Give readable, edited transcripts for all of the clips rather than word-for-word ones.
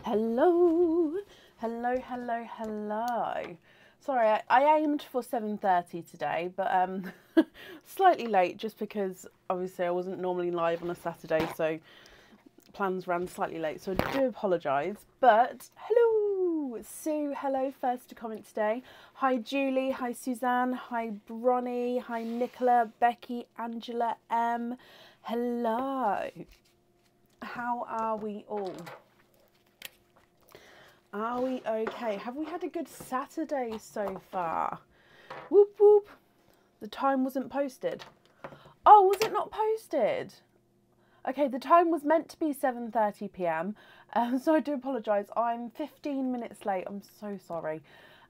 Hello, hello, hello, hello. Sorry, I aimed for 7:30 today, but slightly late just because obviously I wasn't normally live on a Saturday, so plans ran slightly late. So I do apologise. But hello, Sue. Hello, first to comment today. Hi, Julie. Hi, Suzanne. Hi, Bronnie. Hi, Nicola, Becky, Angela, M. Hello. How are we all? Are we okay? Have we had a good Saturday so far? Whoop whoop. The time wasn't posted. Oh, was it not posted? Okay, the time was meant to be 7:30 p.m. So I do apologise. I'm 15 minutes late. I'm so sorry.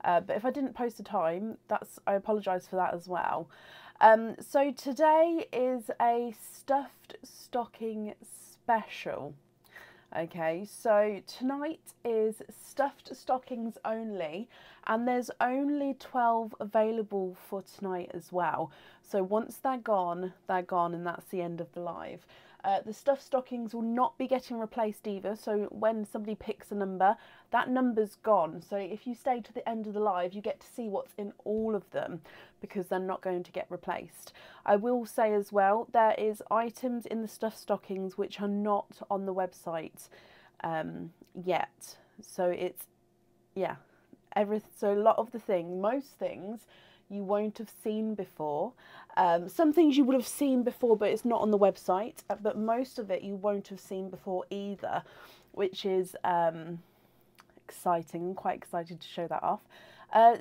But if I didn't post the time, I apologise for that as well. So today is a stuffed stocking special. Okay, so tonight is stuffed stockings only, and there's only 12 available for tonight as well. So once they're gone, and that's the end of the live. The stuffed stockings will not be getting replaced either, so when somebody picks a number, that number's gone. So if you stay to the end of the live, you get to see what's in all of them, because they're not going to get replaced. I will say as well, there is items in the stuffed stockings which are not on the website yet. So it's, yeah, so a lot of most things you won't have seen before. Some things you would have seen before, but it's not on the website. But most of it you won't have seen before either, which is exciting. I'm quite excited to show that off.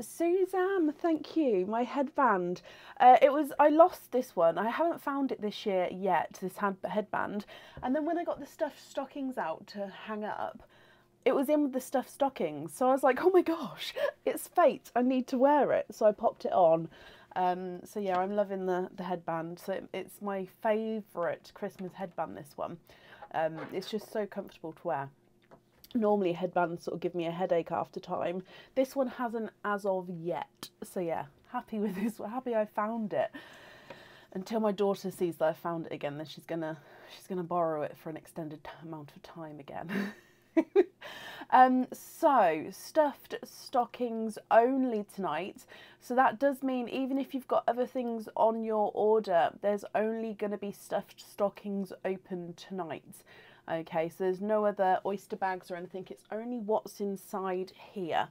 Suzanne, thank you. My headband. I lost this one. I haven't found it this year yet, this headband. And then when I got the stuffed stockings out to hang up, it was in with the stuffed stockings. So I was like, oh my gosh, it's fate. I need to wear it. So I popped it on. So yeah, I'm loving the headband. So it's my favourite Christmas headband, this one. It's just so comfortable to wear. Normally headbands sort of give me a headache after time. This one hasn't as of yet. So yeah, happy with this one. Happy I found it. Until my daughter sees that I found it again, then she's gonna borrow it for an extended amount of time again. So stuffed stockings only tonight. So that does mean even if you've got other things on your order, there's only going to be stuffed stockings open tonight. Okay, so there's no other oyster bags or anything. It's only what's inside here.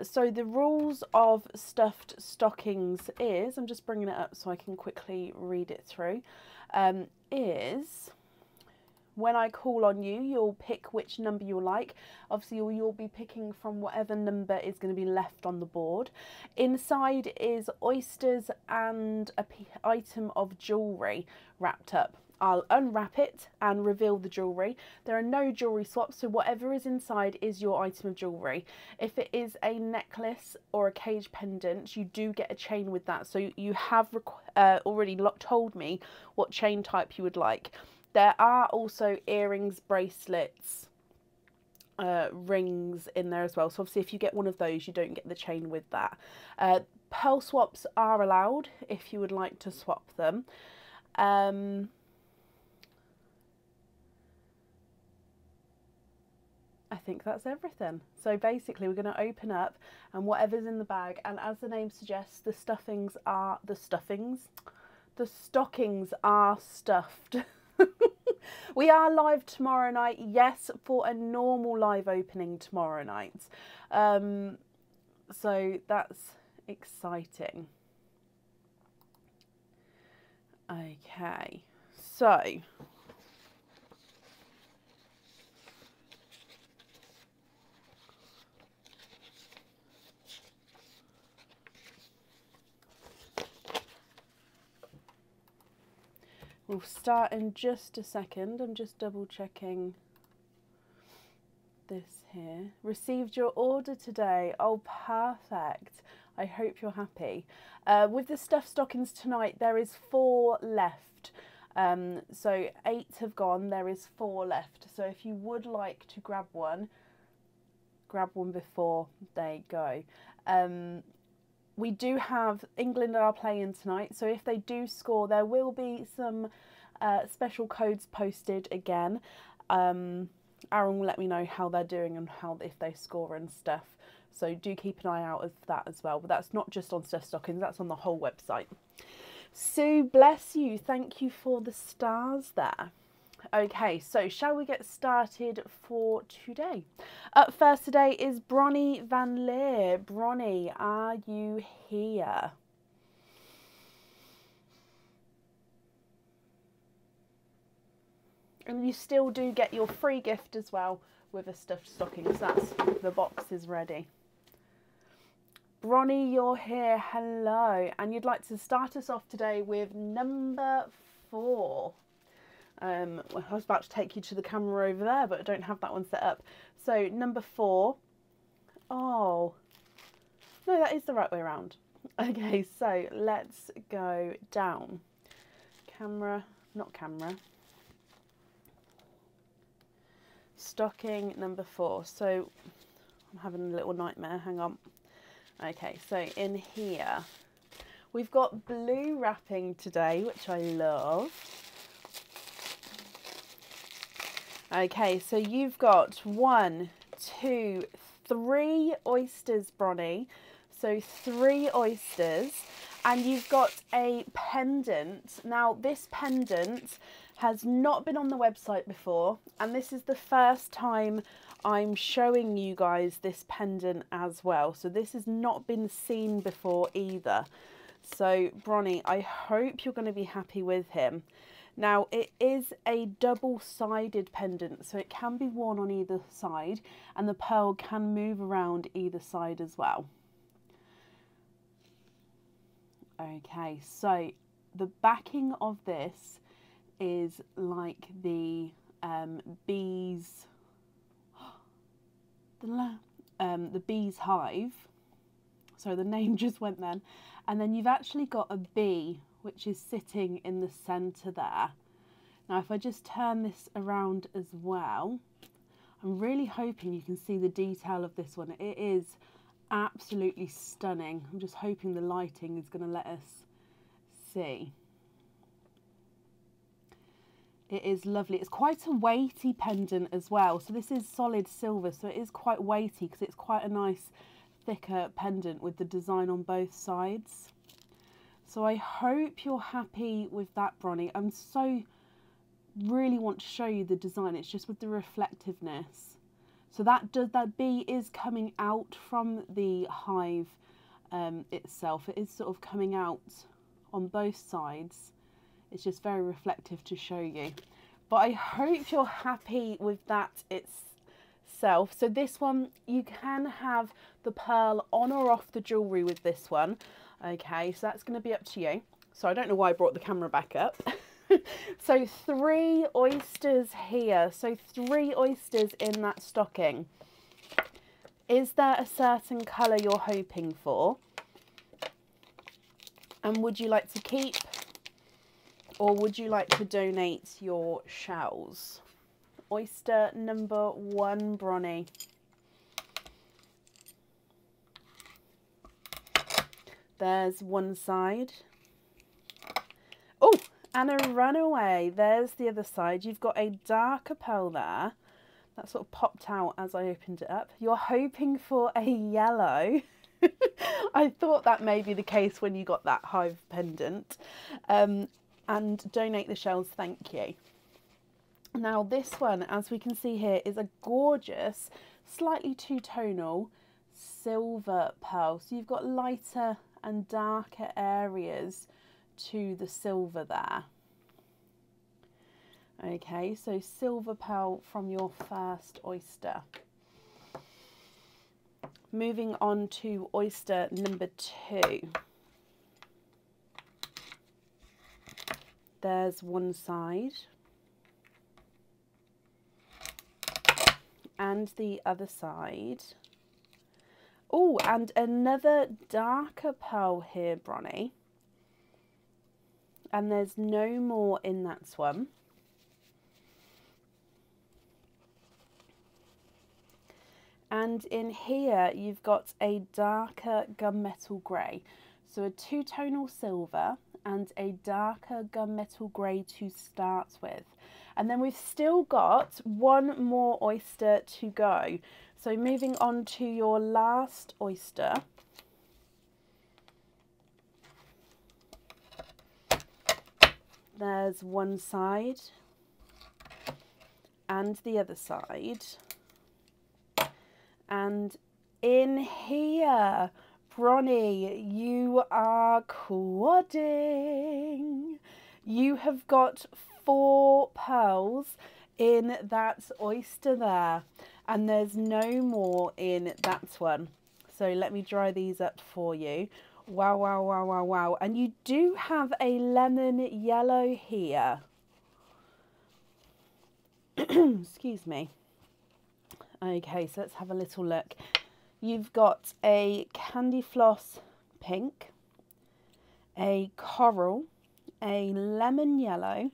So the rules of stuffed stockings is, I'm just bringing it up so I can quickly read it through, is when I call on you, you'll pick which number you like. Obviously, you'll be picking from whatever number is going to be left on the board. Inside is oysters and an item of jewellery wrapped up. I'll unwrap it and reveal the jewellery. There are no jewellery swaps, so whatever is inside is your item of jewellery. If it is a necklace or a cage pendant, you do get a chain with that. So you have already told me what chain type you would like. There are also earrings, bracelets, rings in there as well. So obviously if you get one of those, you don't get the chain with that. Pearl swaps are allowed if you would like to swap them. I think that's everything. So basically we're going to open up and whatever's in the bag, and as the name suggests, the stockings are stuffed. We are live tomorrow night, yes, for a normal live opening tomorrow night. So that's exciting. Okay, so we'll start in just a second. I'm just double checking this here. Received your order today. Oh, perfect. I hope you're happy. With the stuffed stockings tonight, there is 4 left. So 8 have gone, there is 4 left. So if you would like to grab one before they go. We do have England are playing tonight, so if they do score, there will be some special codes posted again. Aaron will let me know how they're doing and if they score and stuff. So do keep an eye out of that as well. But that's not just on Stuffed Stockings, that's on the whole website. Sue, bless you. Thank you for the stars there. Okay, so shall we get started for today? Up first today is Bronnie Van Leer. Bronnie, are you here? And you still do get your free gift as well with a stuffed stocking. So that's, the box is ready. Bronnie, you're here. Hello. And you'd like to start us off today with number 4. I was about to take you to the camera over there, but I don't have that one set up. So number 4. Oh, no, that is the right way around. Okay, so let's go down. Camera, not camera. Stocking number 4. So I'm having a little nightmare. Hang on. Okay, so in here we've got blue wrapping today, which I love. Okay, so you've got 1, 2, 3 oysters, Bronnie. So 3 oysters, and you've got a pendant. Now this pendant has not been on the website before, and this is the first time I'm showing you guys this pendant as well. So this has not been seen before either. So Bronnie, I hope you're going to be happy with him. Now it is a double-sided pendant, so it can be worn on either side, and the pearl can move around either side as well. Okay, so the backing of this is like the bees, the bee's hive. So the name just went then. And then you've actually got a bee which is sitting in the centre there. Now if I just turn this around as well, I'm really hoping you can see the detail of this one. It is absolutely stunning. I'm just hoping the lighting is going to let us see. It is lovely. It's quite a weighty pendant as well. So this is solid silver, so it is quite weighty because it's quite a nice thicker pendant with the design on both sides. So I hope you're happy with that, Bronnie. I'm so really want to show you the design. It's just with the reflectiveness. So that bee is coming out from the hive itself. It is sort of coming out on both sides. It's just very reflective to show you. But I hope you're happy with that itself. So this one, you can have the pearl on or off the jewellery with this one. Okay, so that's going to be up to you. So I don't know why I brought the camera back up. So 3 oysters here. So 3 oysters in that stocking. Is there a certain colour you're hoping for? And would you like to keep, or would you like to donate your shells? Oyster number 1, Bronnie. There's one side. Oh, and a runaway. There's the other side. You've got a darker pearl there. That sort of popped out as I opened it up. You're hoping for a yellow. I thought that may be the case when you got that hive pendant. And donate the shells, thank you. Now this one, as we can see here, is a gorgeous, slightly two-tonal silver pearl. So you've got lighter and darker areas to the silver there. Okay, so silver pearl from your first oyster. Moving on to oyster number 2. There's one side. And the other side. Oh, and another darker pearl here, Bronnie. And there's no more in that one. And in here, you've got a darker gunmetal grey. So a two-tonal silver and a darker gunmetal grey to start with. And then we've still got one more oyster to go. So moving on to your last oyster. There's one side and the other side. And in here, Bronnie, you are quadding. You have got 4 pearls in that oyster there, and there's no more in that one. So let me dry these up for you. Wow, wow, wow, wow, wow. And you do have a lemon yellow here. Excuse me. Okay, so let's have a little look. You've got a candy floss pink, a coral, a lemon yellow,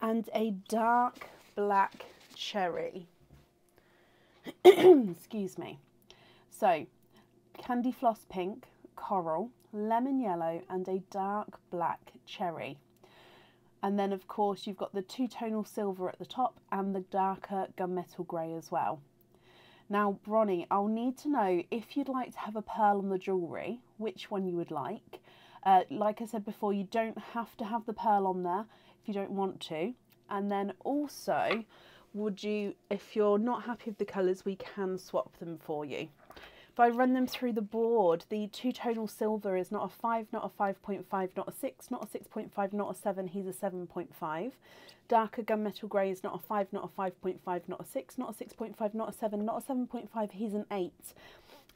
and a dark black cherry. Excuse me. So, candy floss pink, coral, lemon yellow, and a dark black cherry. And then, of course, you've got the two-tonal silver at the top and the darker gunmetal grey as well. Now, Bronnie, I'll need to know if you'd like to have a pearl on the jewellery, which one you would like. Like I said before, you don't have to have the pearl on there if you don't want to. And then also, would you, if you're not happy with the colours, we can swap them for you. If I run them through the board, the two-tonal silver is not a 5, not a 5.5, not a 6, not a 6.5, not a 7, he's a 7.5. Darker gunmetal grey is not a 5, not a 5.5, not a 6, not a 6.5, not a 7, not a 7.5, he's an 8.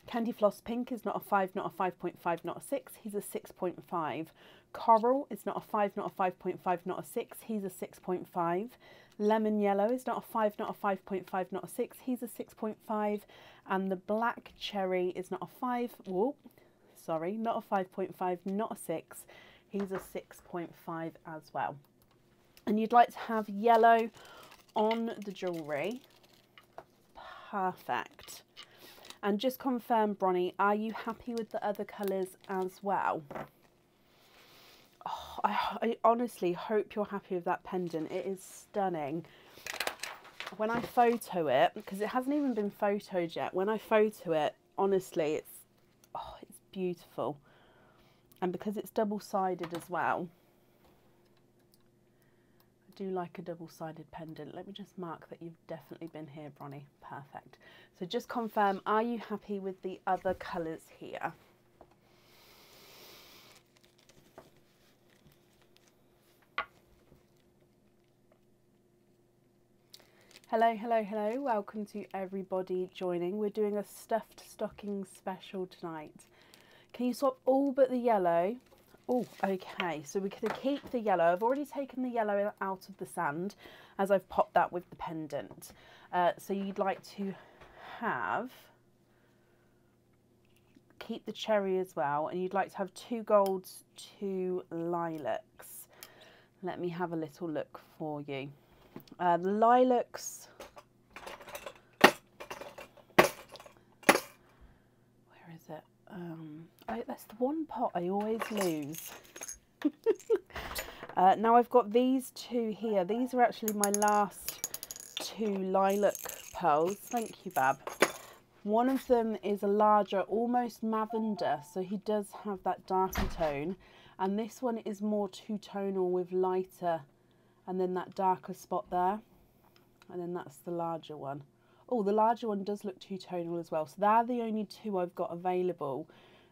Candy floss pink is not a 5, not a 5.5, not a 6, he's a 6.5. Coral is not a 5, not a 5.5, not a 6, he's a 6.5. Lemon yellow is not a 5, not a 5.5, not a 6, he's a 6.5. And the black cherry is not a 5, whoop, sorry, not a 5.5, not a 6, he's a 6.5 as well. And you'd like to have yellow on the jewellery. Perfect. And just confirm, Bronnie, are you happy with the other colours as well? Oh, I honestly hope you're happy with that pendant. It is stunning. When I photo it, because it hasn't even been photoed yet, when I photo it, honestly, it's beautiful. And because it's double-sided as well, I do like a double-sided pendant. Let me just mark that you've definitely been here, Bronnie. Perfect. So just confirm, are you happy with the other colours here? Hello, hello, hello. Welcome to everybody joining. We're doing a Stuffed Stockings Special tonight. Can you swap all but the yellow? Oh, okay. So we're going to keep the yellow. I've already taken the yellow out of the sand as I've popped that with the pendant. So you'd like to keep the cherry as well. And you'd like to have 2 golds, 2 lilacs. Let me have a little look for you. The lilacs, where is it? That's the one pot I always lose. Now I've got these 2 here. These are actually my last 2 lilac pearls. Thank you, Bab. One of them is a larger, almost lavender, so he does have that darker tone. And this one is more two-tonal with lighter, and then that darker spot there, and then that's the larger one. Oh, the larger one does look two-tonal as well. So they're the only 2 I've got available.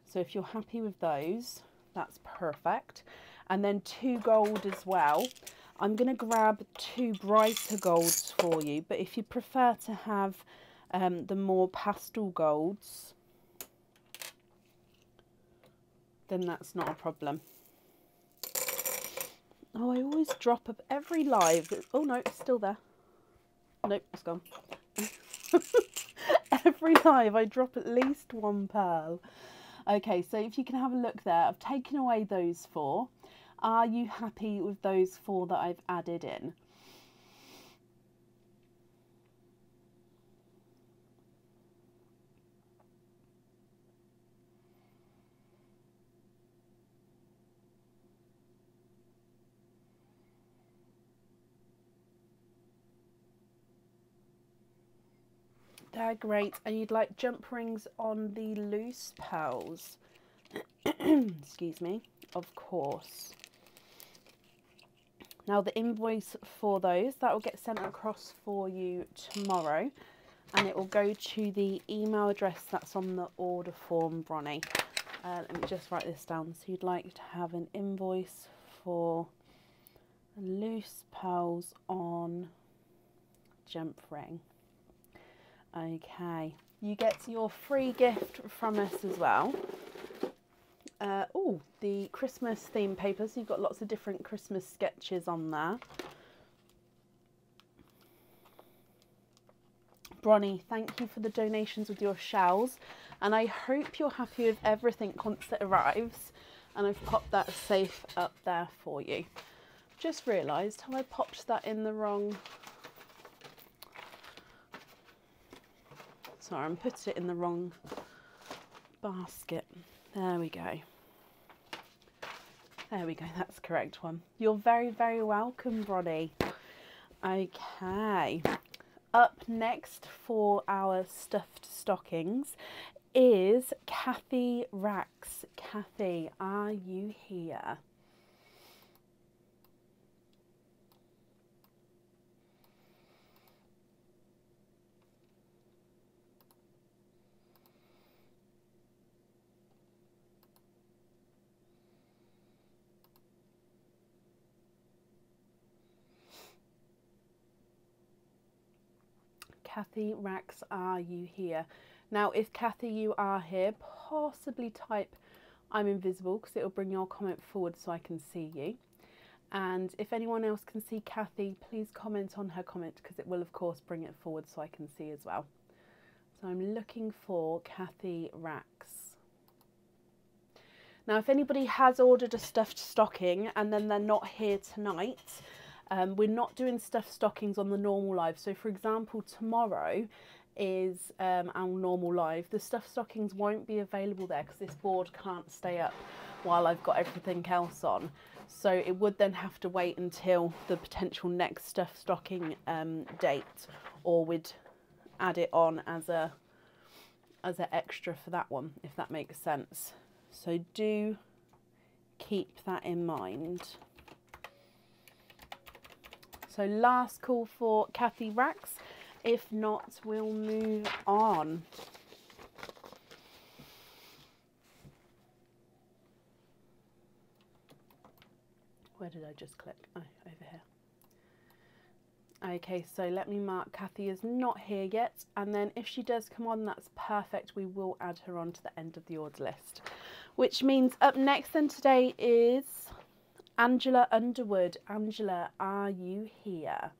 So if you're happy with those, that's perfect. And then 2 gold as well. I'm going to grab 2 brighter golds for you, but if you prefer to have the more pastel golds, then that's not a problem. Oh, I always drop up every live. Oh no, it's still there. Nope, it's gone. Every live I drop at least 1 pearl. Okay, so if you can have a look there, I've taken away those 4. Are you happy with those 4 that I've added in? They're great. And you'd like jump rings on the loose pearls. Excuse me. Of course. Now the invoice for those, that will get sent across for you tomorrow. And it will go to the email address that's on the order form, Bronnie. Let me just write this down. So you'd like to have an invoice for loose pearls on jump ring. Okay, you get your free gift from us as well. Oh, the Christmas theme papers. You've got lots of different Christmas sketches on there. Bronnie, thank you for the donations with your shells, and I hope you're happy with everything once it arrives. And I've popped that safe up there for you. Just realised how I popped that in the wrong. Sorry, I'm putting it in the wrong basket. There we go. There we go, that's the correct one. You're very, very welcome, Bronnie. Okay. Up next for our stuffed stockings is Kathy Rax. Kathy, are you here? Kathy Rax, are you here? Now, if Kathy, you are here, possibly type I'm invisible because it will bring your comment forward so I can see you. And if anyone else can see Kathy, please comment on her comment because it will, of course, bring it forward so I can see as well. So I'm looking for Kathy Rax. Now, if anybody has ordered a stuffed stocking and then they're not here tonight, we're not doing stuffed stockings on the normal live. So for example, tomorrow is our normal live. The stuffed stockings won't be available there because this board can't stay up while I've got everything else on. So it would then have to wait until the potential next stuffed stocking date, or we'd add it on as an extra for that one, if that makes sense. So do keep that in mind. So last call for Kathy Rax. If not, we'll move on. Where did I just click? Oh, over here. Okay, so let me mark Kathy is not here yet. And then if she does come on, that's perfect. We will add her on to the end of the order list. Which means up next then today is Angela Underwood. Angela, are you here?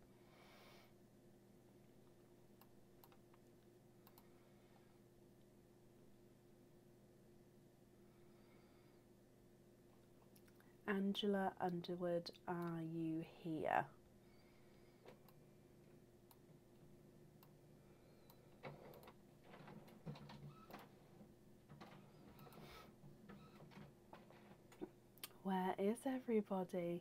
Angela Underwood, are you here? Where is everybody?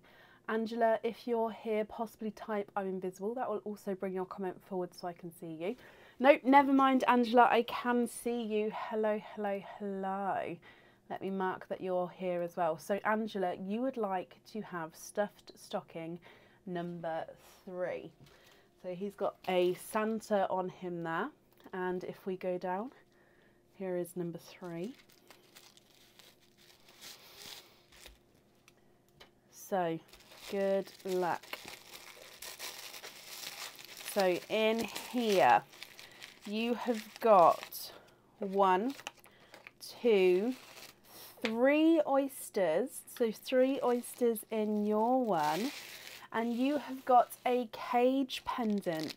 Angela, if you're here, possibly type I'm invisible. That will also bring your comment forward so I can see you. Nope, never mind, Angela, I can see you. Hello, hello, hello. Let me mark that you're here as well. So Angela, you would like to have stuffed stocking number 3. So he's got a Santa on him there. And if we go down, here is number 3. So good luck. So in here, you have got 1, 2, 3 oysters. So 3 oysters in your one. And you have got a cage pendant.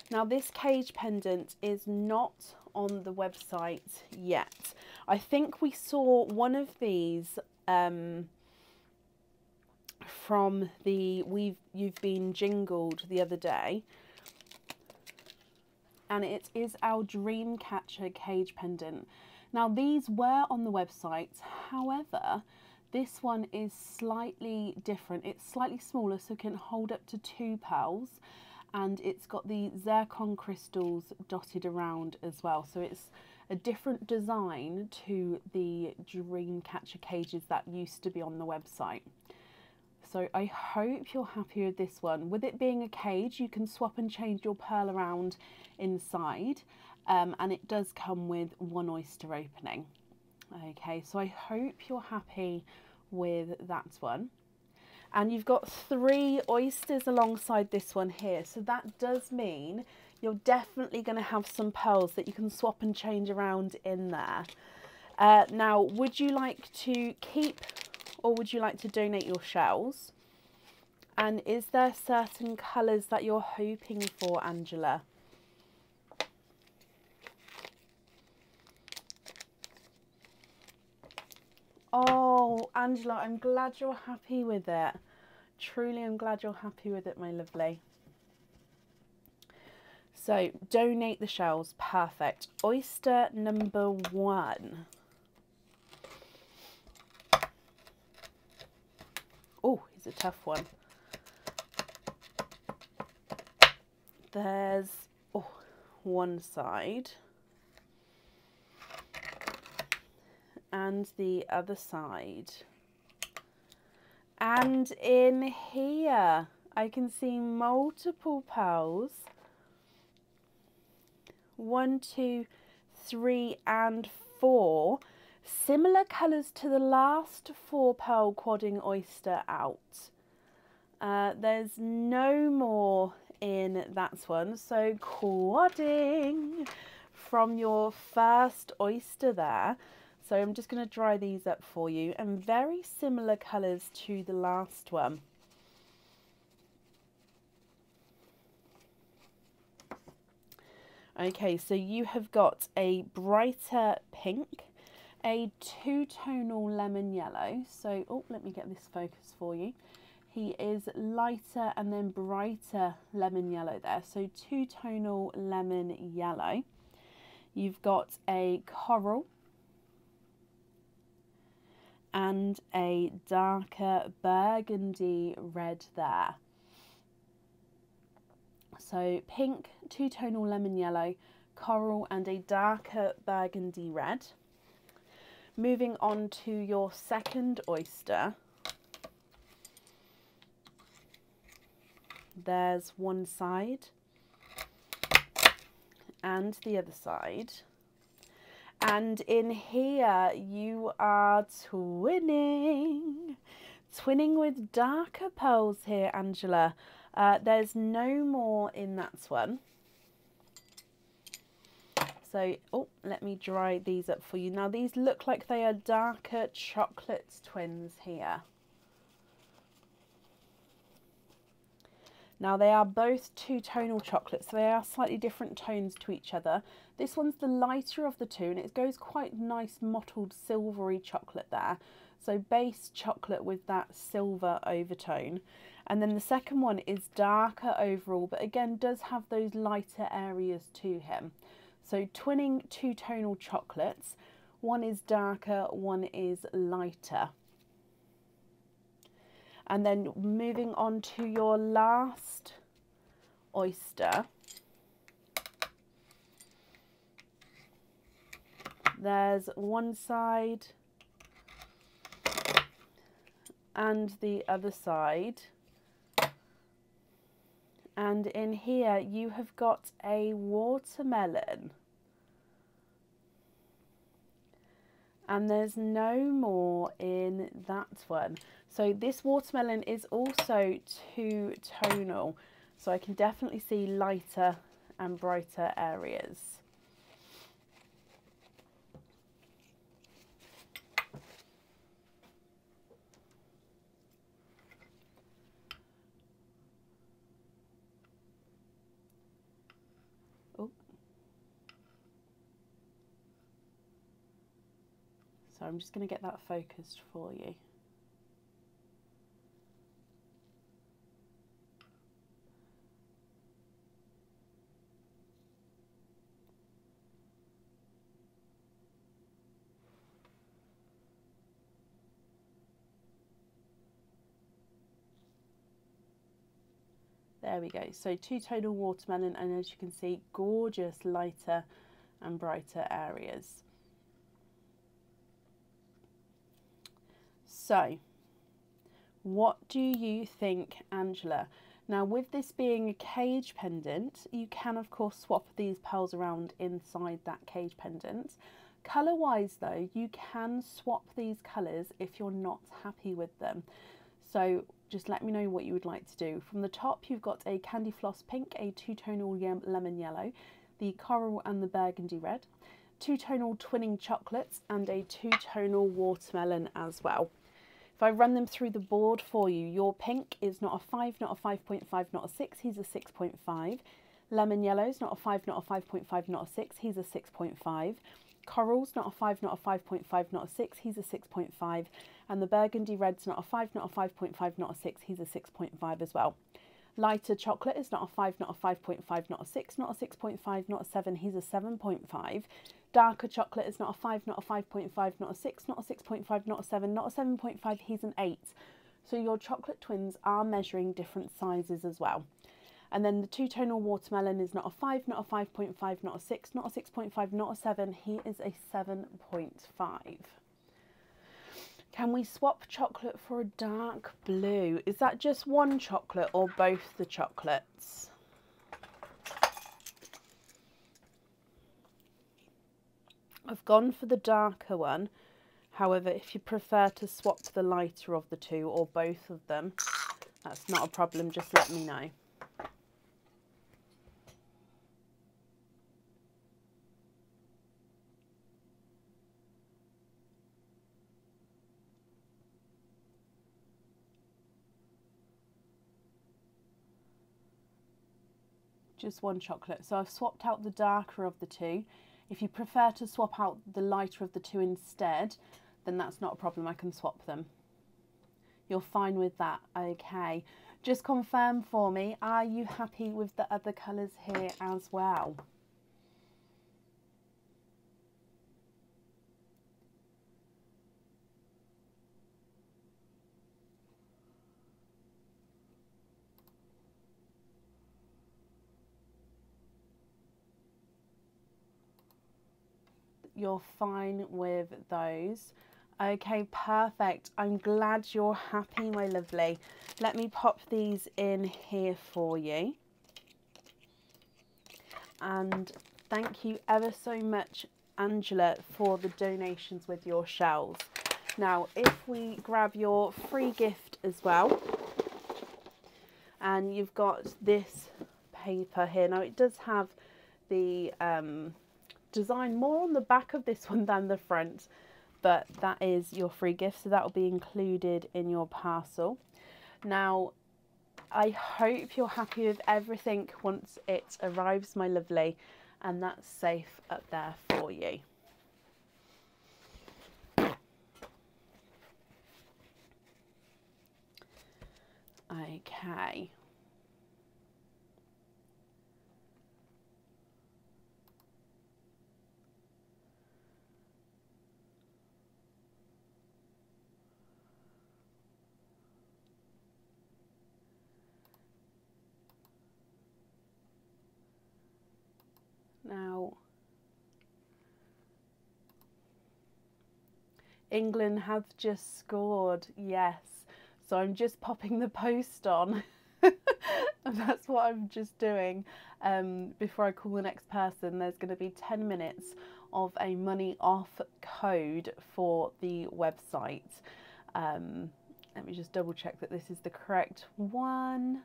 Now this cage pendant is not on the website yet. I think we saw one of these from the You've Been Jingled the other day, and it is our dream catcher cage pendant. Now these were on the website, however this one is slightly different. It's slightly smaller, so it can hold up to 2 pearls, and it's got the zircon crystals dotted around as well. So it's a different design to the Dreamcatcher cages that used to be on the website. So I hope you're happy with this one. With it being a cage, you can swap and change your pearl around inside, and it does come with one oyster opening. Okay, so I hope you're happy with that one. And you've got 3 oysters alongside this one here, so that does mean you're definitely going to have some pearls that you can swap and change around in there. Now, would you like to keep or would you like to donate your shells? And is there certain colours that you're hoping for, Angela? Oh, Angela, I'm glad you're happy with it. Truly, I'm glad you're happy with it, my lovely. So, donate the shells. Perfect. Oyster number 1. Oh, it's a tough one. There's one side. And the other side. And in here, I can see multiple pearls. 1, 2, 3, and 4. Similar colours to the last 4 pearl quadding oyster out. There's no more in that one. So quadding from your first oyster there. So I'm just going to dry these up for you, and very similar colours to the last one. Okay, so you have got a brighter pink, a 2-tonal lemon yellow. So, oh, let me get this focus for you. He is lighter and then brighter lemon yellow there. So 2-tonal lemon yellow. You've got a coral and a darker burgundy red there. So pink, 2-tonal lemon yellow, coral and a darker burgundy red. Moving on to your second oyster. There's one side and the other side. And in here you are twinning with darker pearls here, Angela. There's no more in that one. So, oh, let me dry these up for you. Now these look like they are darker chocolate twins here. Now they are both 2-tonal chocolates, so they are slightly different tones to each other. This one's the lighter of the 2, and it goes quite nice mottled silvery chocolate there. So base chocolate with that silver overtone. And then the second one is darker overall, but again does have those lighter areas to him. So twinning 2-tonal chocolates, one is darker, one is lighter. And then moving on to your last oyster. There's one side and the other side. And in here you have got a watermelon. And there's no more in that one. So this watermelon is also 2-tonal. So I can definitely see lighter and brighter areas. Oh. So I'm just going to get that focused for you. There we go. So two-tonal watermelon, and as you can see, gorgeous lighter and brighter areas. So, what do you think, Angela? Now, with this being a cage pendant, you can of course swap these pearls around inside that cage pendant. Colour-wise though, you can swap these colours if you're not happy with them. So just let me know what you would like to do. From the top, you've got a candy floss pink, a two-tonal lemon yellow, the coral and the burgundy red, two-tonal twinning chocolates, and a two-tonal watermelon as well. If I run them through the board for you, your pink is not a 5, not a 5.5, not a 6, he's a 6.5. Lemon yellow's not a 5, not a 5.5, not a 6, he's a 6.5. Coral's not a 5, not a 5.5, not a 6, he's a 6.5. And the burgundy red's not a 5, not a 5.5, not a 6, he's a 6.5 as well. Lighter chocolate is not a 5, not a 5.5, not a 6, not a 6.5, not a 7, he's a 7.5. Darker chocolate is not a 5, not a 5.5, not a 6, not a 6.5, not a 7, not a 7.5, he's an 8. So your chocolate twins are measuring different sizes as well. And then the two-tonal watermelon is not a 5, not a 5.5, not a 6, not a 6.5, not a 7, he is a 7.5. Can we swap chocolate for a dark blue? Is that just one chocolate or both the chocolates? I've gone for the darker one. However, if you prefer to swap the lighter of the two or both of them, that's not a problem, just let me know. Just one chocolate. So I've swapped out the darker of the two. If you prefer to swap out the lighter of the two instead, then that's not a problem, I can swap them. You're fine with that, okay. Just confirm for me, are you happy with the other colours here as well? You're fine with those. Okay, perfect. I'm glad you're happy, my lovely. Let me pop these in here for you. And thank you ever so much, Angela, for the donations with your shells. Now, if we grab your free gift as well, and you've got this paper here. Now, it does have the design more on the back of this one than the front, but that is your free gift, so that will be included in your parcel. Now, I hope you're happy with everything once it arrives, my lovely, and that's safe up there for you. Okay. Now, England have just scored, yes. So I'm just popping the post on. And that's what I'm just doing. Before I call the next person, there's going to be 10 minutes of a money off code for the website. Let me just double check that this is the correct one.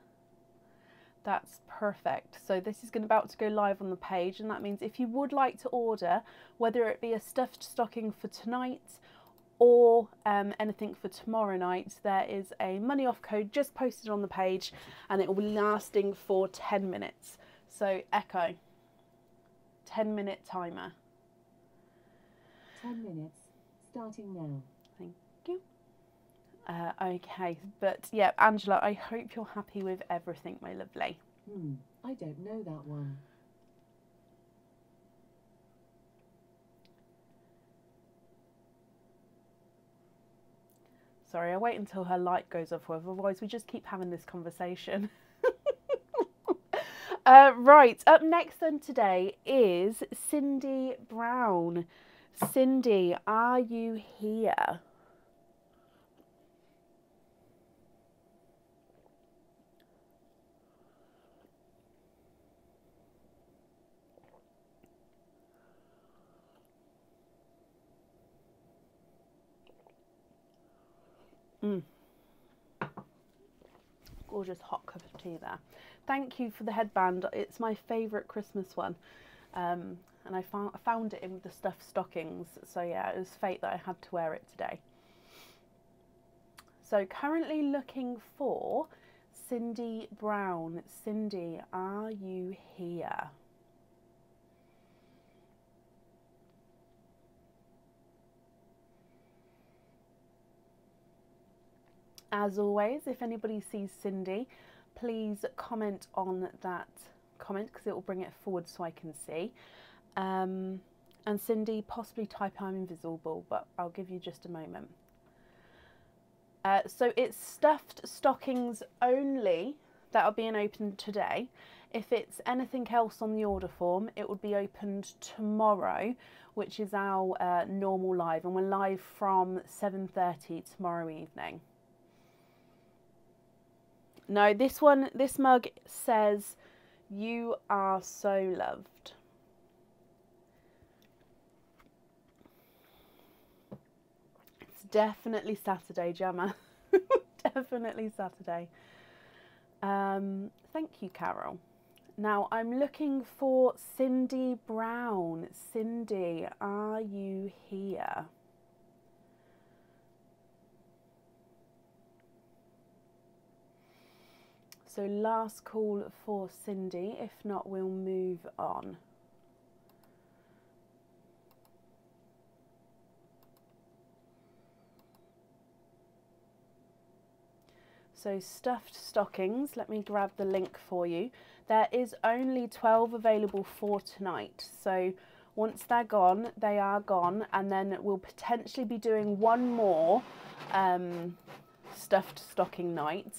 That's perfect. So this is about to go live on the page, and that means if you would like to order, whether it be a stuffed stocking for tonight or anything for tomorrow night, there is a money off code just posted on the page, and it will be lasting for 10 minutes. So Echo, 10-minute timer. 10 minutes, starting now. Thank you. Okay, but yeah, Angela, I hope you're happy with everything, my lovely. I don't know that one. Sorry, I wait until her light goes off, otherwise we just keep having this conversation. Right, up next then today is Cindy Brown. Cindy, are you here? Gorgeous hot cup of tea there. Thank you for the headband. It's my favourite Christmas one. And I found it in the stuffed stockings. So yeah, it was fate that I had to wear it today. So currently looking for Cindy Brown. Cindy, are you here? As always, if anybody sees Cindy, please comment on that comment because it will bring it forward so I can see. And Cindy, possibly type I'm invisible, but I'll give you just a moment. So it's stuffed stockings only that are being opened today. If it's anything else on the order form, it will be opened tomorrow, which is our normal live, and we're live from 7:30 tomorrow evening. No, this mug says, "You are so loved." It's definitely Saturday, Gemma. Definitely Saturday. Thank you, Carol. Now I'm looking for Cindy Brown. Cindy, are you here? So last call for Cindy, if not we'll move on. So stuffed stockings, let me grab the link for you. There is only 12 available for tonight. So once they're gone, they are gone, and then we'll potentially be doing one more stuffed stocking night,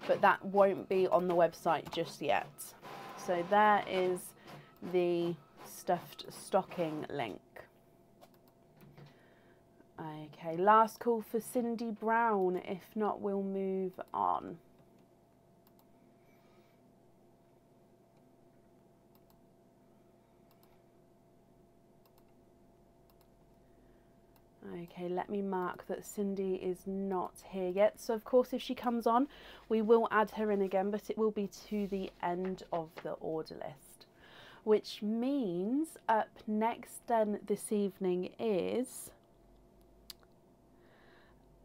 but that won't be on the website just yet. So there is the stuffed stocking link. Okay, last call for Cindy Brown. If not, we'll move on. Okay, let me mark that Cindy is not here yet. So of course, if she comes on, we will add her in again, but it will be to the end of the order list. Which means up next then this evening is...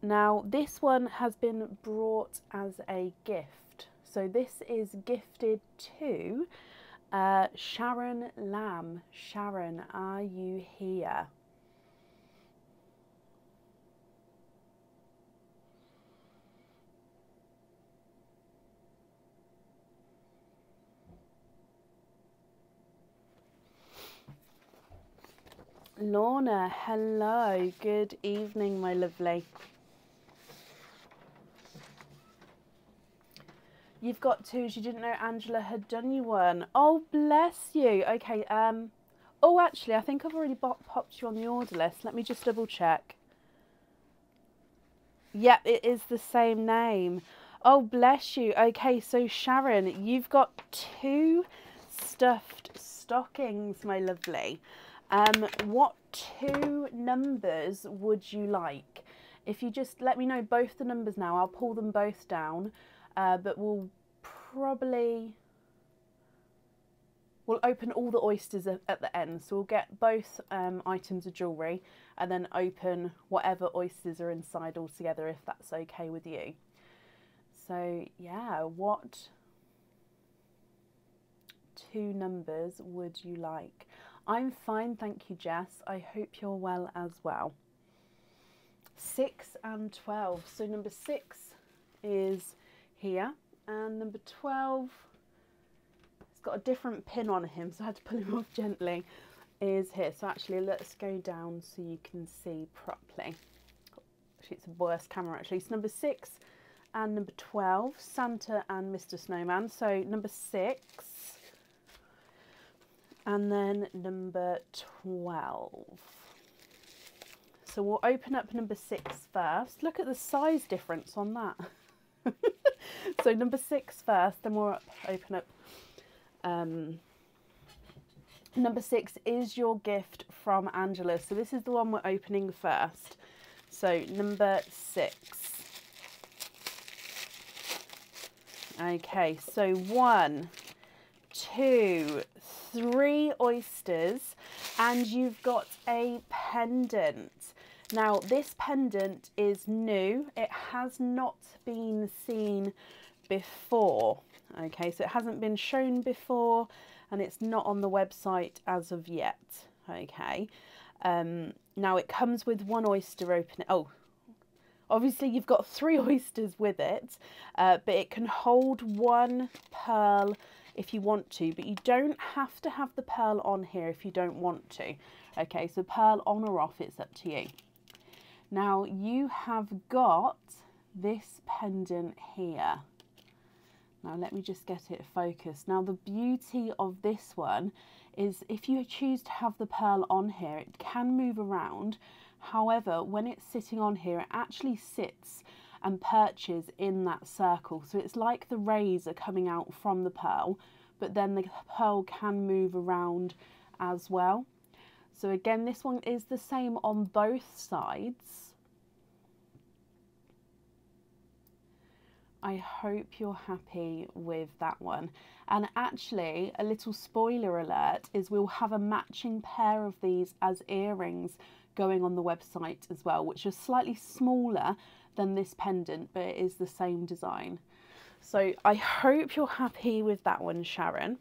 Now this one has been brought as a gift. So this is gifted to Sharon Lamb. Sharon, are you here? Lorna, hello, good evening, my lovely. You've got two, you didn't know Angela had done you one. Oh, bless you. Okay, oh, actually, I think I've already popped you on the order list. Let me just double check. Yep, it is the same name. Oh, bless you. Okay, so Sharon, you've got two stuffed stockings, my lovely. What two numbers would you like? If you just let me know both the numbers now, I'll pull them both down. But we'll open all the oysters at the end. So we'll get both items of jewellery and then open whatever oysters are inside all together, if that's okay with you. So yeah, what two numbers would you like? I'm fine, thank you, Jess. I hope you're well as well. 6 and 12. So number 6 is here, and number 12, it's got a different pin on him, so I had to pull him off gently, is here. So actually, let's go down so you can see properly. Actually, it's a worse camera actually. So number 6 and number 12, Santa and Mr. Snowman. So number 6, And then number 12. So we'll open up number 6 first. Look at the size difference on that. So number 6 first, then we'll open up. Number 6 is your gift from Angela. So this is the one we're opening first. So number 6. Okay, so 1, 2, 3 oysters, and you've got a pendant. Now this pendant is new. It has not been seen before. Okay, so it hasn't been shown before, and it's not on the website as of yet. Okay, now it comes with 1 oyster opening. Oh, obviously you've got 3 oysters with it, but it can hold 1 pearl if you want to, but you don't have to have the pearl on here if you don't want to. Okay, so pearl on or off, it's up to you. Now you have got this pendant here. Now let me just get it focused. Now the beauty of this one is if you choose to have the pearl on here, it can move around. However, when it's sitting on here, it actually sits and perches in that circle. So it's like the rays are coming out from the pearl, but then the pearl can move around as well. So again, this one is the same on both sides. I hope you're happy with that one. And actually, a little spoiler alert is we'll have a matching pair of these as earrings going on the website as well, which are slightly smaller than this pendant, but it is the same design. So I hope you're happy with that one, Sharon.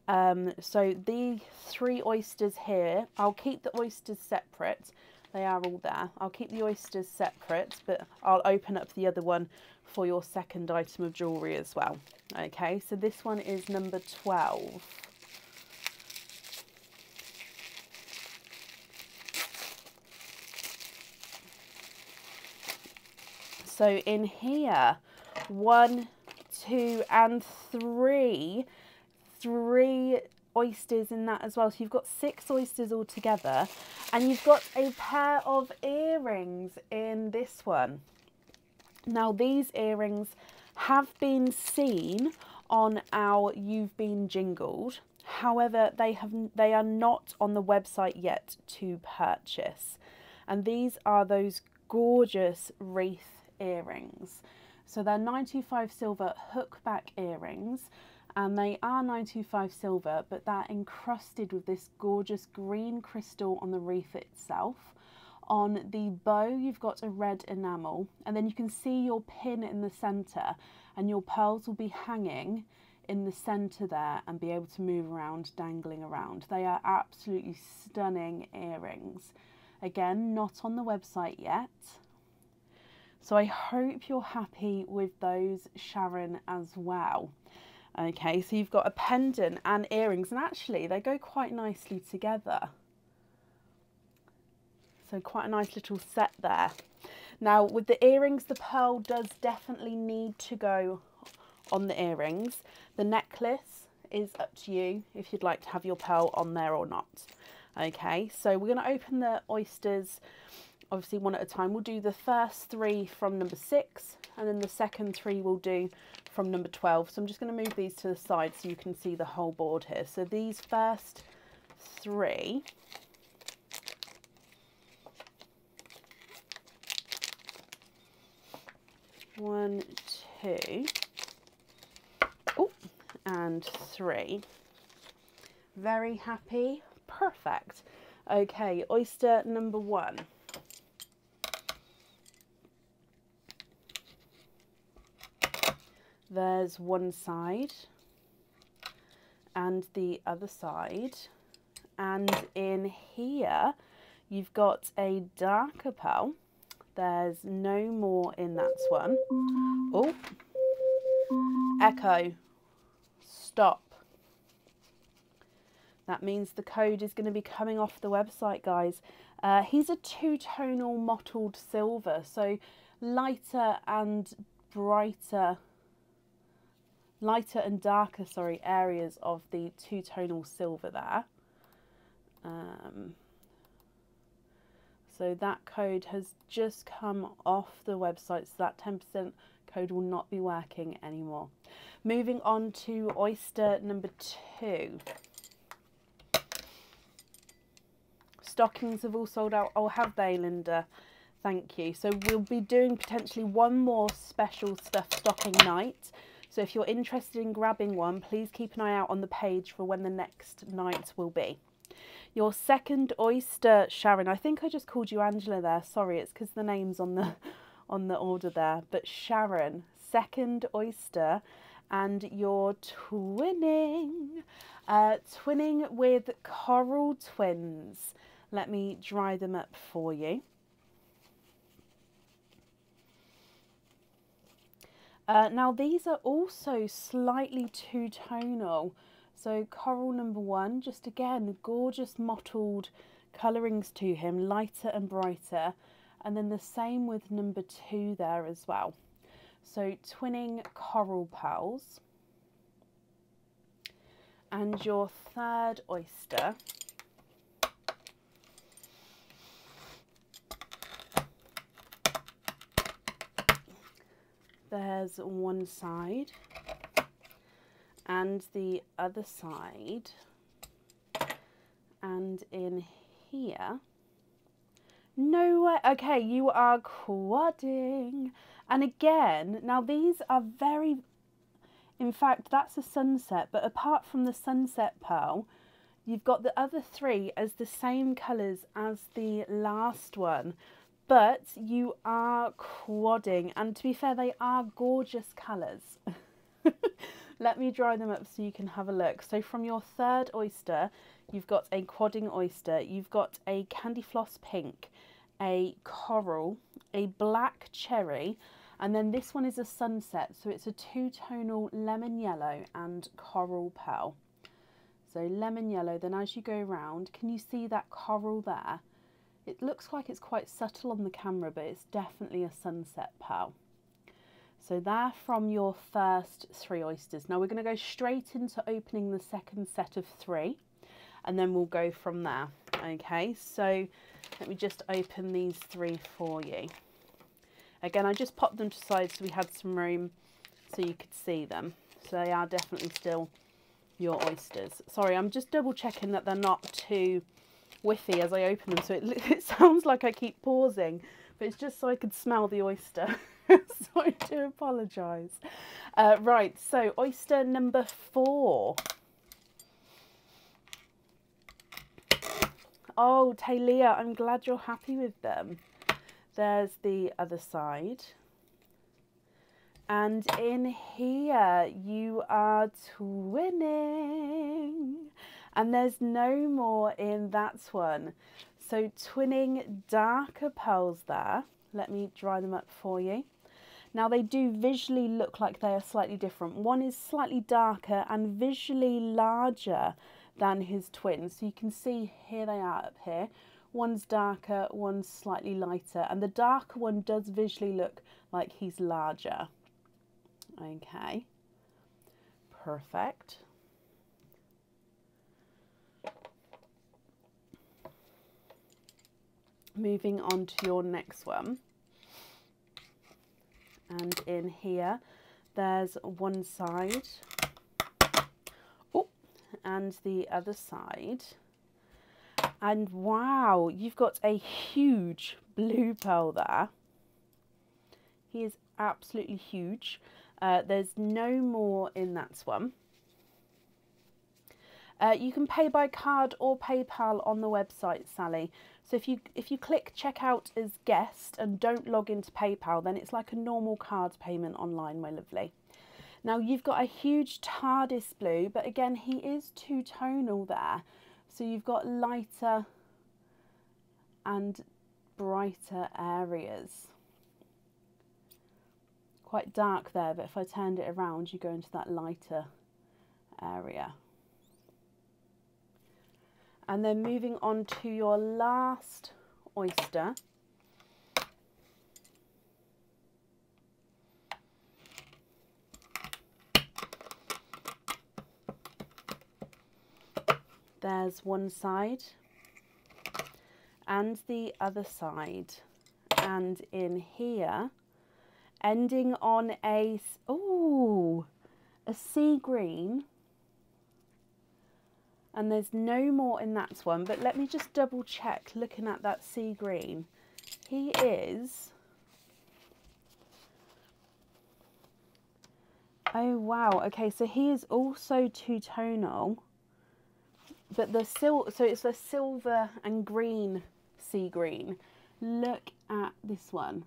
So the 3 oysters here, I'll keep the oysters separate. They are all there. I'll keep the oysters separate, but I'll open up the other one for your second item of jewellery as well. Okay, so this one is number 12. So in here, 1, 2 and 3 oysters in that as well. So you've got 6 oysters all together, and you've got a pair of earrings in this one. Now these earrings have been seen on our You've Been Jingled. However, they are not on the website yet to purchase. And these are those gorgeous wreath earrings. So they're 925 silver hookback earrings, and they are 925 silver, but they're encrusted with this gorgeous green crystal on the wreath itself. On the bow, you've got a red enamel, and then you can see your pin in the centre, and your pearls will be hanging in the centre there and be able to move around, dangling around. They are absolutely stunning earrings. Again, not on the website yet. So I hope you're happy with those, Sharon, as well. Okay, so you've got a pendant and earrings, and actually they go quite nicely together. So quite a nice little set there. Now with the earrings, the pearl does definitely need to go on the earrings. The necklace is up to you if you'd like to have your pearl on there or not. Okay, so we're going to open the oysters obviously one at a time. We'll do the first 3 from number 6, and then the second 3 we'll do from number 12. So I'm just going to move these to the side so you can see the whole board here. So these first 3, one, 2, oh, and 3. Very happy. Perfect. Okay, oyster number 1. There's one side and the other side, and in here you've got a darker pearl. There's no more in that one. Oh, echo, stop. That means the code is going to be coming off the website, guys. He's a 2-tonal mottled silver, so lighter and brighter lighter and darker, sorry, areas of the two-tonal silver there. So that code has just come off the website, so that 10% code will not be working anymore. Moving on to oyster number 2. Stockings have all sold out. Oh, have they, Linda? Thank you. So we'll be doing potentially one more special stuffed stocking night. So if you're interested in grabbing one, please keep an eye out on the page for when the next night will be. Your second oyster, Sharon. I think I just called you Angela there. Sorry, it's because the name's on the order there. But Sharon, second oyster, and you're twinning. Twinning with coral twins. Let me dry them up for you. Now these are also slightly two-tonal. So coral number 1, just again, gorgeous mottled colourings to him, lighter and brighter. And then the same with number 2 there as well. So twinning coral pearls. And your third oyster. There's one side. And the other side, and in here, no way, okay, you are quadding. And again, now these are very, in fact, that's a sunset, but apart from the sunset pearl, you've got the other 3 as the same colours as the last one, but you are quadding, and to be fair, they are gorgeous colours. Let me dry them up so you can have a look. So from your third oyster, you've got a quadding oyster, you've got a candy floss pink, a coral, a black cherry, and then this one is a sunset. So it's a two-tonal lemon yellow and coral pearl. So lemon yellow, then as you go around, can you see that coral there? It looks like it's quite subtle on the camera, but it's definitely a sunset pearl. So they're from your first 3 oysters. Now we're going to go straight into opening the second set of 3, and then we'll go from there. Okay, so let me just open these 3 for you. Again, I just popped them to the side so we had some room so you could see them. So they are definitely still your oysters. Sorry, I'm just double checking that they're not too whiffy as I open them. So it sounds like I keep pausing, but it's just so I could smell the oyster. So I do apologise. Right, so oyster number 4. Oh, Talia, I'm glad you're happy with them. There's the other side. And in here, you are twinning. And there's no more in that one. So twinning darker pearls there. Let me dry them up for you. Now they do visually look like they are slightly different. One is slightly darker and visually larger than his twin. So you can see here they are up here. One's darker, one's slightly lighter. And the darker one does visually look like he's larger. Okay, perfect. Moving on to your next one. And in here, there's one side. Oh, and the other side. And wow, you've got a huge blue pearl there. He is absolutely huge. There's no more in that one. You can pay by card or PayPal on the website, Sally. So if you click checkout as guest and don't log into PayPal, then it's like a normal card payment online, my lovely. Now you've got a huge TARDIS blue, but again, he is two-tonal there. So you've got lighter and brighter areas. Quite dark there, but if I turned it around, you go into that lighter area. And then moving on to your last oyster. there's one side and the other side, and in here, ending on a sea green. And there's no more in that one, but let me just double check looking at that sea green. He is, oh wow, okay, so he is also two-tonal, but so it's a silver and green sea green. Look at this one.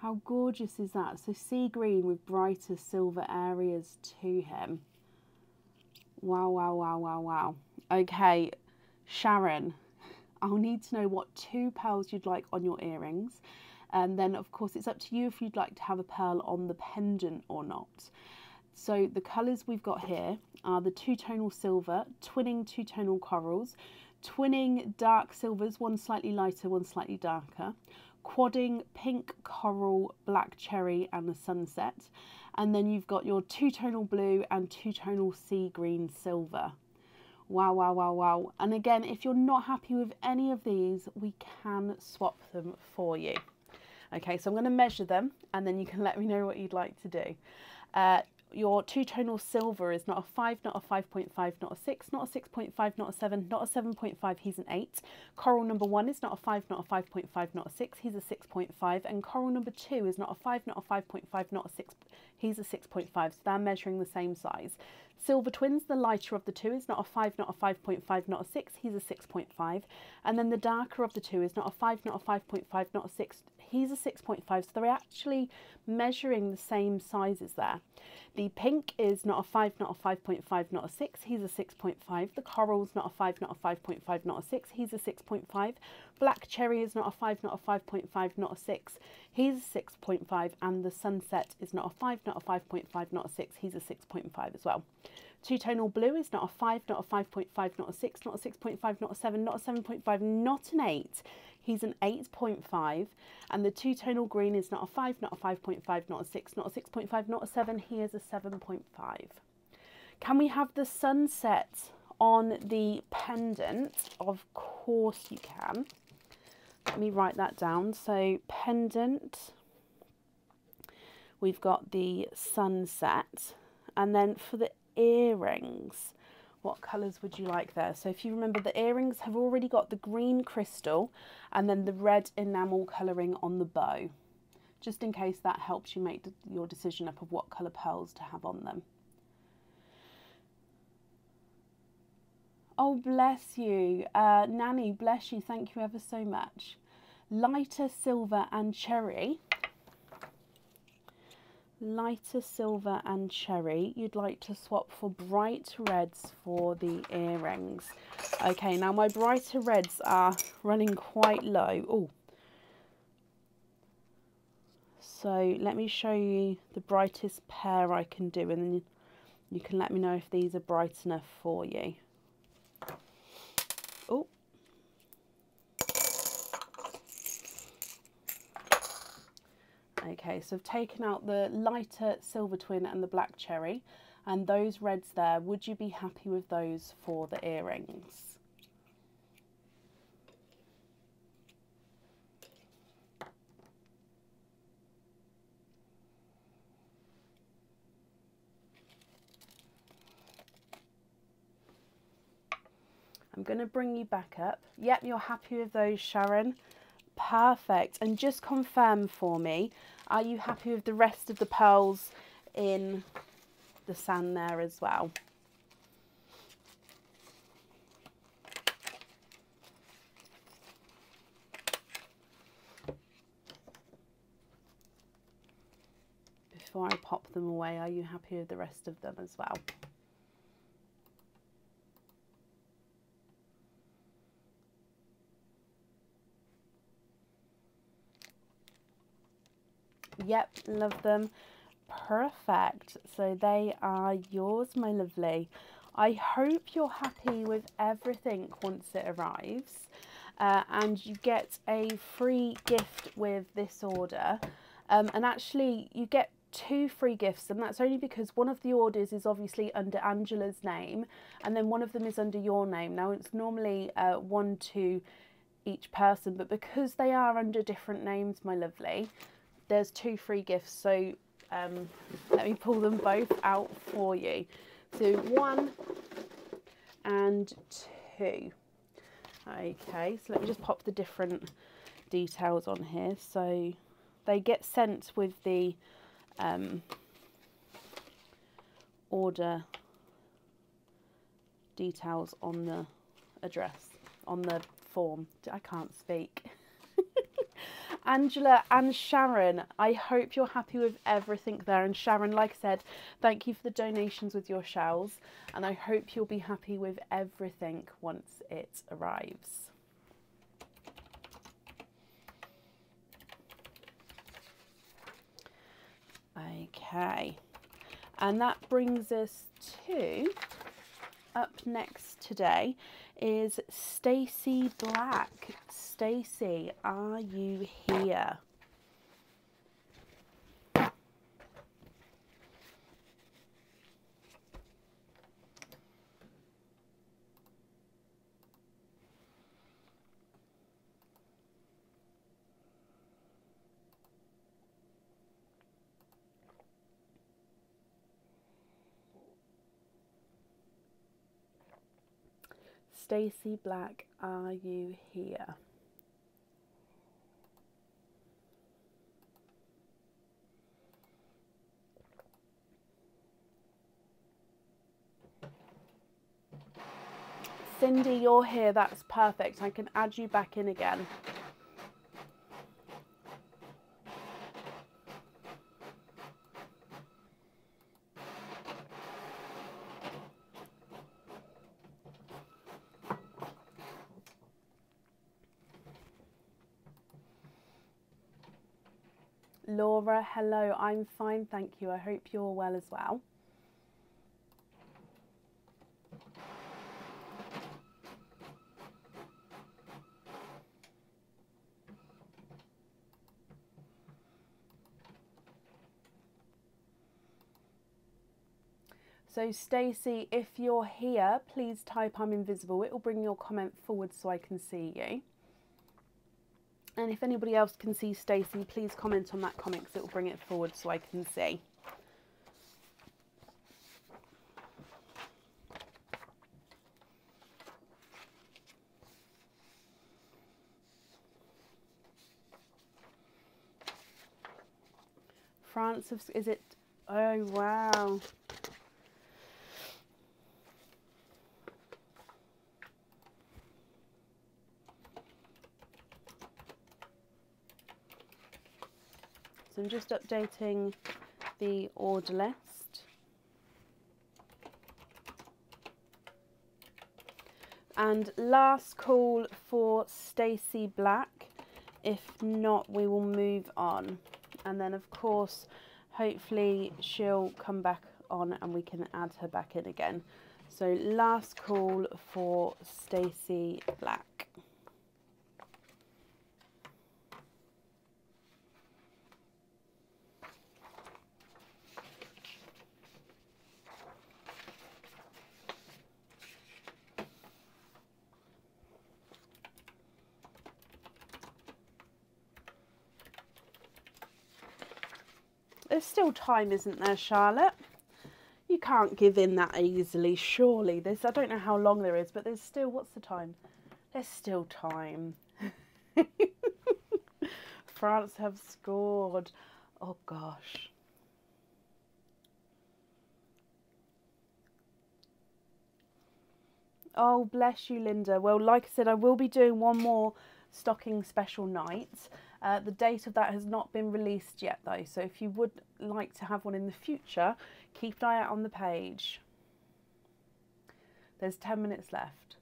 How gorgeous is that? So sea green with brighter silver areas to him. Wow, wow, wow, wow, wow. Okay, Sharon, I'll need to know what 2 pearls you'd like on your earrings. And then, of course, it's up to you if you'd like to have a pearl on the pendant or not. So the colours we've got here are the two-tonal silver, twinning two-tonal corals, twinning dark silvers, one slightly lighter, one slightly darker, quadding pink coral, black cherry and the sunset. And then you've got your two-tonal blue and two-tonal sea green silver. Wow, wow, wow, wow. And again, if you're not happy with any of these, we can swap them for you. Okay, so I'm going to measure them and then you can let me know what you'd like to do. Your two-tonal silver is not a 5, not a 5.5, not a 6, not a 6.5, not a 7, not a 7.5, he's an 8. Coral number 1 is not a 5, not a 5.5, not a 6, he's a 6.5. And coral number 2 is not a 5, not a 5.5, not a 6, he's a 6.5. So they're measuring the same size. Silver twins, the lighter of the two, is not a 5, not a 5.5, not a 6, he's a 6.5. And then the darker of the two is not a 5, not a 5.5, not a 6, he's a 6.5. So they're actually measuring the same sizes there. The pink is not a 5, not a 5.5, not a 6, he's a 6.5. The coral's not a 5, not a 5.5, not a 6, he's a 6.5. Black cherry is not a 5, not a 5.5, not a 6, he's a 6.5. And the sunset is not a 5, not a 5.5, not a 6, he's a 6.5 as well. Two-tonal blue is not a 5, not a 5.5, not a 6, not a 6.5, not a 7, not a 7.5, not an 8. He's an 8.5. And the two-tonal green is not a 5, not a 5.5, not a 6, not a 6.5, not a 7. He is a 7.5. Can we have the sunset on the pendant? Of course you can. Let me write that down. So pendant, we've got the sunset. And then for the earrings, what colours would you like there? So if you remember, the earrings have already got the green crystal and then the red enamel colouring on the bow, just in case that helps you make your decision up of what colour pearls to have on them. Oh, bless you. Nanny, bless you. Thank you ever so much. Lighter silver and cherry. Lighter silver and cherry. You'd like to swap for bright reds for the earrings. Okay, now my brighter reds are running quite low. Oh, so let me show you the brightest pair I can do, and then you can let me know if these are bright enough for you. Oh, okay, so I've taken out the lighter silver twin and the black cherry, and those reds there, would you be happy with those for the earrings? I'm going to bring you back up. Yep, you're happy with those, Sharon. Perfect. And just confirm for me, are you happy with the rest of the pearls in the sand there as well? Before I pop them away, are you happy with the rest of them as well? Yep, love them. Perfect. So they are yours, my lovely. I hope you're happy with everything once it arrives. And you get a free gift with this order. And actually, you get 2 free gifts, and that's only because one of the orders is obviously under Angela's name and then one of them is under your name. Now it's normally 1 to each person, but because they are under different names, my lovely, there's 2 free gifts. So let me pull them both out for you. So 1 and 2. Okay, so let me just pop the different details on here. So they get sent with the order details on the address, on the form. I can't speak. Angela and Sharon, I hope you're happy with everything there. And Sharon, like I said, thank you for the donations with your shells, and I hope you'll be happy with everything once it arrives. Okay, and that brings us to, up next today is Stacey Black. Stacey, are you here? Stacey Black, are you here? Cindy, you're here, that's perfect. I can add you back in again. Laura, hello, I'm fine, thank you. I hope you're well as well. So Stacey, if you're here, please type I'm invisible. It will bring your comment forward so I can see you. And if anybody else can see Stacey, please comment on that comment because it will bring it forward so I can see. France, is it? Oh, wow. So I'm just updating the order list. And last call for Stacey Black. If not, we will move on. And then of course, hopefully she'll come back on and we can add her back in again. So last call for Stacey Black. There's still time, isn't there, Charlotte? You can't give in that easily, surely. I don't know how long there is, but there's still, what's the time? There's still time. France have scored. Oh, gosh. Oh, bless you, Linda. Well, like I said, I will be doing one more stocking special night. The date of that has not been released yet though, so if you would like to have one in the future, keep an eye out on the page. There's 10 minutes left.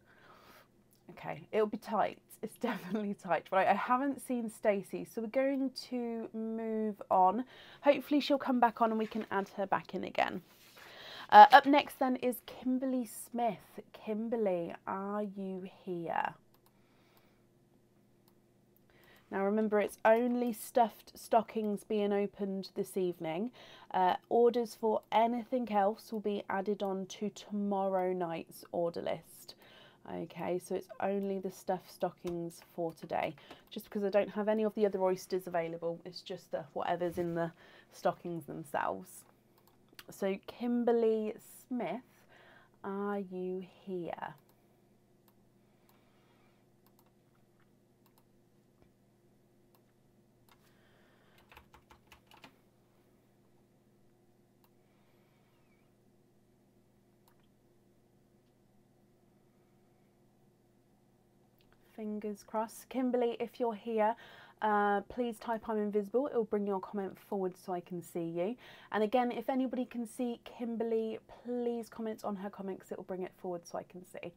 Okay, it'll be tight. It's definitely tight. Right, I haven't seen Stacey, so we're going to move on. Hopefully she'll come back on and we can add her back in again. Up next then is Kimberly Smith. Kimberly, are you here? Now remember, it's only stuffed stockings being opened this evening. Orders for anything else will be added on to tomorrow night's order list. Okay, so it's only the stuffed stockings for today. Just because I don't have any of the other oysters available, it's just whatever's in the stockings themselves. So Kimberly Smith, are you here? Fingers crossed. Kimberly, if you're here, please type I'm invisible. It will bring your comment forward so I can see you. And again, if anybody can see Kimberly, please comment on her comment because it will bring it forward so I can see.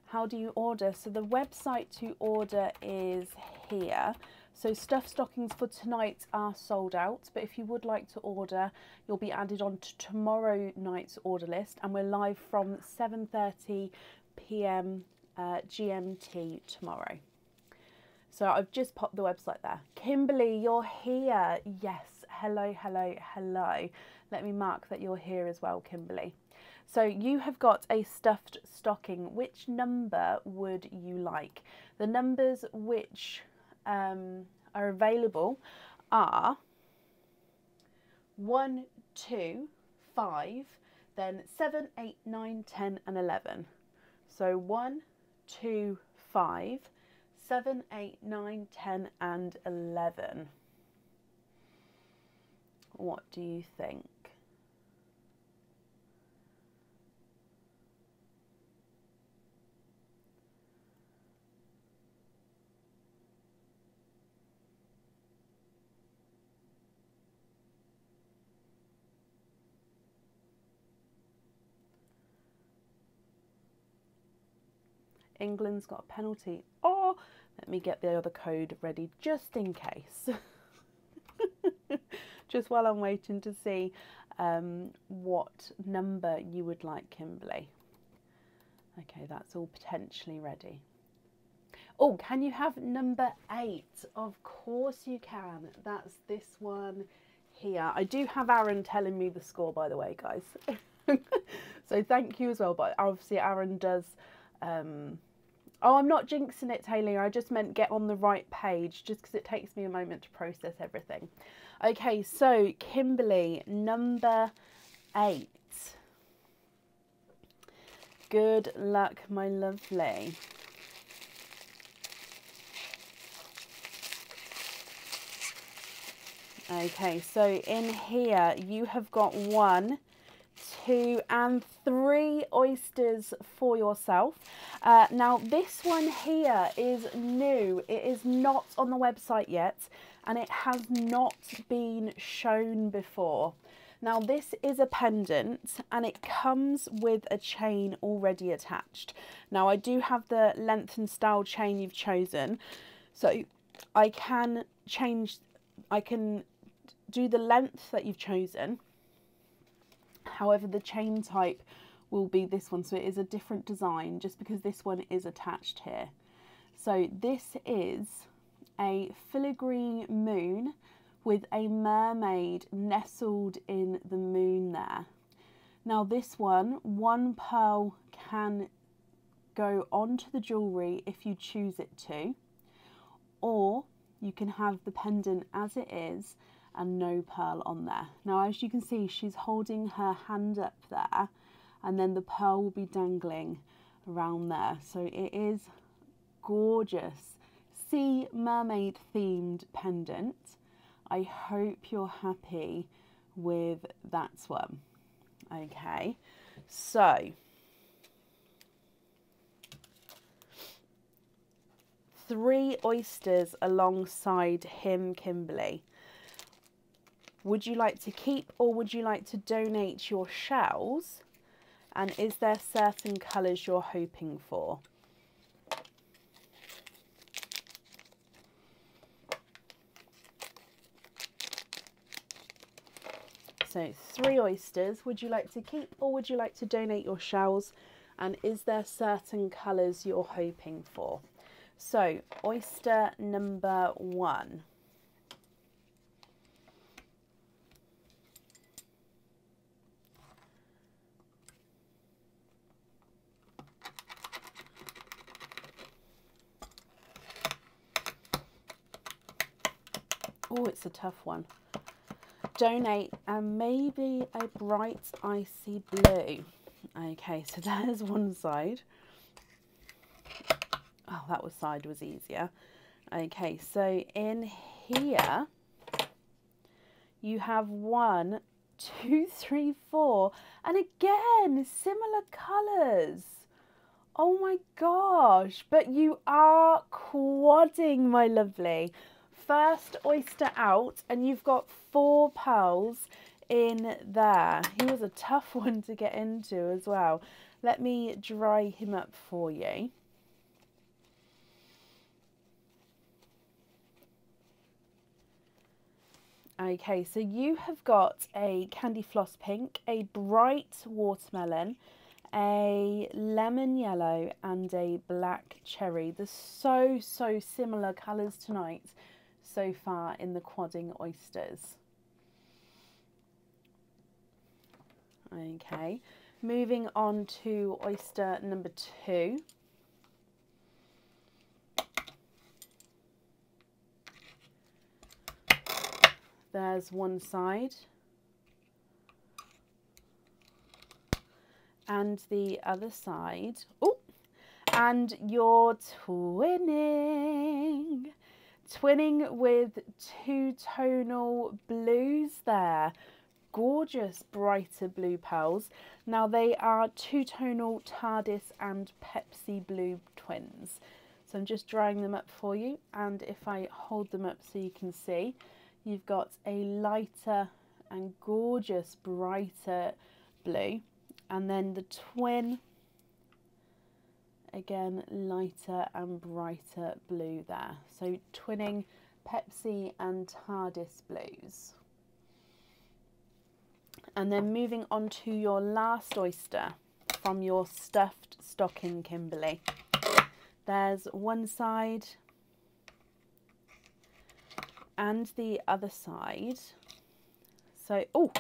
How do you order? So the website to order is here. So stuffed stockings for tonight are sold out, but if you would like to order, you'll be added on to tomorrow night's order list, and we're live from 7:30 p.m. GMT tomorrow. So I've just popped the website there. Kimberly, you're here. Yes, hello, hello, hello. Let me mark that you're here as well, Kimberly. So you have got a stuffed stocking. Which number would you like? The numbers which are available are 1, 2, 5, then 7, 8, 9, 10 and 11. So 1, 2, 5, 7, 8, 9, 10 and 11. What do you think? England's got a penalty. Oh, let me get the other code ready just in case. Just while I'm waiting to see what number you would like, Kimberly. Okay, that's all potentially ready. Oh, can you have number 8? Of course you can. That's this one here. I do have Aaron telling me the score, by the way, guys. So thank you as well. But obviously Aaron does... Oh, I'm not jinxing it, Taylor. I just meant get on the right page, just because it takes me a moment to process everything. Okay, so Kimberly, number 8. Good luck, my lovely. Okay, so in here you have got 1, 2 and 3 oysters for yourself. Now this one here is new. It is not on the website yet and it has not been shown before. Now this is a pendant and it comes with a chain already attached. Now I do have the length and style chain you've chosen, so I can do the length that you've chosen. However, the chain type will be this one, so it is a different design just because this one is attached here. So this is a filigree moon with a mermaid nestled in the moon there. Now this one pearl can go onto the jewellery if you choose it to, or you can have the pendant as it is and no pearl on there. Now as you can see, she's holding her hand up there and then the pearl will be dangling around there. So it is gorgeous sea mermaid themed pendant. I hope you're happy with that one. Okay, so 3 oysters alongside him, Kimberly. Would you like to keep or would you like to donate your shells? And is there certain colours you're hoping for? So 3 oysters. Would you like to keep or would you like to donate your shells? And is there certain colours you're hoping for? So, oyster number 1. Oh, it's a tough one. Donate and maybe a bright icy blue. Okay, so there's one side. Oh, that side was easier. Okay, so in here you have 1, 2, 3, 4, and again similar colours. Oh my gosh, but you are quadding, my lovely. First oyster out, and you've got 4 pearls in there. He was a tough one to get into as well. Let me dry him up for you. Okay, so you have got a candy floss pink, a bright watermelon, a lemon yellow, and a black cherry. There's so similar colours tonight so far in the quadding oysters. Okay, moving on to oyster number 2. There's one side. And the other side. Oh, and you're twinning with 2 tonal blues there. Gorgeous brighter blue pearls. Now they are 2 tonal TARDIS and Pepsi blue twins. So I'm just drying them up for you, and if I hold them up so you can see, you've got a lighter and gorgeous brighter blue, and then the twin, again lighter and brighter blue there. So twinning Pepsi and TARDIS blues. And then moving on to your last oyster from your stuffed stocking, Kimberly. There's one side and the other side. So, oh,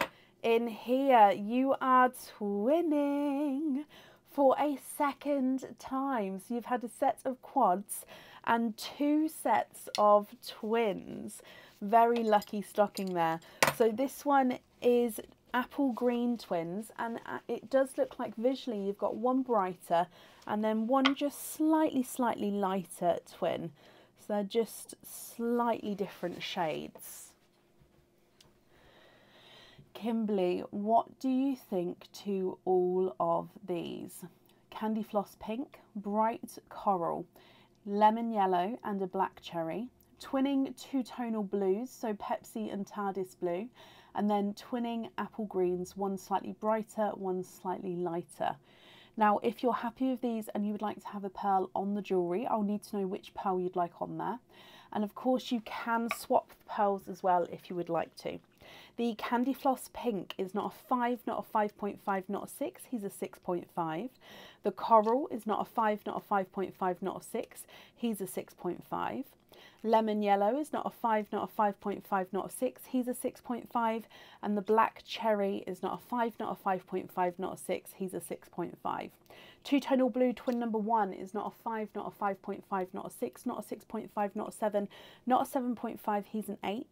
in here you are twinning for a second time. So you've had a set of quads and 2 sets of twins. Very lucky stocking there. So this one is apple green twins, and it does look like visually you've got one brighter and then one just slightly lighter twin. So they're just slightly different shades. Kimberly, what do you think to all of these? Candy floss pink, bright coral, lemon yellow and a black cherry, twinning 2 tonal blues, so Pepsi and TARDIS blue, and then twinning apple greens, one slightly brighter, one slightly lighter. Now, if you're happy with these and you would like to have a pearl on the jewellery, I'll need to know which pearl you'd like on there. And of course you can swap the pearls as well if you would like to. The Candy Floss Pink is not a 5, not a 5.5, not a 6, he's a 6.5. The Coral is not a 5, not a 5.5, not a 6, he's a 6.5. Lemon Yellow is not a 5, not a 5.5, not a 6, he's a 6.5. And the Black Cherry is not a 5, not a 5.5, not a 6, he's a 6.5. Two Tonal Blue Twin number 1 is not a 5, not a 5.5, not a 6, not a 6.5, not a 7, not a 7.5, he's an 8.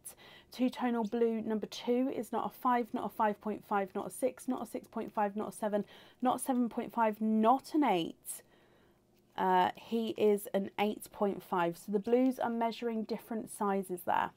Two Tonal Blue number 2 is not a 5, not a 5.5, not a 6, not a 6.5, not a 7, not a 7.5, not an 8. He is an 8.5. So the blues are measuring different sizes there.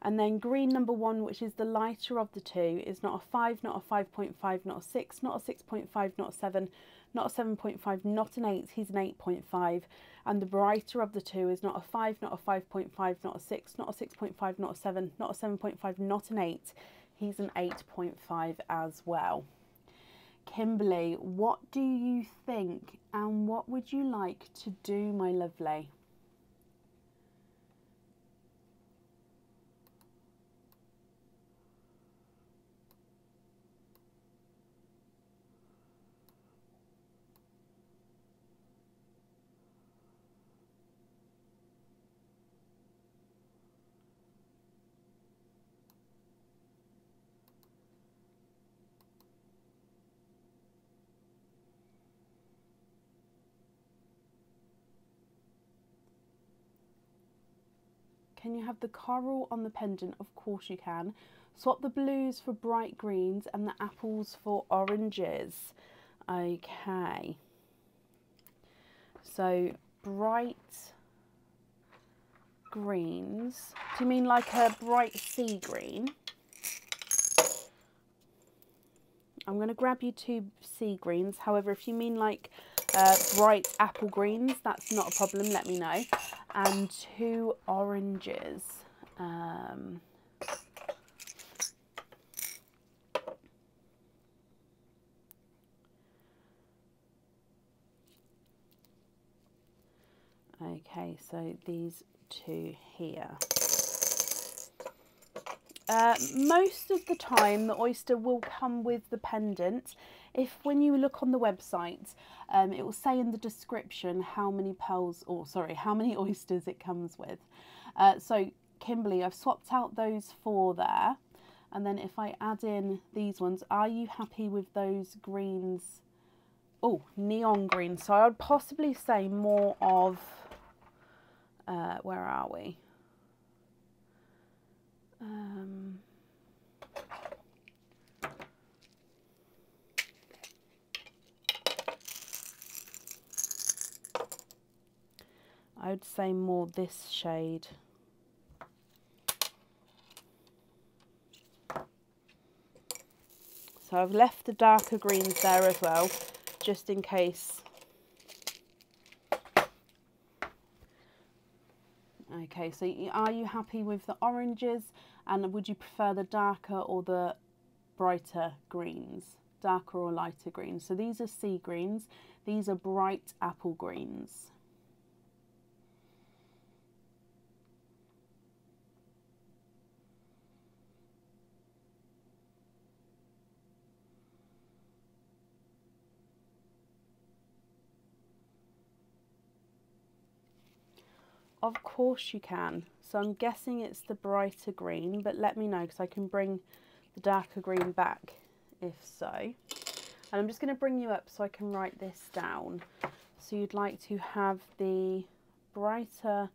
And then green number 1, which is the lighter of the two, is not a 5, not a 5.5, not a 6, not a 6.5, not a 7, not a 7.5, not an 8, he's an 8.5. And the brighter of the two is not a 5, not a 5.5, not a 6, not a 6.5, not a 7, not a 7.5, not an 8, he's an 8.5 as well. Kimberly, what do you think and what would you like to do, my lovely? Can you have the coral on the pendant? Of course you can. Swap the blues for bright greens and the apples for oranges. Okay. So bright greens. Do you mean like a bright sea green? I'm going to grab you 2 sea greens. However, if you mean like bright apple greens, that's not a problem. Let me know. And 2 oranges. Okay, so these 2 here. Most of the time the oyster will come with the pendant. If when you look on the website, it will say in the description how many pearls, or sorry, how many oysters it comes with. So Kimberly, I've swapped out those 4 there. And then if I add in these ones, are you happy with those greens? Oh, neon green. So I would possibly say more of, where are we? I would say more this shade. So I've left the darker greens there as well, just in case. Okay, so are you happy with the oranges, and would you prefer the darker or the brighter greens? Darker or lighter greens? So these are sea greens, these are bright apple greens. Of course you can. So I'm guessing it's the brighter green, but let me know because I can bring the darker green back if so. And I'm just going to bring you up so I can write this down. So you'd like to have the brighter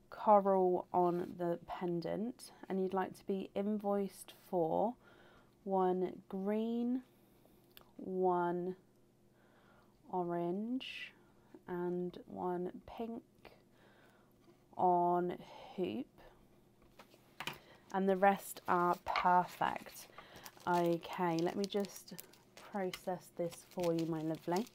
coral on the pendant, and you'd like to be invoiced for 1 green, 1 orange and 1 pink on hoop, and the rest are perfect. Okay, let me just process this for you, my lovely.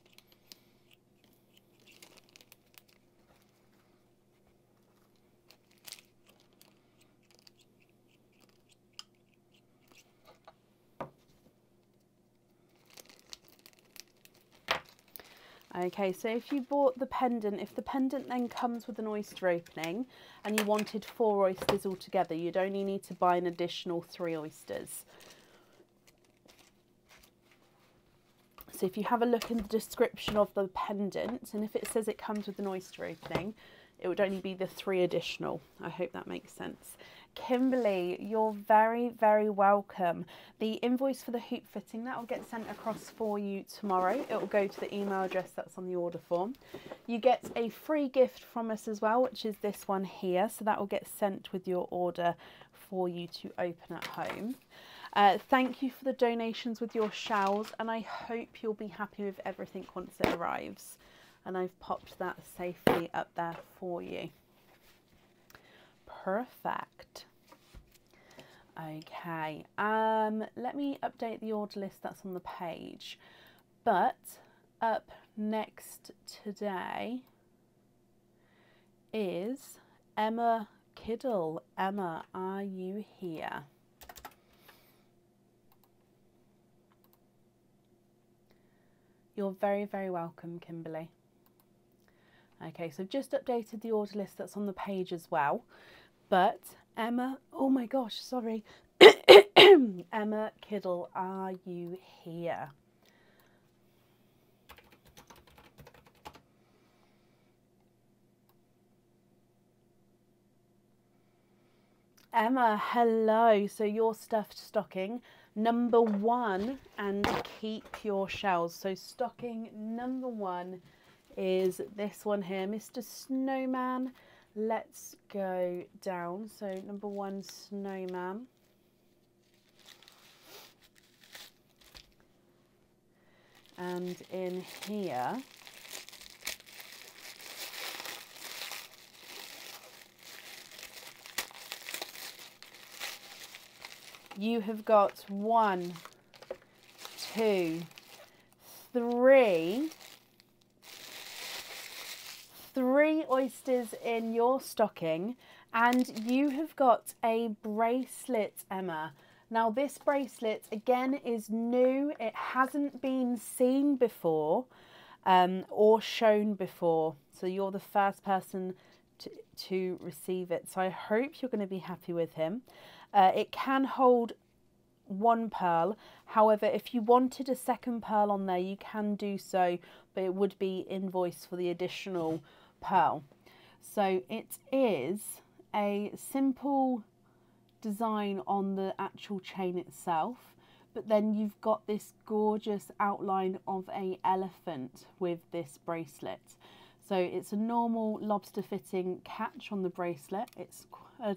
Okay, so if you bought the pendant, if the pendant then comes with an oyster opening and you wanted 4 oysters altogether, you'd only need to buy an additional 3 oysters. So if you have a look in the description of the pendant, and if it says it comes with an oyster opening, it would only be the 3 additional. I hope that makes sense. Kimberly, you're very, very welcome. The invoice for the hoop fitting, that will get sent across for you tomorrow. It will go to the email address that's on the order form. You get a free gift from us as well, which is this one here. So that will get sent with your order for you to open at home. Thank you for the donations with your shells, and I hope you'll be happy with everything once it arrives. And I've popped that safely up there for you. Perfect. Okay, let me update the order list that's on the page. But up next today is Emma Kiddle. Emma, are you here? You're very, very welcome, Kimberly. Okay, so I've just updated the order list that's on the page as well. But Emma, oh my gosh, sorry. Emma Kiddle, are you here? Emma, hello. So your stuffed stocking number 1, and keep your shells. So stocking number 1 is this one here, Mr. Snowman. let's go down. So number 1, snowman. And in here, you have got 1, 2, 3 oysters in your stocking, and you have got a bracelet, Emma. Now this bracelet again is new. It hasn't been seen before or shown before, so you're the first person to receive it, so I hope you're going to be happy with him. It can hold 1 pearl. However, if you wanted a second pearl on there, you can do so, but it would be invoiced for the additional pearl. So it is a simple design on the actual chain itself, but then you've got this gorgeous outline of an elephant with this bracelet. So it's a normal lobster fitting catch on the bracelet. It's a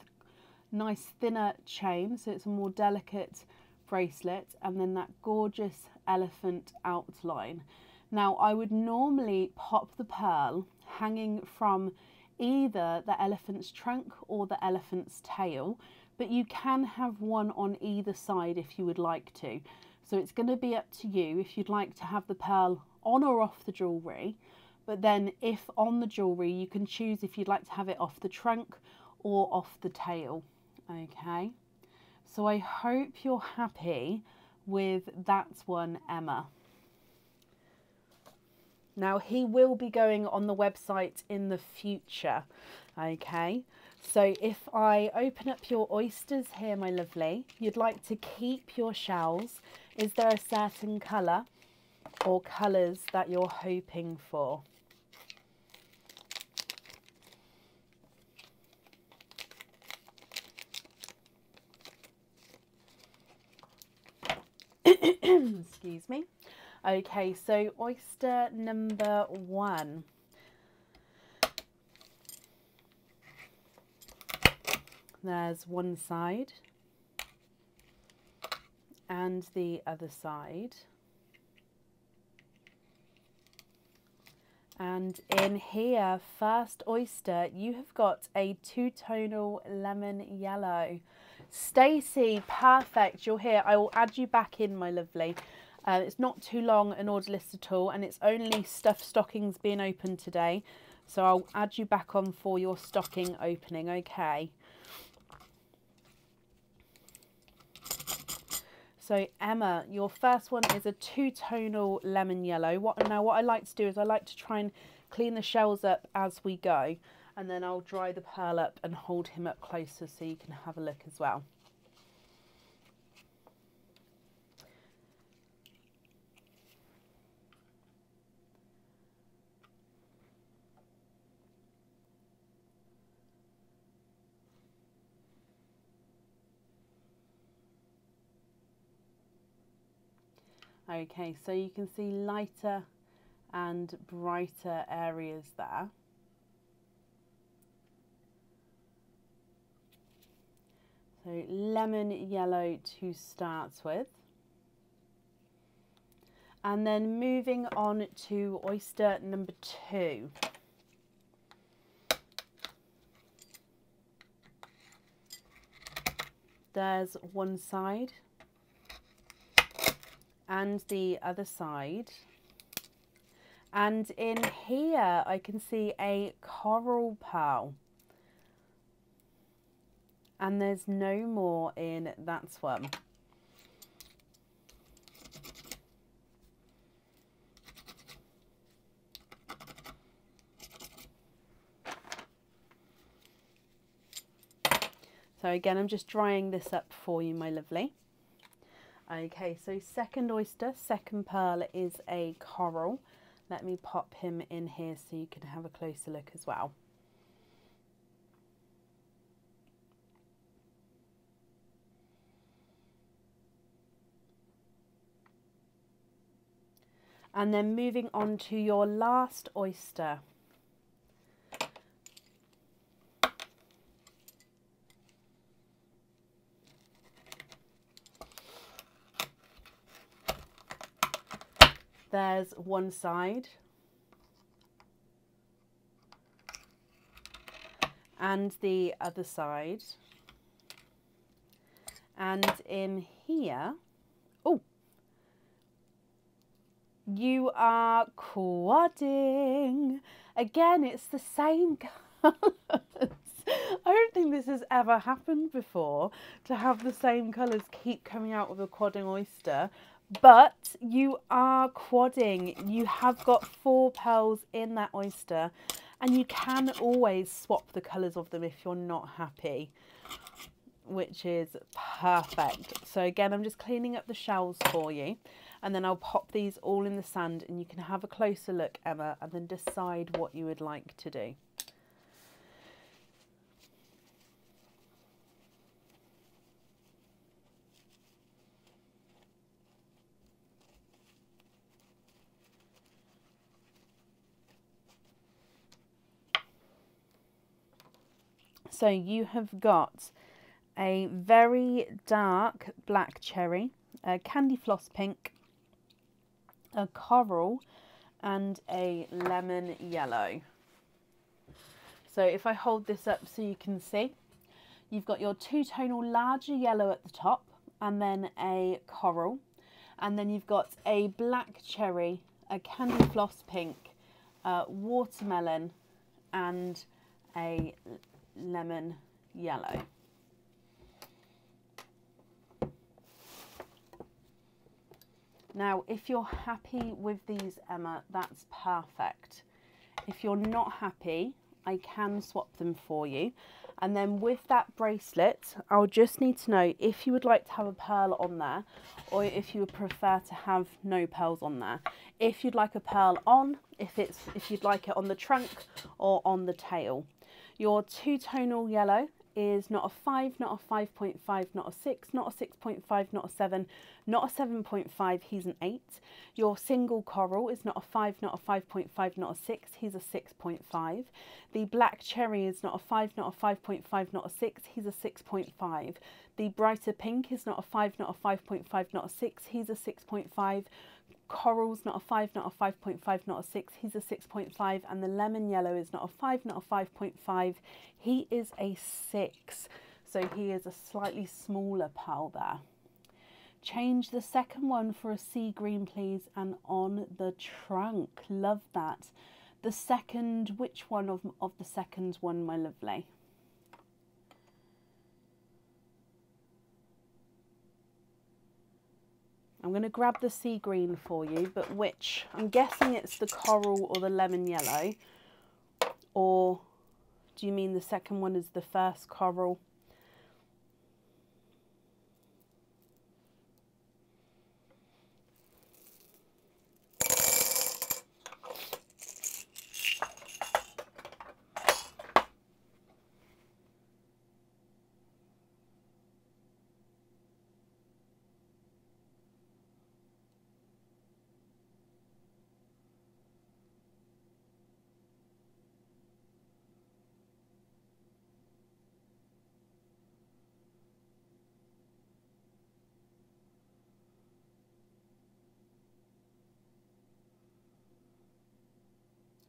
nice thinner chain, so it's a more delicate bracelet, and then that gorgeous elephant outline. Now I would normally pop the pearl hanging from either the elephant's trunk or the elephant's tail, but you can have one on either side if you would like to. So it's going to be up to you if you'd like to have the pearl on or off the jewellery, but then if on the jewellery, you can choose if you'd like to have it off the trunk or off the tail. Okay, so I hope you're happy with that one, Emma. Now he will be going on the website in the future. Okay, so if I open up your oysters here, my lovely, you'd like to keep your shells. Is there a certain colour or colours that you're hoping for? Excuse me. Okay, so oyster number 1. There's one side and the other side. And in here, first oyster, you have got a 2-tonal lemon yellow. Stacey, perfect, you're here. I will add you back in, my lovely. It's not too long an order list at all, and it's only stuffed stockings being opened today. So I'll add you back on for your stocking opening, okay? So Emma, your first one is a 2-tonal lemon yellow. What I like to do is I like to try and clean the shells up as we go, and then I'll dry the pearl up and hold him up closer so you can have a look as well. Okay, so you can see lighter and brighter areas there. So lemon yellow to start with. And then moving on to oyster number 2. There's one side and the other side, and in here I can see a coral pearl, and there's no more in that one. So again, I'm just drying this up for you, my lovely. Okay, so second oyster, second pearl is a coral. Let me pop him in here so you can have a closer look as well. And then moving on to your last oyster. There's one side. And the other side. And in here, oh, you are quadding. Again, it's the same colours. I don't think this has ever happened before, to have the same colours keep coming out of a quadding oyster. But you are quadding. You have got 4 pearls in that oyster, and you can always swap the colours of them if you're not happy, which is perfect. So again, I'm just cleaning up the shells for you, and then I'll pop these all in the sand and you can have a closer look, Emma, and then decide what you would like to do. So you have got a very dark black cherry, a candy floss pink, a coral, and a lemon yellow. So if I hold this up so you can see, you've got your two-tonal larger yellow at the top, and then a coral, and then you've got a black cherry, a candy floss pink, a watermelon, and a lemon yellow. Now, if you're happy with these, Emma, that's perfect. If you're not happy, I can swap them for you. And then with that bracelet, I'll just need to know if you would like to have a pearl on there, or if you would prefer to have no pearls on there. If you'd like a pearl on, if you'd like it on the trunk or on the tail. Your two-tonal yellow is not a 5, not a 5.5, not a 6, not a 6.5, not a 7, not a 7.5, he's an 8. Your single coral is not a 5, not a 5.5, not a 6, he's a 6.5. The black cherry is not a 5, not a 5.5, not a 6, he's a 6.5. The brighter pink is not a 5, not a 5.5, not a 6, he's a 6.5. Coral's not a 5, not a 5.5, not a 6, he's a 6.5, and the lemon yellow is not a 5, not a 5.5, he is a 6, so he is a slightly smaller pearl there. Change the second one for a sea green, please, and on the trunk. Love that. The second, which one of the second one, my lovely? I'm going to grab the sea green for you, but which? I'm guessing it's the coral or the lemon yellow. Or do you mean the second one is the first coral?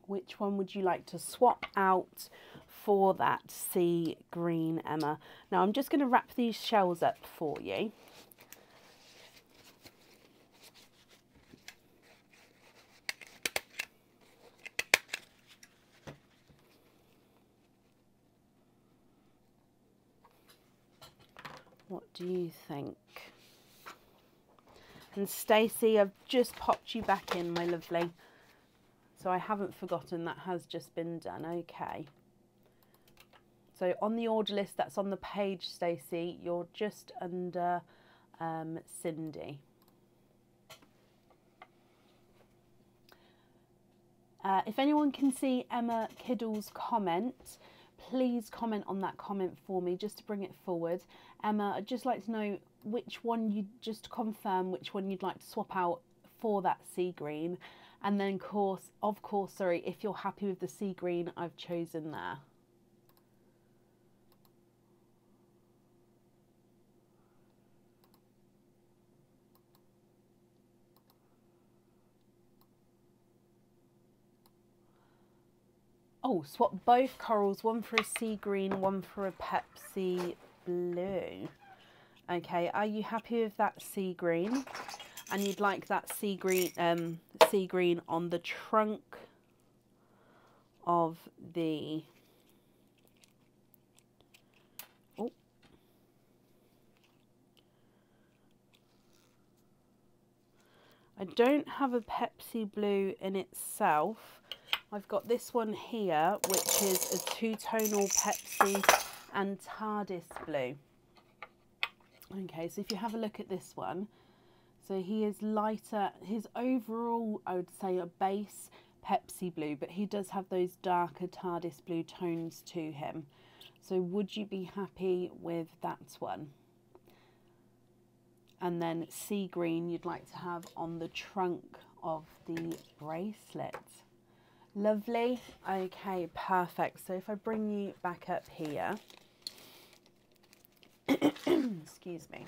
Which one would you like to swap out for that sea green, Emma? Now I'm just going to wrap these shells up for you. What do you think? And Stacey, I've just popped you back in, my lovely. So I haven't forgotten, that has just been done. Okay. So on the order list that's on the page, Stacey, you're just under Cindy. If anyone can see Emma Kiddle's comment, please comment on that comment for me, just to bring it forward. Emma, I'd just like to know which one you just confirm which one you'd like to swap out for that sea green. And then of course, sorry, if you're happy with the sea green I've chosen there. Oh, swap both corals, one for a sea green, one for a Pepsi blue. Okay, are you happy with that sea green? And you'd like that sea green on the trunk of the... Oh. I don't have a Pepsi blue in itself. I've got this one here, which is a two-tonal Pepsi and TARDIS blue. Okay, so if you have a look at this one, so he is lighter. His overall, I would say, a base Pepsi blue, but he does have those darker TARDIS blue tones to him. So would you be happy with that one? And then sea green you'd like to have on the trunk of the bracelet. Lovely. Okay, perfect. So if I bring you back up here, excuse me.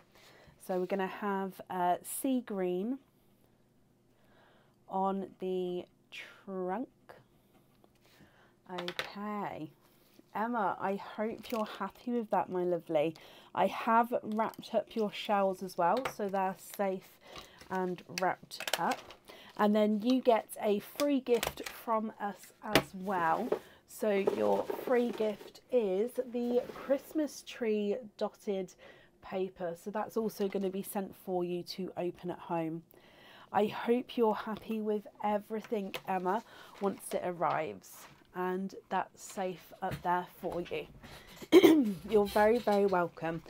So we're going to have sea green on the trunk. Okay. Emma, I hope you're happy with that, my lovely. I have wrapped up your shells as well, so they're safe and wrapped up. And then you get a free gift from us as well. So your free gift is the Christmas tree dotted paper. So that's also going to be sent for you to open at home. I hope you're happy with everything, Emma, once it arrives. And that's safe up there for you. You're very, very welcome.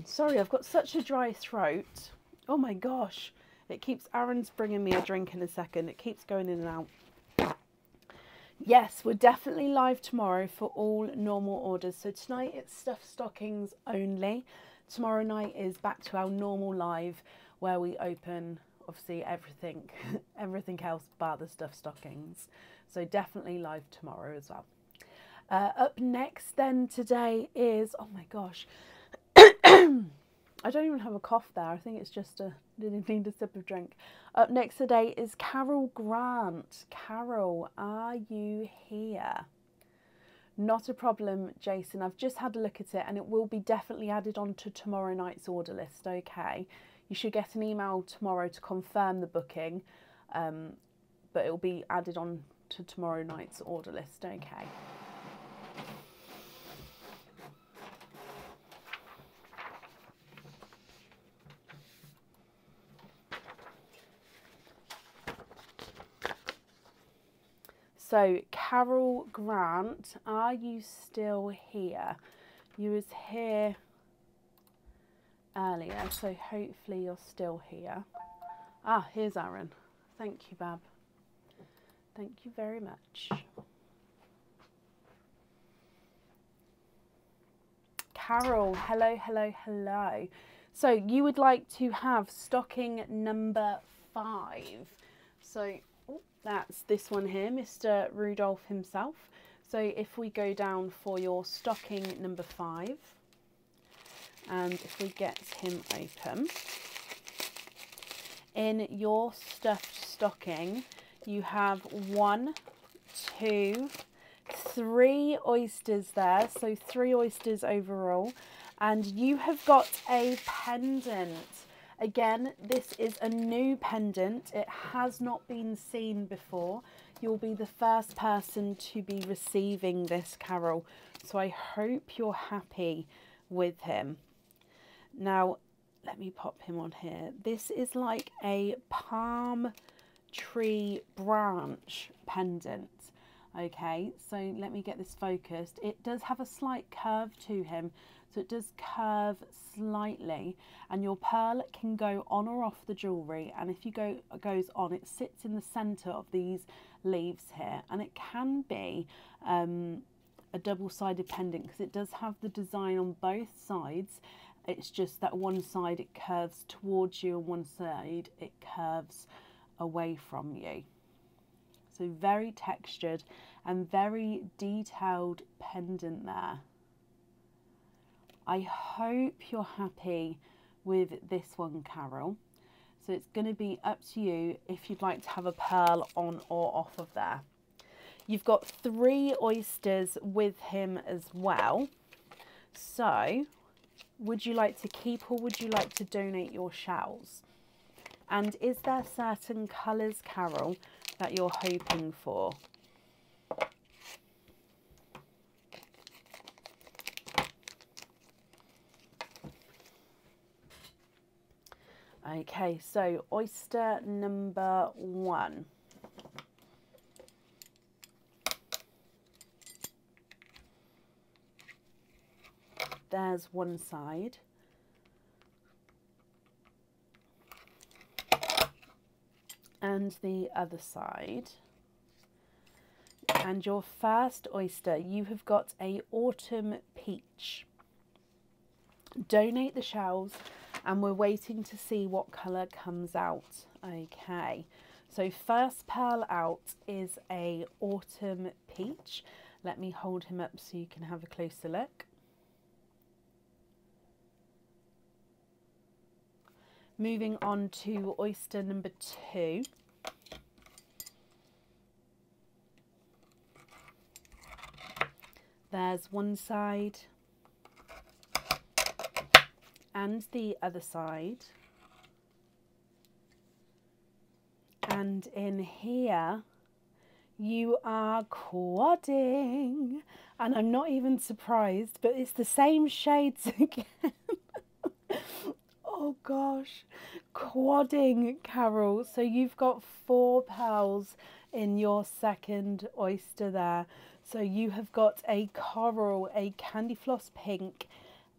Sorry, I've got such a dry throat. Oh my gosh. It keeps, Aaron's bringing me a drink in a second. It keeps going in and out. Yes, we're definitely live tomorrow for all normal orders. So tonight it's stuffed stockings only. Tomorrow night is back to our normal live where we open, obviously, everything else bar the stuffed stockings. So definitely live tomorrow as well. Up next then today is, oh my gosh, I don't even have a cough there. I think it's just didn't need a sip of drink. Up next today is Carol Grant. Carol, are you here? Not a problem, Jason. I've just had a look at it and it will be definitely added on to tomorrow night's order list, okay? You should get an email tomorrow to confirm the booking, but it will be added on to tomorrow night's order list, okay? So, Carol Grant, are you still here? You was here earlier, so hopefully you're still here. Ah, here's Aaron. Thank you, Bab. Thank you very much. Carol, hello, hello, hello. So you would like to have stocking number 5. So that's this one here, Mr. Rudolph himself. So if we go down for your stocking number 5, and if we get him open, in your stuffed stocking, you have 1, 2, 3 oysters there, so 3 oysters overall, and you have got a pendant. Again, this is a new pendant. It has not been seen before. You'll be the first person to be receiving this, Carol, so I hope you're happy with him. Now, let me pop him on here. This is like a palm tree branch pendant. Okay, so let me get this focused. It does have a slight curve to him, so it does curve slightly, and your pearl can go on or off the jewellery, and if you goes on, it sits in the centre of these leaves here, and it can be a double-sided pendant because it does have the design on both sides. It's just that one side it curves towards you and one side it curves away from you. So very textured and very detailed pendant there. I hope you're happy with this one, Carol. So it's going to be up to you if you'd like to have a pearl on or off of there. You've got 3 oysters with him as well. So would you like to keep or would you like to donate your shells? And is there certain colours, Carol, that you're hoping for? Okay, so oyster number 1. There's one side. And the other side. And your first oyster, you have got a autumn peach. Donate the shells and we're waiting to see what colour comes out. Okay, so first pearl out is a autumn peach. Let me hold him up so you can have a closer look. Moving on to oyster number 2. There's one side and the other side. And in here you are quadding. And I'm not even surprised, but it's the same shades again. Oh gosh, quadding, Carol. So you've got 4 pearls in your second oyster there. So you have got a coral, a candy floss pink,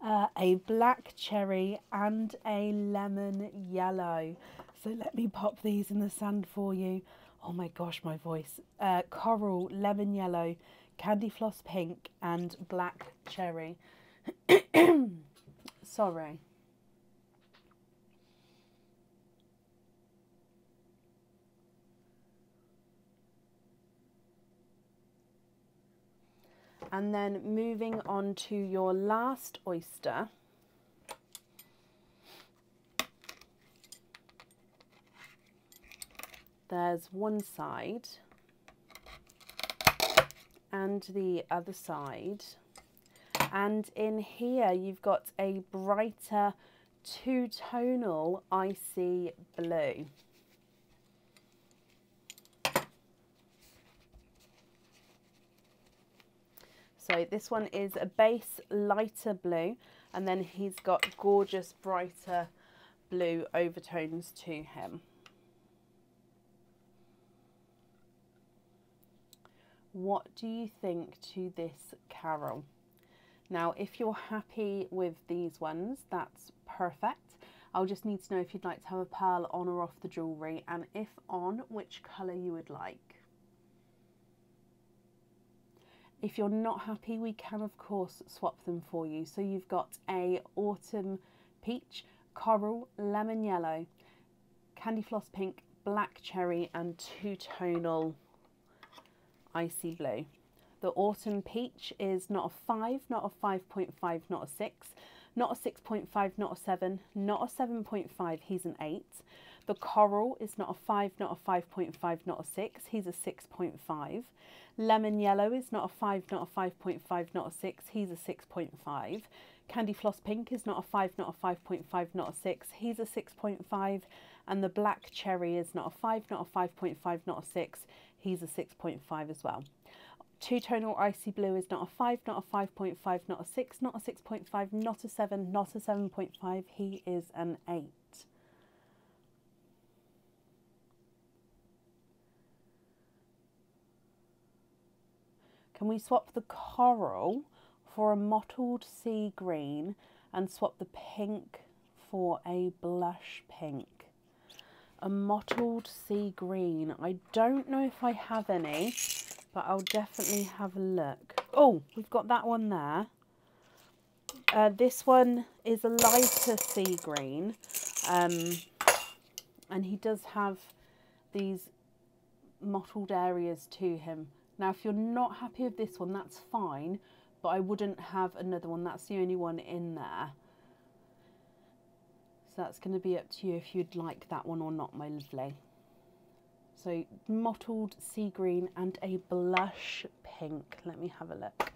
a black cherry and a lemon yellow. So let me pop these in the sand for you. Oh my gosh, my voice. Coral, lemon yellow, candy floss pink and black cherry. Sorry. And then moving on to your last oyster. There's one side and the other side. And in here you've got a brighter 2-tonal icy blue. So this one is a base lighter blue and then he's got gorgeous brighter blue overtones to him. What do you think to this, Carol? Now, if you're happy with these ones, that's perfect. I'll just need to know if you'd like to have a pearl on or off the jewellery, and if on, which colour you would like. If you're not happy, we can of course swap them for you. So you've got a autumn peach, coral, lemon yellow, candy floss pink, black cherry and 2-tonal icy blue. The autumn peach is not a 5, not a 5.5, not a 6, not a 6.5, not a 7, not a 7.5, he's an 8. The coral is not a 5, not a 5.5, not a 6, he's a 6.5. Lemon yellow is not a 5, not a 5.5, not a 6, he's a 6.5. Candy floss pink is not a 5, not a 5.5, not a 6, he's a 6.5. And the black cherry is not a 5, not a 5.5, not a 6, he's a 6.5 as well. 2-tonal icy blue is not a 5, not a 5.5, not a 6, not a 6.5, not a 7, not a 7.5, he is an 8. Can we swap the coral for a mottled sea green and swap the pink for a blush pink? A mottled sea green. I don't know if I have any, but I'll definitely have a look. Oh, we've got that one there. This one is a lighter sea green, and he does have these mottled areas to him. Now, if you're not happy with this one, that's fine, but I wouldn't have another one. That's the only one in there. So that's going to be up to you if you'd like that one or not, my lovely. So mottled sea green and a blush pink. Let me have a look.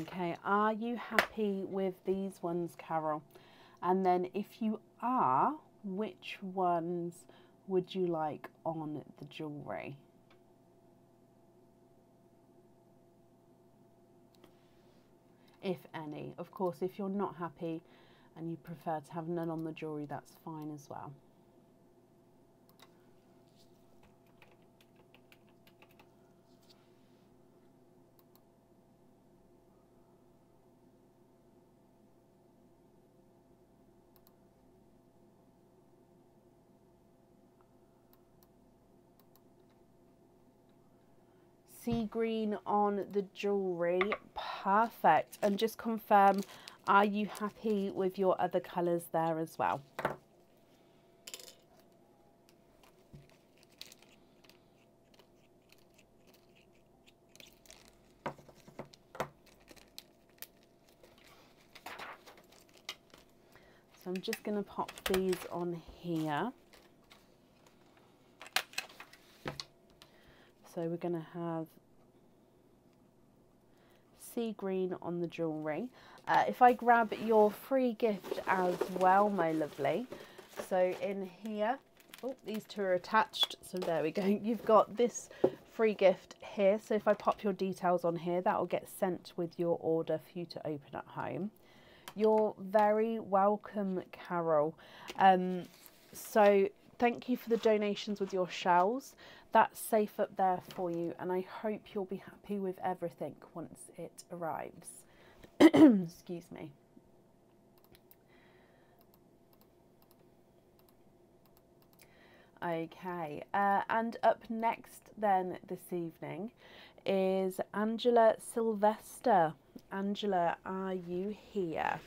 Okay, are you happy with these ones, Carol? And then if you are, which ones would you like on the jewellery? If any. Of course, if you're not happy and you prefer to have none on the jewellery, that's fine as well. Sea green on the jewellery, perfect. And just confirm, are you happy with your other colours there as well? So I'm just going to pop these on here. So we're going to have sea green on the jewellery. If I grab your free gift as well, my lovely. So in here, oh, these two are attached. So there we go. You've got this free gift here. So if I pop your details on here, that will get sent with your order for you to open at home. You're very welcome, Carol. So thank you for the donations with your shells. That's safe up there for you, and I hope you'll be happy with everything once it arrives. Excuse me. Okay, and up next then this evening is Angela Sylvester. Angela, are you here?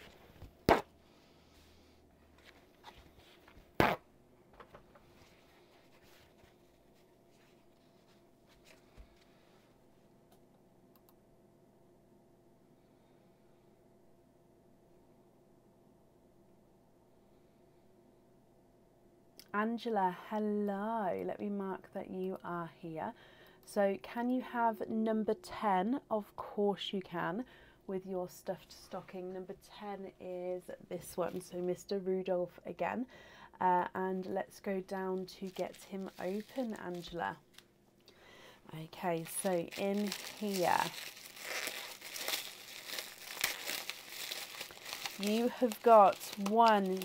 Angela, hello. Let me mark that you are here. So can you have number 10? Of course you can, with your stuffed stocking. Number 10 is this one, so Mr. Rudolph again. And let's go down to get him open, Angela. Okay, so in here you have got 1,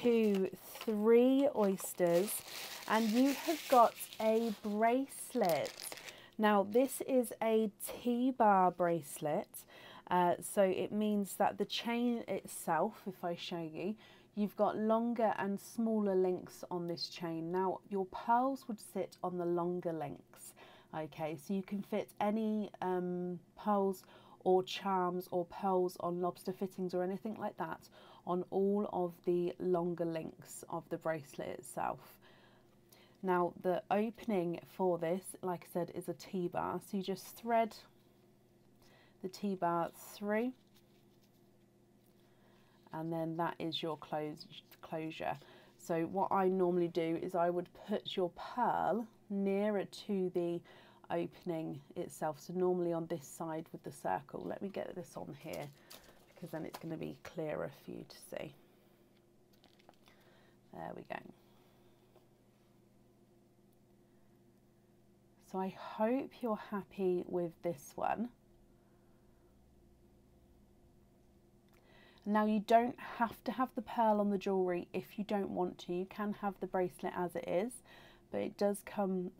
2, 3 oysters, and you have got a bracelet. Now this is a T-bar bracelet, so it means that the chain itself, if I show you, you've got longer and smaller links on this chain. Now your pearls would sit on the longer links, okay, so you can fit any pearls or charms or pearls on lobster fittings or anything like that on all of the longer links of the bracelet itself. Now the opening for this, like I said, is a T-bar, so you just thread the T-bar through, and then that is your closure. So what I normally do is I would put your pearl nearer to the opening itself, so normally on this side with the circle. Let me get this on here because then it's going to be clearer for you to see. There we go. So I hope you're happy with this one. Now you don't have to have the pearl on the jewellery if you don't want to. You can have the bracelet as it is, but it does come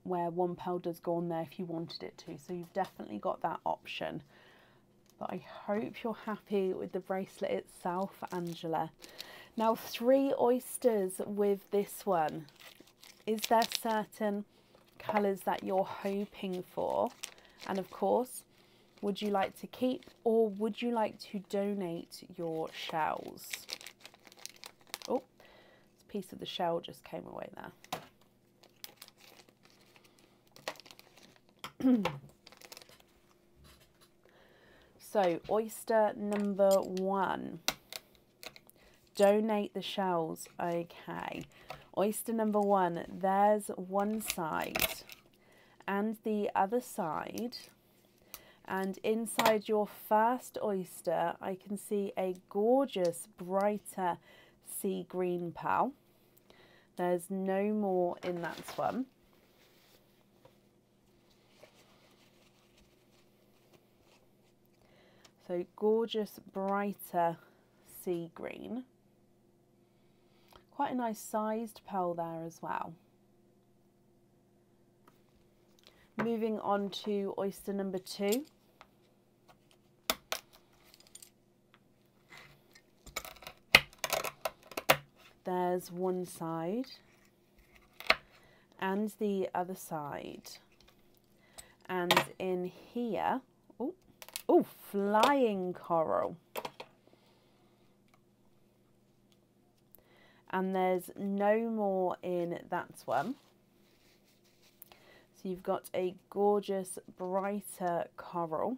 where one pearl does go on there if you wanted it to. So you've definitely got that option. But I hope you're happy with the bracelet itself, Angela. Now 3 oysters with this one. Is there certain colours that you're hoping for? And of course, would you like to keep, or would you like to donate your shells? Oh, this piece of the shell just came away there. So, oyster number 1. Donate the shells. Okay. Oyster number 1, there's one side and the other side. And inside your first oyster, I can see a gorgeous, brighter sea green pearl. There's no more in that one. So gorgeous, brighter sea green. Quite a nice sized pearl there as well. Moving on to oyster number 2. There's one side and the other side. And in here, oh, flying coral. And there's no more in that one. So you've got a gorgeous, brighter coral.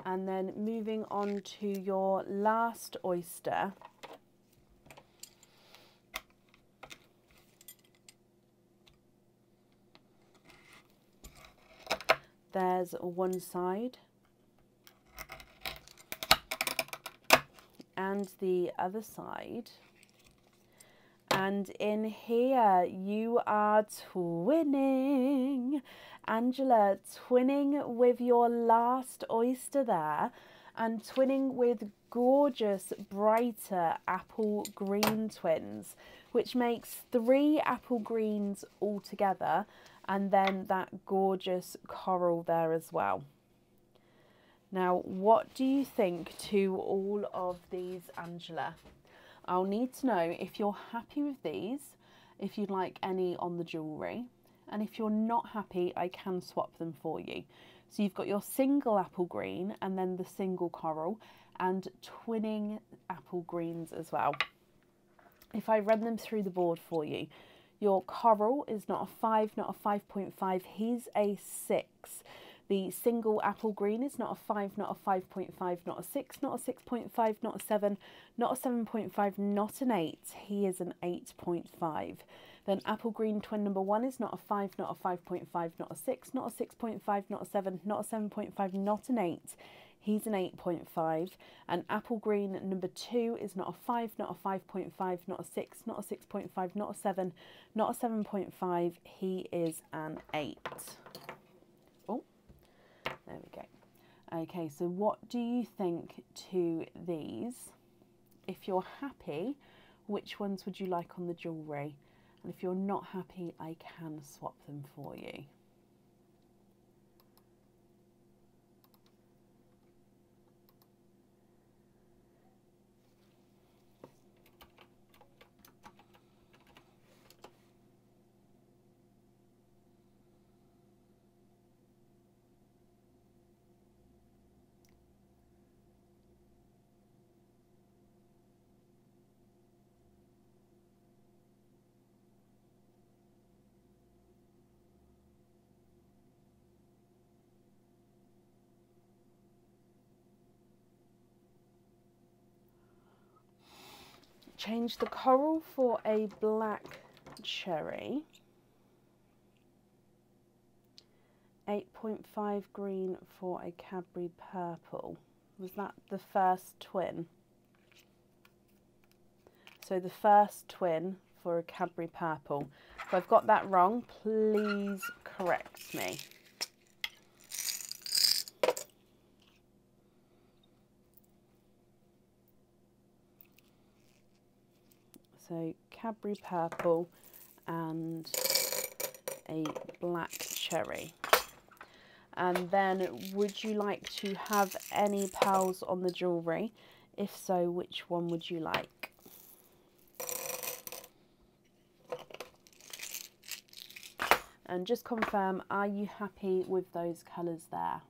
And then moving on to your last oyster. There's one side and the other side. And in here you are twinning. Angela, twinning with your last oyster there, and twinning with gorgeous, brighter apple green twins, which makes 3 apple greens all together, and then that gorgeous coral there as well. Now, what do you think to all of these, Angela? I'll need to know if you're happy with these, if you'd like any on the jewellery, and if you're not happy, I can swap them for you. So you've got your single apple green and then the single coral, and twinning apple greens as well. If I run them through the board for you, your coral is not a 5, not a 5.5, he's a 6. The single apple green is not a 5, not a 5.5, not a 6, not a 6.5, not a 7, not a 7.5, not an 8. He is an 8.5. Then apple green twin number 1 is not a 5, not a 5.5, not a 6, not a 6.5, not a 7, not a 7.5, not an 8. He's an 8.5. And apple green number 2 is not a 5, not a 5.5, not a 6, not a 6.5, not a 7, not a 7.5. He is an 8. Oh, there we go. Okay, so what do you think to these? If you're happy, which ones would you like on the jewellery? And if you're not happy, I can swap them for you. Change the coral for a black cherry. 8.5 green for a Cadbury purple. Was that the first twin? So the first twin for a Cadbury purple. If I've got that wrong, please correct me. So Cadbury purple and a black cherry. And then would you like to have any pearls on the jewellery? If so, which one would you like? And just confirm, are you happy with those colours there?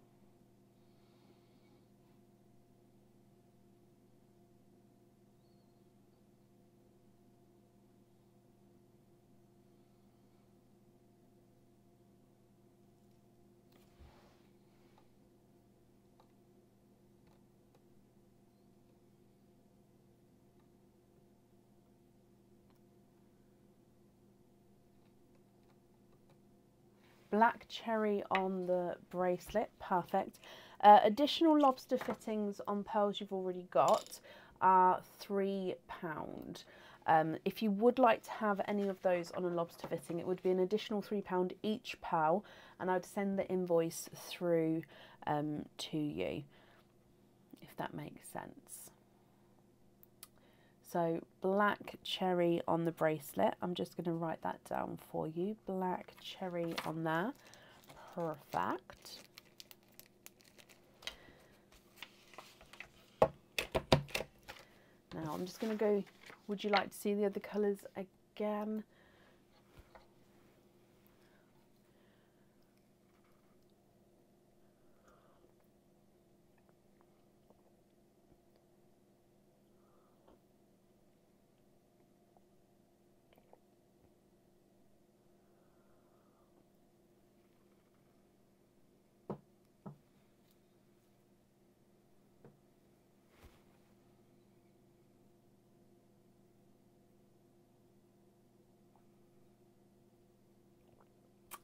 Black cherry on the bracelet, perfect. Additional lobster fittings on pearls you've already got are £3. If you would like to have any of those on a lobster fitting, it would be an additional £3 each pearl, and I'd send the invoice through to you, if that makes sense. So black cherry on the bracelet. I'm just going to write that down for you. Black cherry on there. Perfect. Now I'm just going to go, would you like to see the other colours again?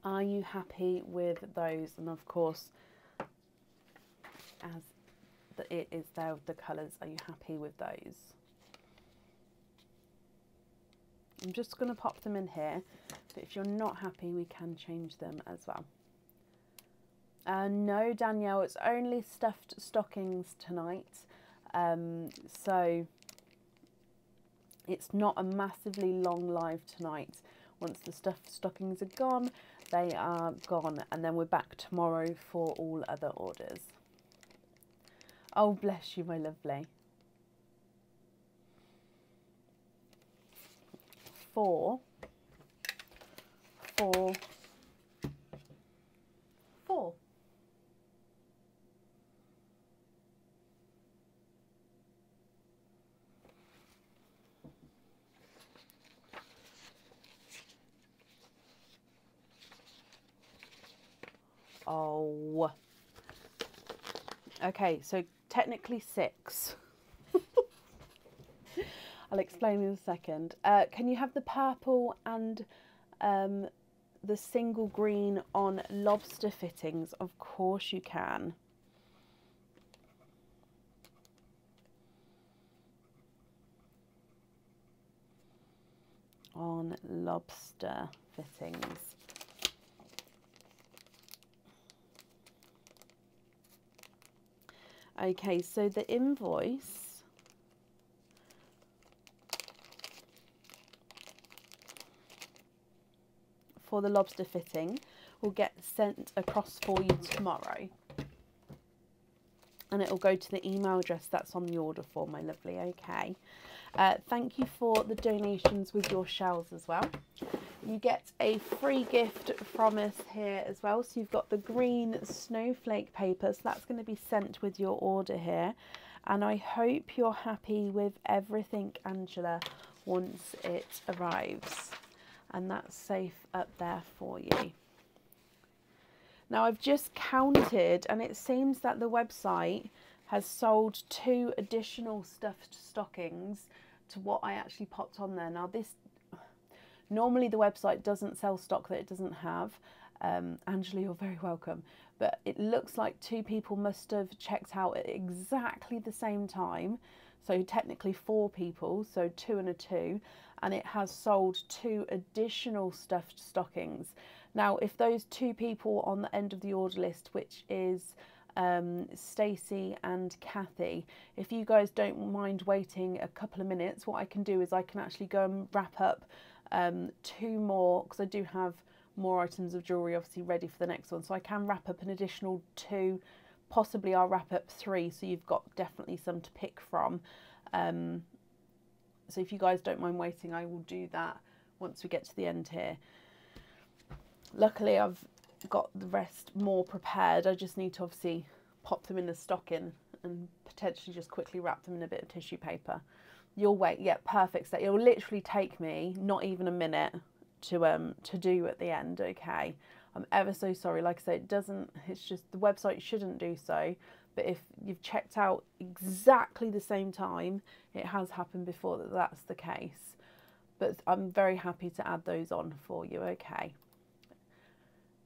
Are you happy with those? And of course, as it is there with the colours, are you happy with those? I'm just going to pop them in here, but if you're not happy, we can change them as well. No, Danielle, it's only stuffed stockings tonight, so it's not a massively long live tonight. Once the stuffed stockings are gone, they are gone, and then we're back tomorrow for all other orders. Oh, bless you, my lovely. 4, 4, 4. Oh. Okay, so technically 6. I'll explain in a second. Can you have the purple and the single green on lobster fittings? Of course you can. On lobster fittings. Okay, so the invoice for the lobster fitting will get sent across for you tomorrow, and it will go to the email address that's on the order form, my lovely. Okay, thank you for the donations with your shells as well. You get a free gift from us here as well. So you've got the green snowflake paper, so that's going to be sent with your order here. And I hope you're happy with everything, Angela, once it arrives. And that's safe up there for you. Now I've just counted, and it seems that the website has sold 2 additional stuffed stockings to what I actually popped on there. Now this, normally the website doesn't sell stock that it doesn't have. Angela, you're very welcome. But it looks like 2 people must have checked out at exactly the same time. So technically 4 people, so 2 and a 2. And it has sold 2 additional stuffed stockings. Now, if those 2 people on the end of the order list, which is Stacey and Kathy, if you guys don't mind waiting a couple of minutes, what I can do is I can actually go and wrap up 2 more, because I do have more items of jewellery obviously ready for the next one, so I can wrap up an additional 2, possibly I'll wrap up 3, so you've got definitely some to pick from. So if you guys don't mind waiting, I will do that once we get to the end here. Luckily I've got the rest more prepared. I just need to obviously pop them in a stocking and potentially just quickly wrap them in a bit of tissue paper. You'll wait, yeah, perfect. So it'll literally take me not even a minute to do at the end. Okay, I'm ever so sorry. Like I say, it's just the website shouldn't do so, but if you've checked out exactly the same time, it has happened before that's the case. But I'm very happy to add those on for you. Okay,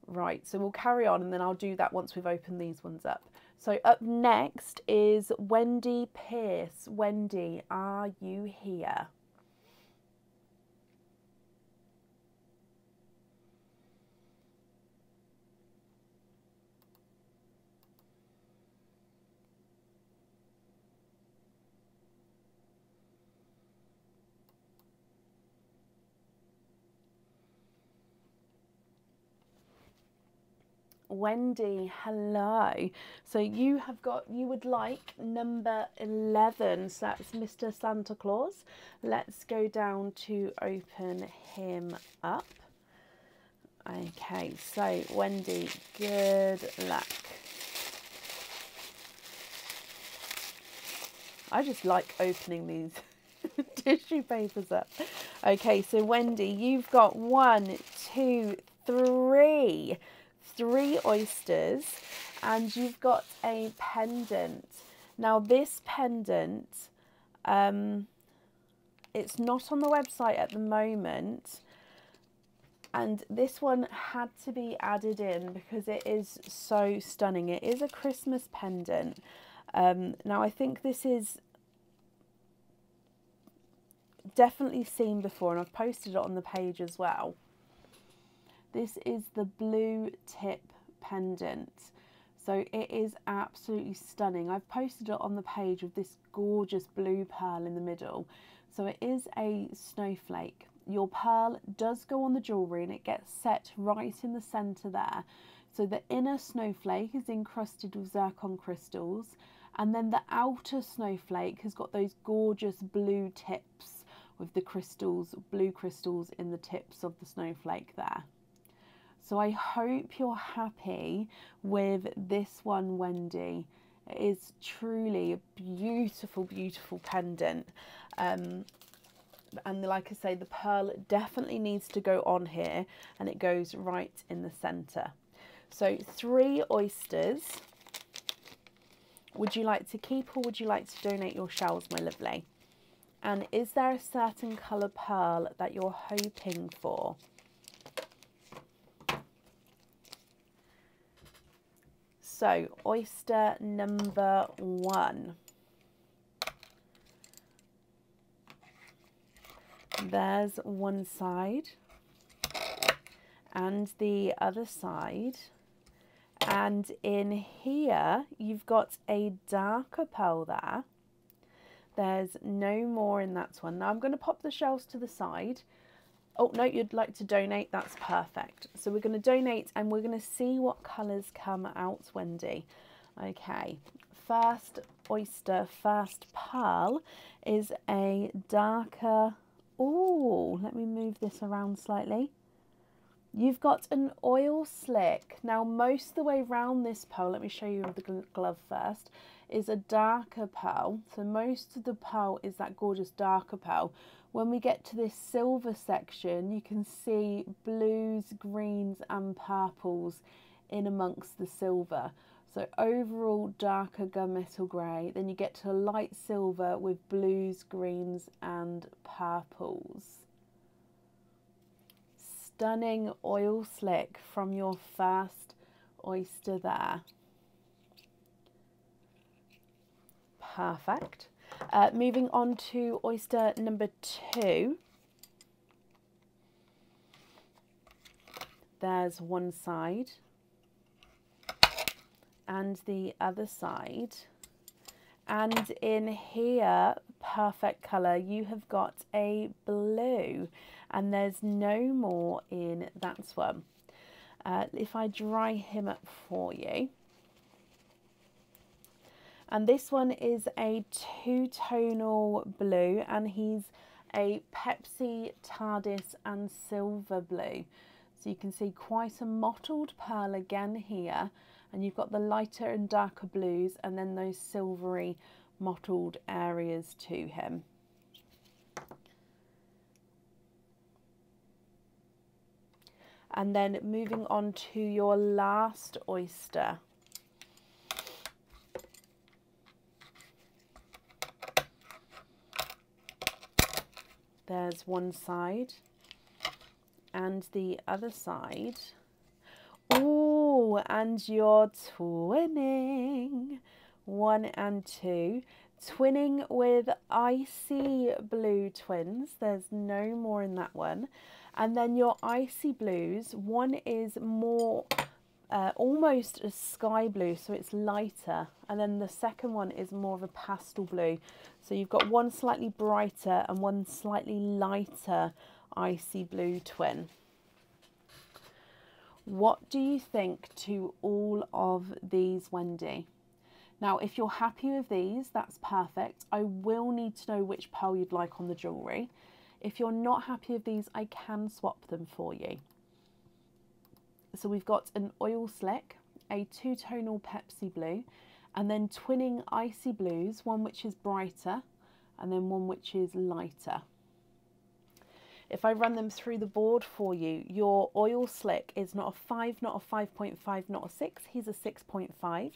right, so we'll carry on and then I'll do that once we've opened these ones up. So up next is Wendy Pierce. Wendy, are you here? Wendy, hello. So you would like number 11, so that's Mr. Santa Claus. Let's go down to open him up. Okay, so Wendy, good luck. I just like opening these tissue papers up. Okay, so Wendy, you've got 1, 2, 3. 3 oysters, and you've got a pendant. Now this pendant, it's not on the website at the moment, and this one had to be added in because it is so stunning. It is a Christmas pendant. Now I think this is definitely seen before, and I've posted it on the page as well. This is the blue tip pendant. So it is absolutely stunning. I've posted it on the page with this gorgeous blue pearl in the middle. So it is a snowflake. Your pearl does go on the jewellery and it gets set right in the centre there. So the inner snowflake is encrusted with zircon crystals, and then the outer snowflake has got those gorgeous blue tips with the crystals, blue crystals in the tips of the snowflake there. So I hope you're happy with this one, Wendy. It is truly a beautiful, beautiful pendant. And like I say, the pearl definitely needs to go on here, and it goes right in the centre. So 3 oysters. Would you like to keep or would you like to donate your shells, my lovely? And is there a certain colour pearl that you're hoping for? So, oyster number 1. There's one side and the other side. And in here, you've got a darker pearl there. There's no more in that one. Now I'm going to pop the shells to the side. Oh, no, you'd like to donate. That's perfect. So we're going to donate and we're going to see what colours come out, Wendy. Okay, first oyster, first pearl is a darker... Oh, let me move this around slightly. You've got an oil slick. Now, most of the way around this pearl, let me show you the glove first, is a darker pearl. So most of the pearl is that gorgeous darker pearl. When we get to this silver section, you can see blues, greens and purples in amongst the silver. So overall darker gunmetal grey. Then you get to light silver with blues, greens and purples. Stunning oil slick from your first oyster there. Perfect. Moving on to oyster number 2. There's one side and the other side. And in here, perfect colour, you have got a blue, and there's no more in that one. If I dry him up for you. And this one is a 2-tonal blue, and he's a Pepsi, TARDIS and silver blue. So you can see quite a mottled pearl again here, and you've got the lighter and darker blues and then those silvery mottled areas to him. And then moving on to your last oyster. There's one side and the other side. Oh, and you're twinning 1 and 2. Twinning with icy blue twins. There's no more in that one. And then your icy blues, one is more almost a sky blue, so it's lighter, and then the second one is more of a pastel blue. So you've got one slightly brighter and one slightly lighter icy blue twin. What do you think to all of these, Wendy? Now, if you're happy with these, that's perfect. I will need to know which pearl you'd like on the jewellery. If you're not happy with these, I can swap them for you. So we've got an oil slick, a two-tonal Pepsi blue, and then twinning icy blues, one which is brighter and then one which is lighter. If I run them through the board for you, your oil slick is not a 5, not a 5.5, not a 6, he's a 6.5.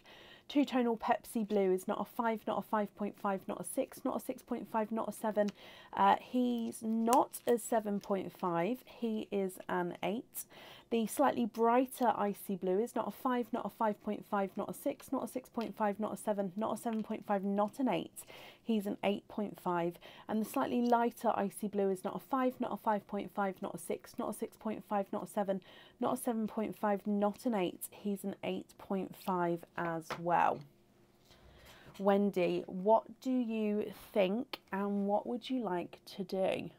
Two-tonal Pepsi blue is not a 5, not a 5.5, not a 6, not a 6.5, not a 7. He's not a 7.5, he is an 8. The slightly brighter icy blue is not a 5, not a 5.5, not a 6, not a 6.5, not a 7, not a 7.5, not an 8. He's an 8.5. And the slightly lighter icy blue is not a 5, not a 5.5, not a 6, not a 6.5, not a 7, not a 7.5, not an 8. He's an 8.5 as well. Wendy, what do you think and what would you like to do?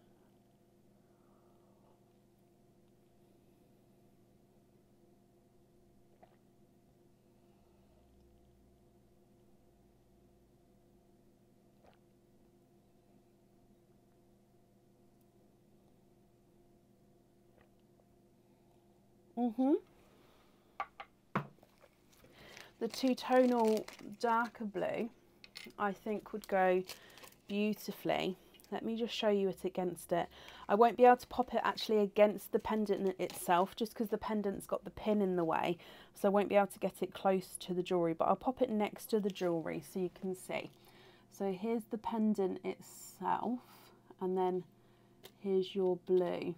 The two-tonal darker blue, I think, would go beautifully. Let me just show you it against it. I won't be able to pop it actually against the pendant itself, just because the pendant's got the pin in the way, so I won't be able to get it close to the jewellery, but I'll pop it next to the jewellery so you can see. So here's the pendant itself, and then here's your blue.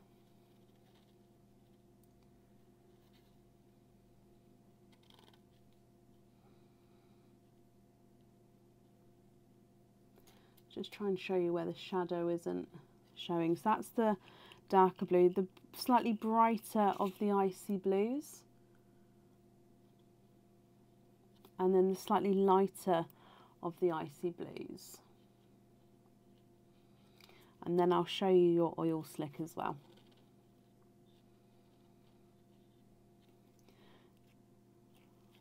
Just try and show you where the shadow isn't showing. So that's the darker blue, the slightly brighter of the icy blues, and then the slightly lighter of the icy blues. And then I'll show you your oil slick as well.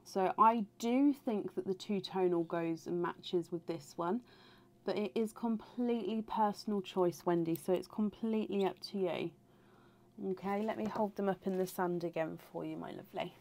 So I do think that the two-tonal goes and matches with this one, but it is completely personal choice, Wendy, so it's completely up to you. Okay, let me hold them up in the sand again for you, my lovely.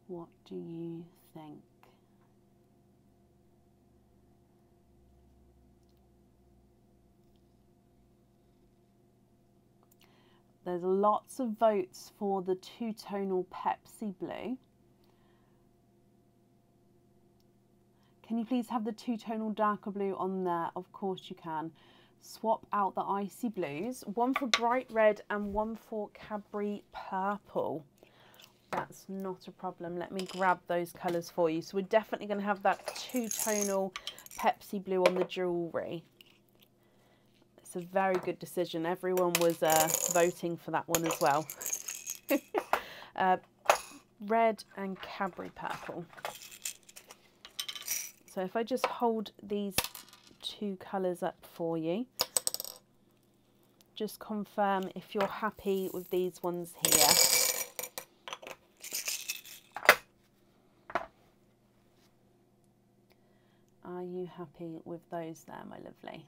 What do you think? There's lots of votes for the two-tonal Pepsi blue. Can you please have the two-tonal darker blue on there? Of course you can. Swap out the icy blues, one for bright red and one for Cadbury purple. That's not a problem. Let me grab those colours for you. So we're definitely going to have that two-tonal Pepsi blue on the jewellery. Let's It's a very good decision. Everyone was voting for that one as well. Red and Cadbury purple. So if I just hold these two colours up for you, just confirm if you're happy with these ones here. Are you happy with those there, my lovely?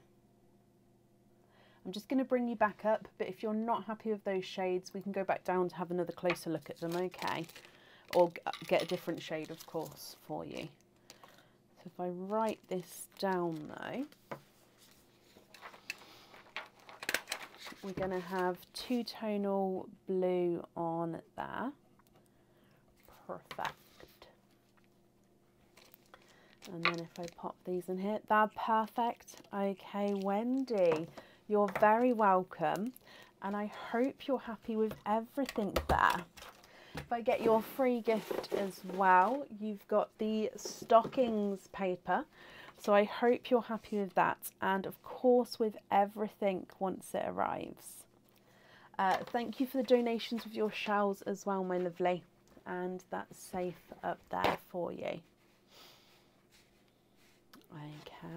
I'm just going to bring you back up, but if you're not happy with those shades, we can go back down to have another closer look at them, okay? Or get a different shade, of course, for you. So if I write this down, though, we're going to have two-tonal blue on there. Perfect. And then if I pop these in here, they're perfect. Okay, Wendy, you're very welcome. And I hope you're happy with everything there. If I get your free gift as well, you've got the stockings paper. So I hope you're happy with that. And of course with everything once it arrives. Thank you for the donations with your shells as well, my lovely. And that's safe up there for you.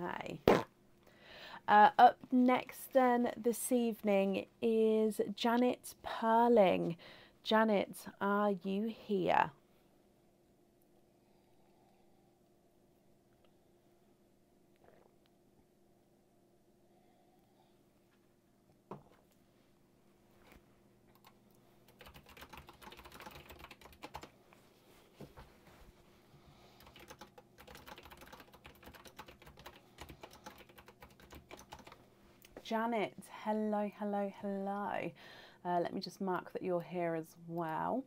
Okay. Up next then this evening is Janet Perling. Janet, are you here? Janet, hello, hello, hello. Let me just mark that you're here as well.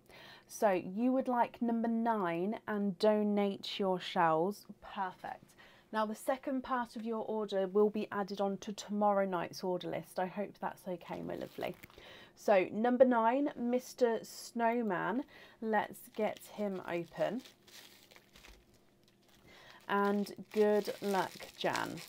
So you would like number 9 and donate your shells. Perfect. Now the second part of your order will be added on to tomorrow night's order list. I hope that's okay, my lovely. So number 9, Mr. Snowman. Let's get him open. And good luck, Jan.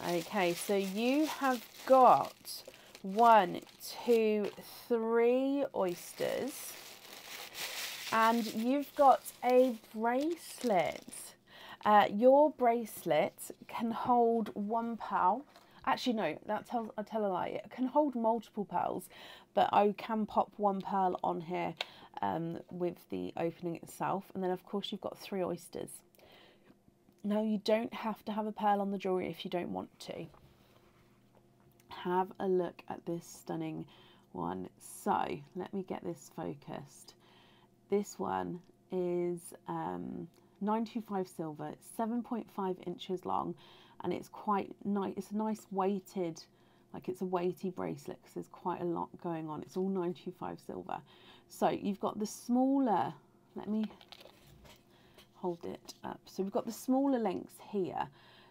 Okay, so you have got 1, 2, 3 oysters, and you've got a bracelet. Your bracelet can hold 1 pearl. Actually, no, I tell a lie. It can hold multiple pearls, but I can pop 1 pearl on here with the opening itself, and then of course you've got 3 oysters. Now, you don't have to have a pearl on the jewellery if you don't want to. Have a look at this stunning one. So, let me get this focused. This one is 925 silver, it's 7.5 inches long, and it's quite nice. It's a nice weighted, like it's a weighty bracelet because there's quite a lot going on. It's all 925 silver. So, you've got the smaller, let me hold it up. So we've got the smaller lengths here.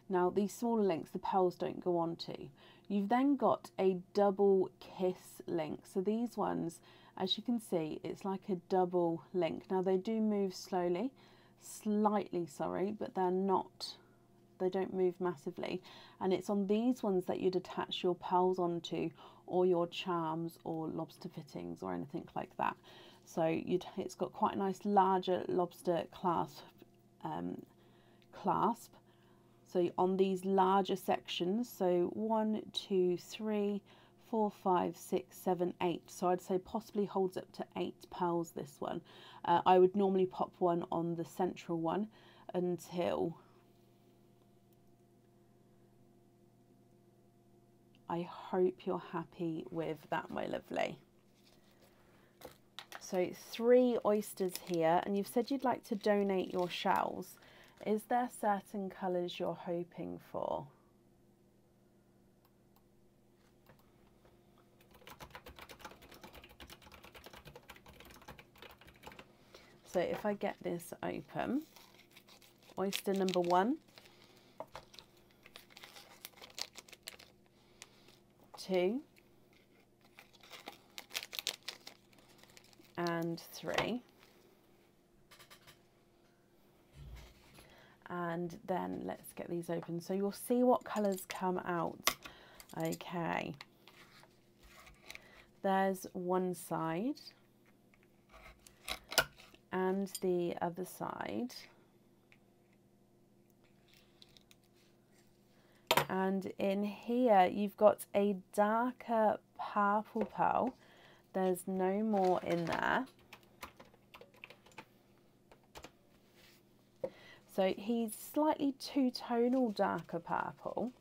Now these smaller lengths the pearls don't go onto. You've then got a double kiss link. So these ones, as you can see, it's like a double link. Now they do move slowly, slightly, sorry, but they're not, they don't move massively. And it's on these ones that you'd attach your pearls onto, or your charms or lobster fittings or anything like that. So it's got quite a nice larger lobster clasp. So on these larger sections, so 1, 2, 3, 4, 5, 6, 7, 8. So I'd say possibly holds up to 8 pearls, this one. I would normally pop one on the central one until I hope you're happy with that, my lovely. So 3 oysters here, and you've said you'd like to donate your shells. Is there certain colours you're hoping for? So if I get this open, oyster number 1, 2, and 3. And then let's get these open. So you'll see what colours come out. Okay. There's one side and the other side. And in here you've got a darker purple pearl. There's no more in there. So he's slightly two-tonal darker purple.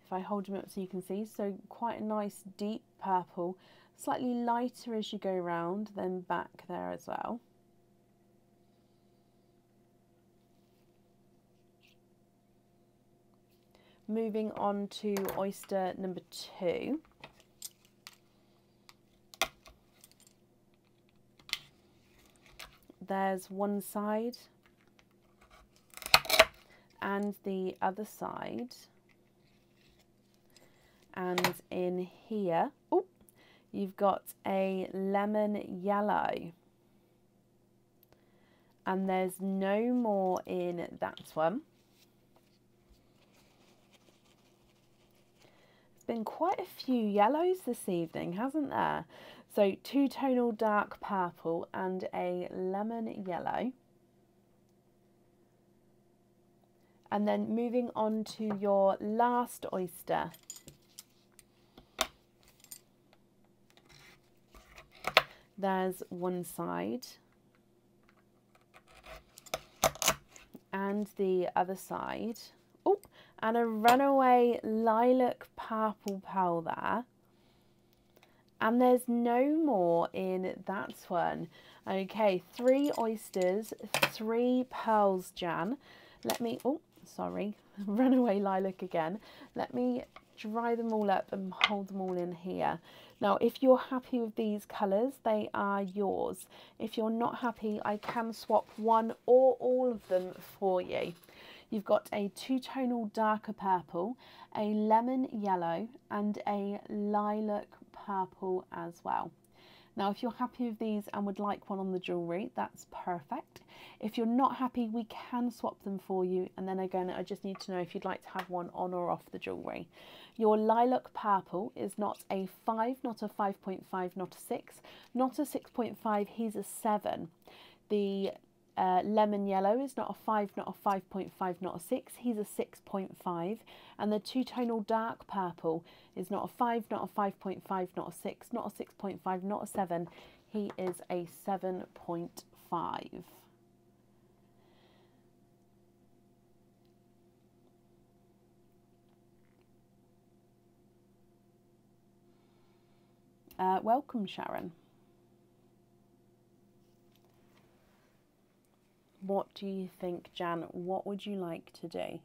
If I hold him up so you can see, so quite a nice deep purple, slightly lighter as you go round, then back there as well. Moving on to oyster number 2. There's one side and the other side. And in here, oh, you've got a lemon yellow. And there's no more in that one. There's been quite a few yellows this evening, hasn't there? So two-tonal dark purple and a lemon yellow. And then moving on to your last oyster. There's one side and the other side. Oh, and a runaway lilac purple pearl there. And there's no more in that one. Okay, 3 oysters, 3 pearls, Jan. Let me, oh, sorry, runaway lilac again. Let me dry them all up and hold them all in here. Now, if you're happy with these colours, they are yours. If you're not happy, I can swap one or all of them for you. You've got a two-tonal darker purple, a lemon yellow, and a lilac purple as well. Now, if you're happy with these and would like one on the jewellery, that's perfect. If you're not happy, we can swap them for you. And then again, I just need to know if you'd like to have one on or off the jewellery. Your lilac purple is not a 5, not a 5.5, not a 6, not a 6.5, he's a 7. The lemon yellow is not a 5, not a 5.5, not a 6, he's a 6.5. And the two-tonal dark purple is not a 5, not a 5.5, not a 6, not a 6.5, not a 7, he is a 7.5. Welcome, Sharon. What do you think, Jan? What would you like to do?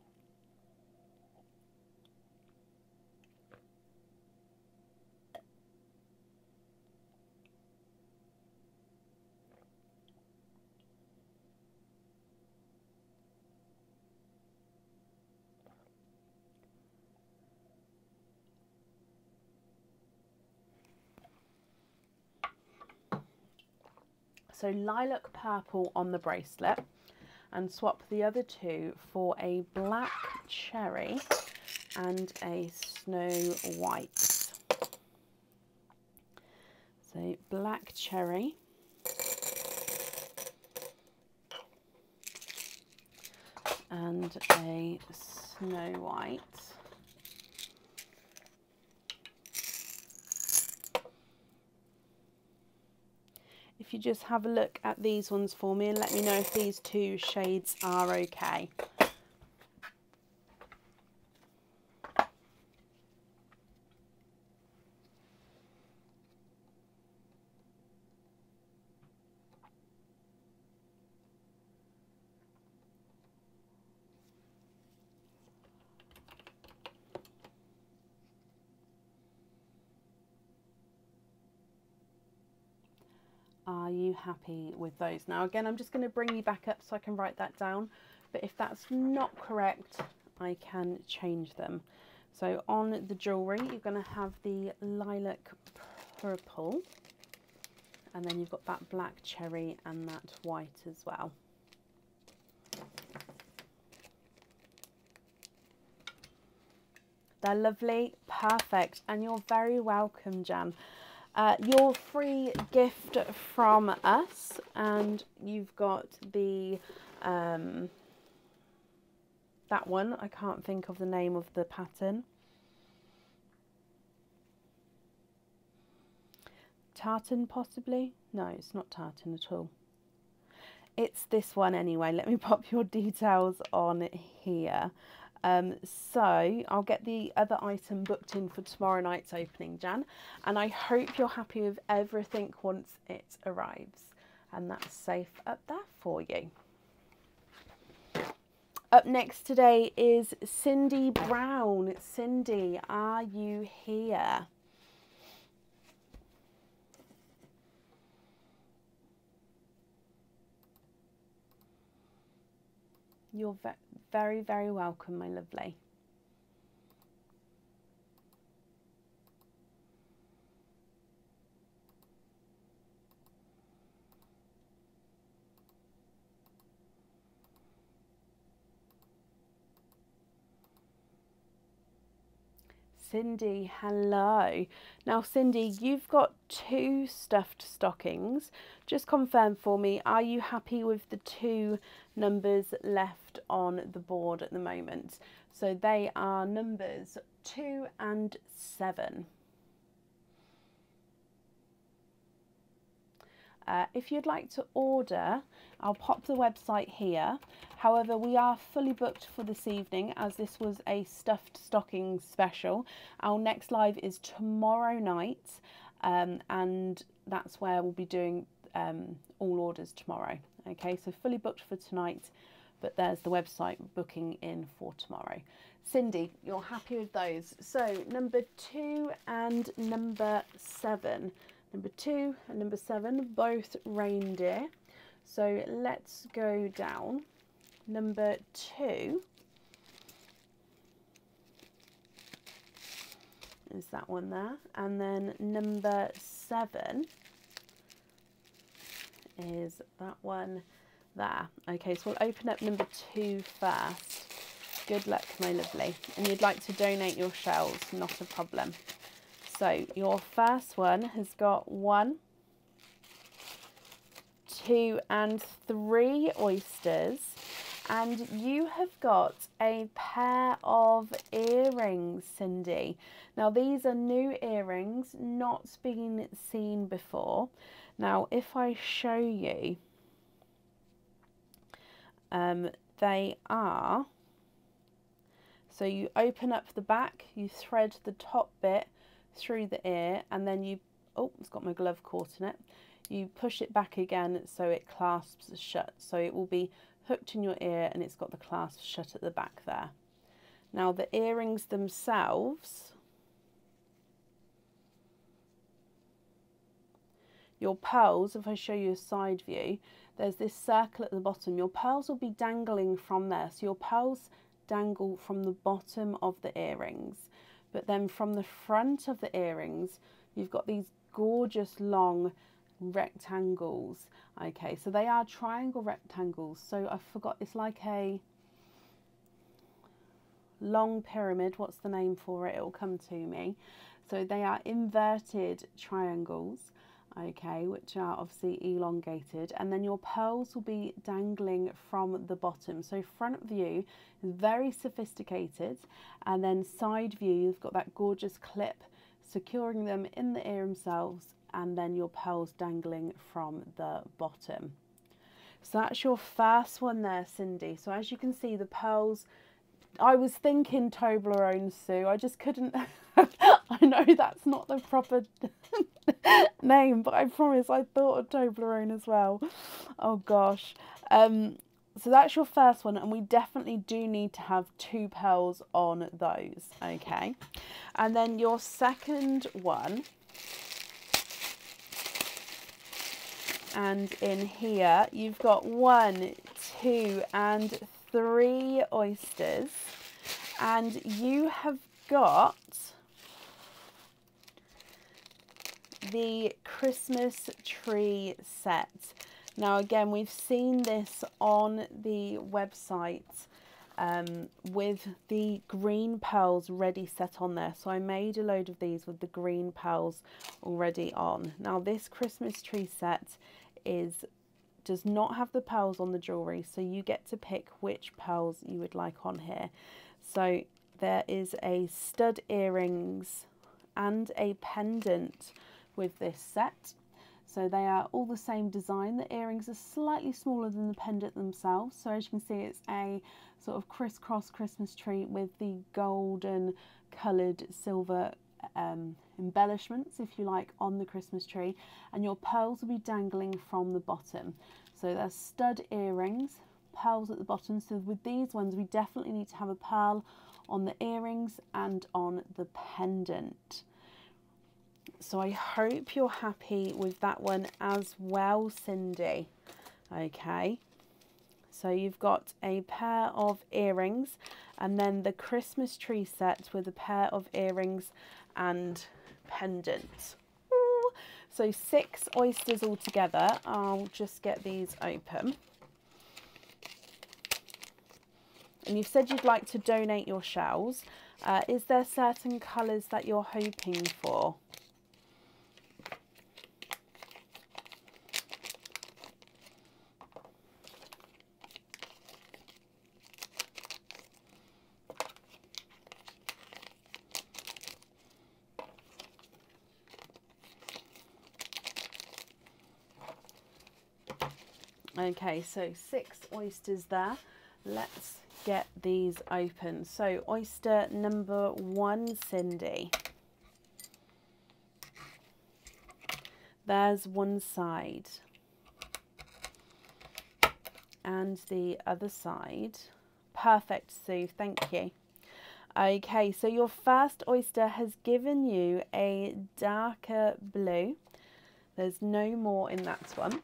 So lilac purple on the bracelet, and swap the other 2 for a black cherry and a snow white. So black cherry and a snow white. If you just have a look at these ones for me and let me know if these 2 shades are okay. Are you happy with those? Now again, I'm just going to bring you back up so I can write that down, but if that's not correct, I can change them. So on the jewellery, you're going to have the lilac purple, and then you've got that black cherry and that white as well. They're lovely, perfect, and you're very welcome, Jan. Your free gift from us, and you've got the that one. I can't think of the name of the pattern. Tartan, possibly? No, it's not tartan at all. It's this one anyway. Let me pop your details on here. So I'll get the other item booked in for tomorrow night's opening, Jan, and I hope you're happy with everything once it arrives, and that's safe up there for you. Up next today is Cindy Brown. Cindy, are you here? You're very, very welcome, my lovely. Cindy, hello. Now, Cindy, you've got 2 stuffed stockings. Just confirm for me, are you happy with the 2 numbers left on the board at the moment? So they are numbers 2 and 7. If you'd like to order, I'll pop the website here. However, we are fully booked for this evening as this was a stuffed stockings special. Our next live is tomorrow night, and that's where we'll be doing all orders tomorrow. Okay, so fully booked for tonight, but there's the website booking in for tomorrow. Cindy, you're happy with those? So number 2 and number 7. Number 2 and number 7, both reindeer. So let's go down. Number 2 is that one there. And then number 7 is that one there. Okay, so we'll open up number 2 first. Good luck, my lovely. And you'd like to donate your shells, not a problem. So your first one has got 1, 2 and 3 oysters, and you have got a pair of earrings, Cindy. Now these are new earrings, not been seen before. Now if I show you, they are, so you open up the back, you thread the top bit through the ear, and then you, oh, it's got my glove caught in it, you push it back again so it clasps shut, so it will be hooked in your ear and it's got the clasp shut at the back there. Now the earrings themselves, your pearls, if I show you a side view, there's this circle at the bottom. Your pearls will be dangling from there, so your pearls dangle from the bottom of the earrings. But then from the front of the earrings, you've got these gorgeous long rectangles. Okay, so they are triangle rectangles. So I forgot, it's like a long pyramid. What's the name for it? It'll come to me. So they are inverted triangles, okay, which are obviously elongated, and then your pearls will be dangling from the bottom. So front view is very sophisticated, and then side view, you've got that gorgeous clip securing them in the ear themselves, and then your pearls dangling from the bottom. So that's your first one there, Cindy. So as you can see, the pearls, I was thinking Toblerone, Sue. I just couldn't. I know that's not the proper name, but I promise I thought of Toblerone as well. Oh gosh. So that's your first one, and we definitely do need to have 2 pearls on those. Okay. And then your second one, and in here you've got 1, 2 and 3 oysters, and you have got the Christmas tree set. Now again, we've seen this on the website with the green pearls ready set on there. So I made a load of these with the green pearls already on. Now this Christmas tree set does not have the pearls on the jewellery, so you get to pick which pearls you would like on here. So there is a stud earrings and a pendant with this set. So they are all the same design. The earrings are slightly smaller than the pendant themselves. So as you can see, it's a sort of crisscross Christmas tree with the golden coloured silver embellishments, if you like, on the Christmas tree. And your pearls will be dangling from the bottom. So there's stud earrings, pearls at the bottom. So with these ones, we definitely need to have a pearl on the earrings and on the pendant. So I hope you're happy with that one as well, Cindy. Okay, so you've got a pair of earrings and then the Christmas tree set with a pair of earrings and pendant. Ooh. So 6 oysters altogether. I'll just get these open. And you've said you'd like to donate your shells. Is there certain colours that you're hoping for? Okay, so 6 oysters there. Let's get these open. So oyster number 1, Cindy. There's one side. And the other side. Perfect, Sue, thank you. Okay, so your first oyster has given you a darker blue. There's no more in that one.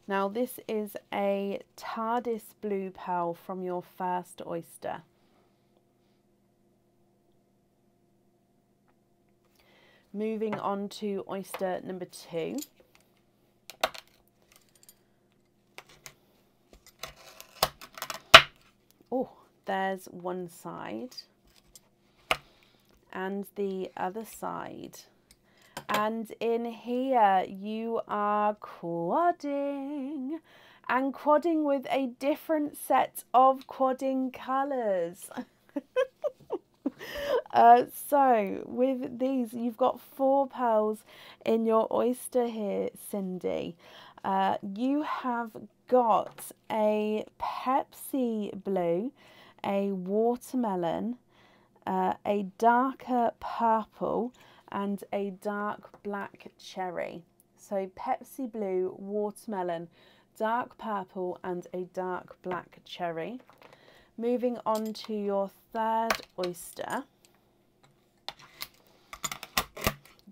Now this is a TARDIS blue pearl from your first oyster. Moving on to oyster number 2. Oh, there's one side and the other side. And in here you are quadding, and quadding with a different set of quadding colours. So with these, you've got 4 pearls in your oyster here, Cindy. You have got a Pepsi blue, a watermelon, a darker purple, and a dark black cherry. So Pepsi blue, watermelon, dark purple and a dark black cherry. Moving on to your third oyster.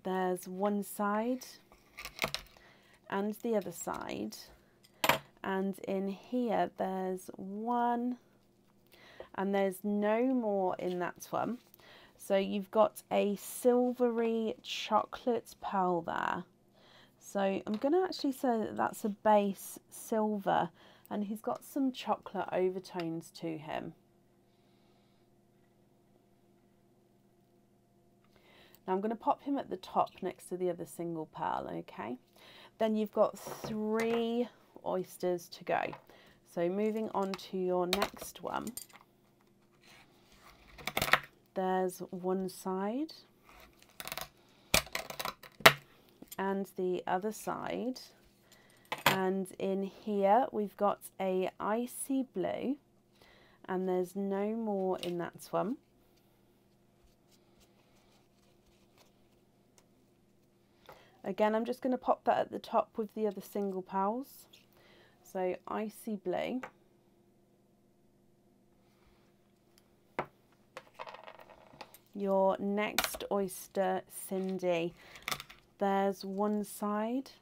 There's one side and the other side. And in here there's one, and there's no more in that one. So you've got a silvery chocolate pearl there. So I'm going to actually say that that's a base silver, and he's got some chocolate overtones to him. Now I'm going to pop him at the top next to the other single pearl, okay? Then you've got 3 oysters to go. So moving on to your next one. There's one side and the other side, and in here we've got a icy blue, and there's no more in that one. Again, I'm just going to pop that at the top with the other single pearls. So icy blue. Your next oyster, Cindy, there's one side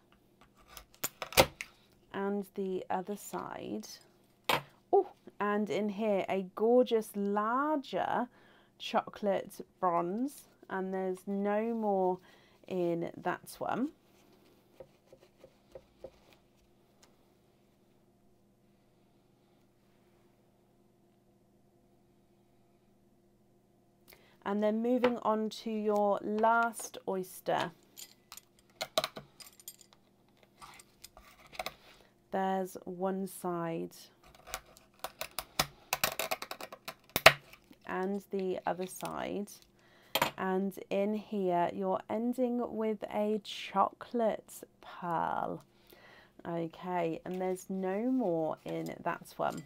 and the other side. Oh, and in here a gorgeous larger chocolate bronze, and there's no more in that one. And then moving on to your last oyster. There's one side. And the other side. And in here, you're ending with a chocolate pearl. Okay, and there's no more in that one.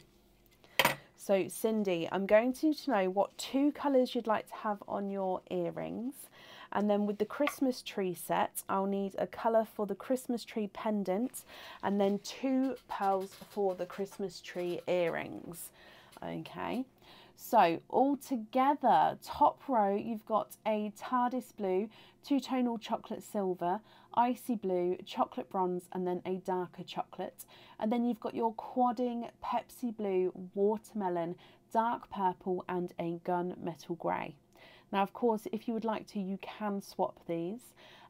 So Cindy, I'm going to know what 2 colours you'd like to have on your earrings. And then with the Christmas tree set, I'll need a colour for the Christmas tree pendant and then 2 pearls for the Christmas tree earrings. Okay, so all together, top row, you've got a TARDIS blue, 2-tonal chocolate silver, icy blue, chocolate bronze, and then a darker chocolate. And then you've got your quadding Pepsi blue, watermelon, dark purple, and a gunmetal grey. Now, of course, if you would like to, you can swap these.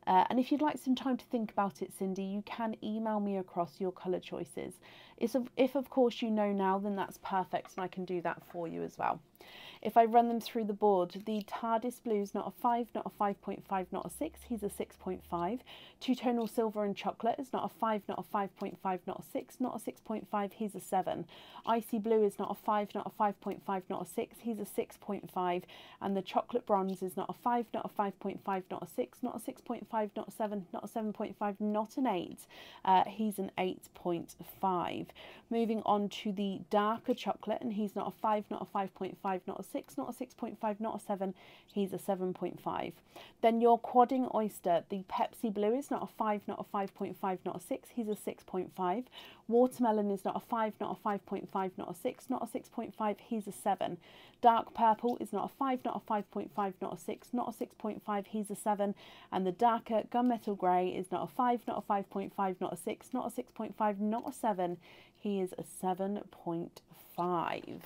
And if you'd like some time to think about it, Cindy, you can email me across your colour choices. If of course you know now, then that's perfect and I can do that for you as well. If I run them through the board, the TARDIS blue is not a 5, not a 5.5, not a 6, he's a 6.5. 2-tonal silver and chocolate is not a 5, not a 5.5, not a 6, not a 6.5, he's a 7. Icy blue is not a 5, not a 5.5, not a 6, he's a 6.5. And the chocolate bronze is not a 5, not a 5.5, not a 6, not a 6.5, not a 7, not a 7.5, not an 8. He's an 8.5. Moving on to the darker chocolate, and he's not a 5, not a 5.5, not a 6, not a 6.5, not a 7, he's a 7.5. Then your quadding oyster, the Pepsi blue is not a 5, not a 5.5, not a 6, he's a 6.5. Watermelon is not a 5, not a 5.5, not a 6, not a 6.5, he's a 7. Dark purple is not a 5, not a 5.5, not a 6, not a 6.5, he's a 7. And the darker gunmetal grey is not a 5, not a 5.5, not a 6, not a 6.5, not a 7, he is a 7.5.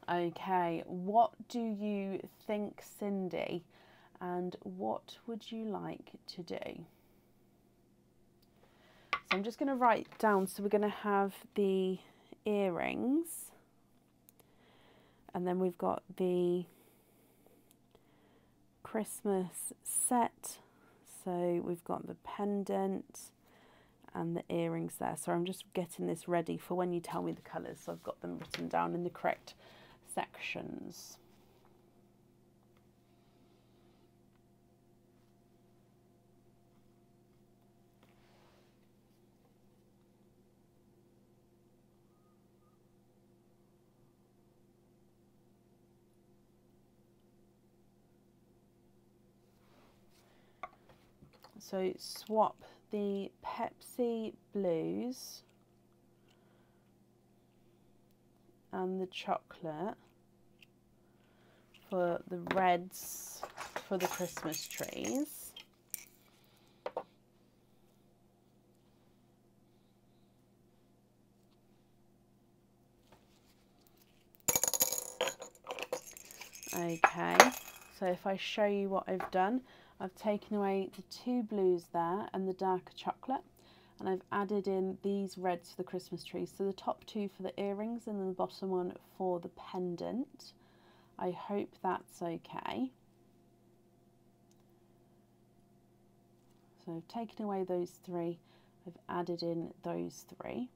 Okay, what do you think, Cindy? And what would you like to do? So I'm just going to write down, so we're going to have the earrings. And then we've got the Christmas set. So we've got the pendant and the earrings there. So I'm just getting this ready for when you tell me the colours. So I've got them written down in the correct sections. So swap the Pepsi blues and the chocolate for the reds for the Christmas trees. Okay, so if I show you what I've done, I've taken away the 2 blues there and the darker chocolate, and I've added in these reds for the Christmas tree. So the top 2 for the earrings and then the bottom one for the pendant. I hope that's okay. So I've taken away those 3, I've added in those 3. I'm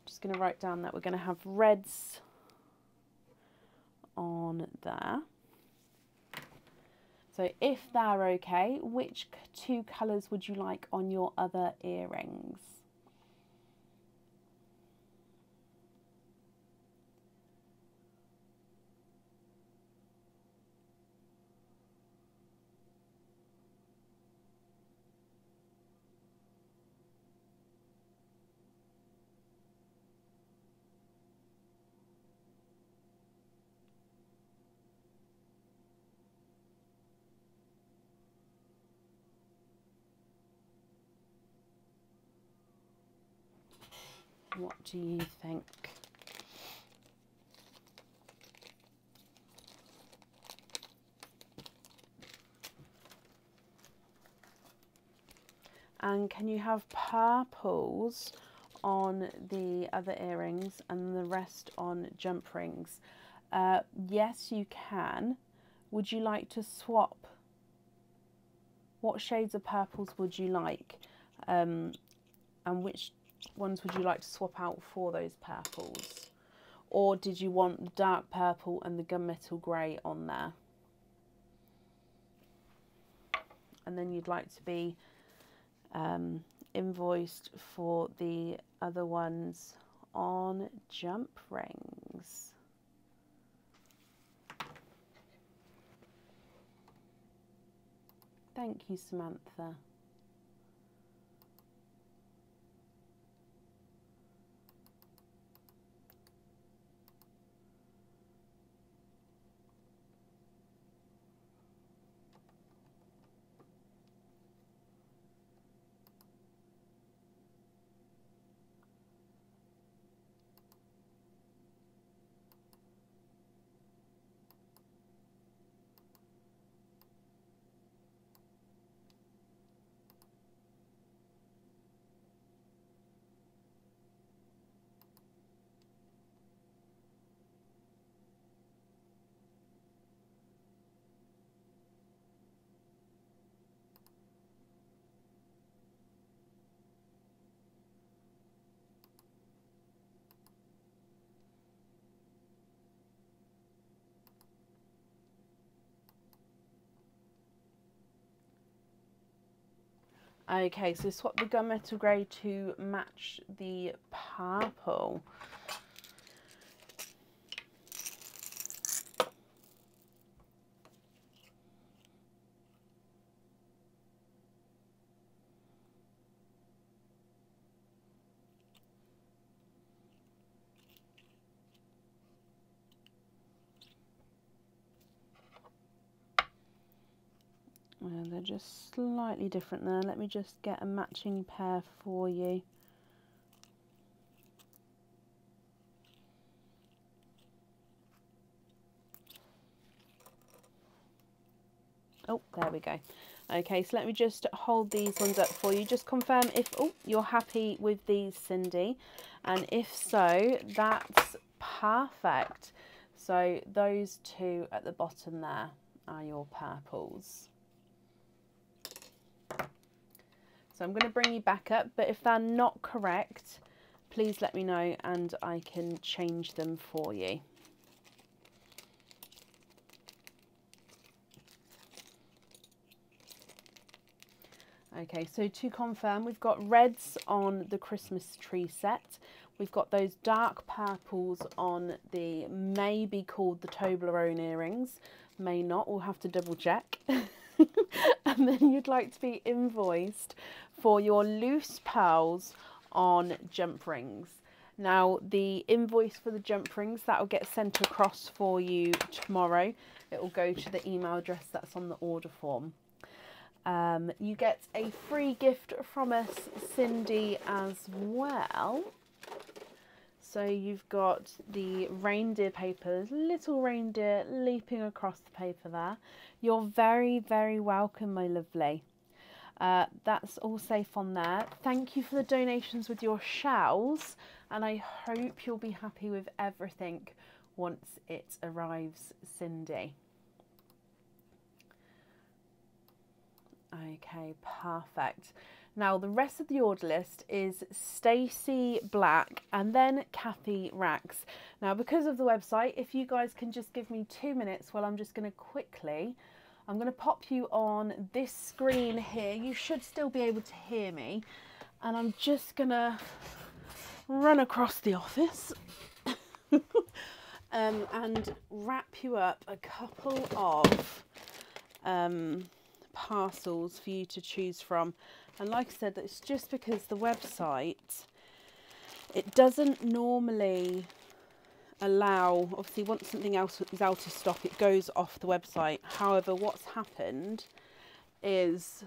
just going to write down that we're going to have reds on there. So if they're okay, which 2 colours would you like on your other earrings? What do you think? And can you have purples on the other earrings and the rest on jump rings? Yes, you can. Would you like to swap? What shades of purples would you like? And which ones would you like to swap out for those purples? Or did you want the dark purple and the gunmetal grey on there? And then you'd like to be invoiced for the other ones on jump rings. Thank you, Samantha. Okay, so swap the gunmetal grey to match the purple. They're just slightly different there. Let me just get a matching pair for you. Oh, there we go. Okay, so let me just hold these ones up for you. Just confirm if you're happy with these, Cindy. And if so, that's perfect. So those two at the bottom there are your purples. So I'm going to bring you back up, but if they're not correct, please let me know and I can change them for you. Okay, so to confirm, we've got reds on the Christmas tree set. We've got those dark purples on the maybe called the Toblerone earrings. May not, we'll have to double check. And then you'd like to be invoiced for your loose pearls on jump rings. Now the invoice for the jump rings, that will get sent across for you tomorrow. It will go to the email address that's on the order form. You get a free gift from us, Cindy, as well. So you've got the reindeer papers, little reindeer leaping across the paper there. You're very, very welcome, my lovely. That's all safe on there. Thank you for the donations with your shells, and I hope you'll be happy with everything once it arrives, Cindy. Okay, perfect. Now the rest of the order list is Stacey Black and then Kathy Rax. Now because of the website, if you guys can just give me 2 minutes while I'm just going to quickly, I'm going to pop you on this screen here. You should still be able to hear me. And I'm just going to run across the office and wrap you up a couple of parcels for you to choose from. And like I said, it's just because the website, it doesn't normally allow, obviously once something else is out of stock, it goes off the website. However, what's happened is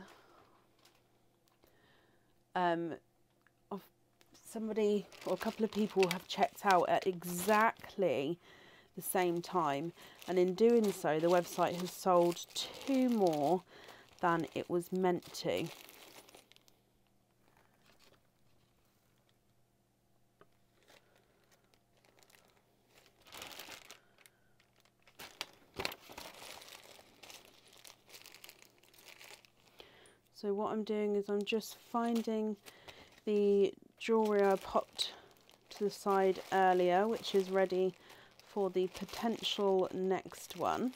somebody or a couple of people have checked out at exactly the same time, and in doing so the website has sold 2 more than it was meant to. So what I'm doing is I'm just finding the jewellery I popped to the side earlier, which is ready for the potential next one.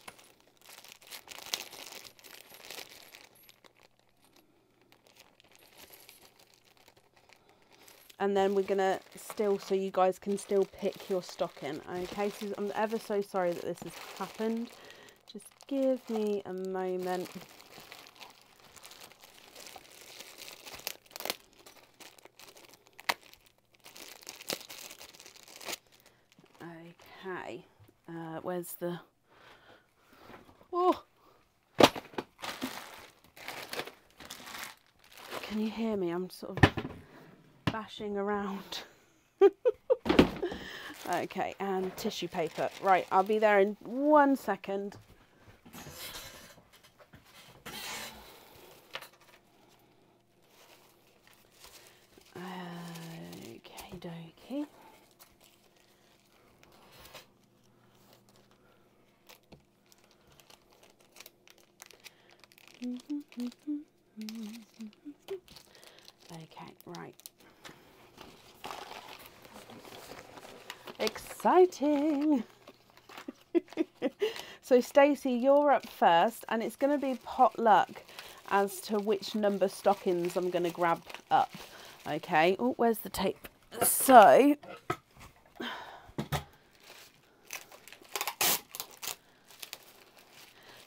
And then we're gonna still, so you guys can still pick your stocking. Okay, so I'm ever so sorry that this has happened. Just give me a moment. Okay, where's the, oh, can you hear me? I'm sort of bashing around. Okay, and tissue paper. Right, I'll be there in 1 second. Okie dokie. Okay, right. Exciting. So Stacey, you're up first, and it's going to be potluck as to which number stockings I'm going to grab up. Okay. Oh, where's the tape? So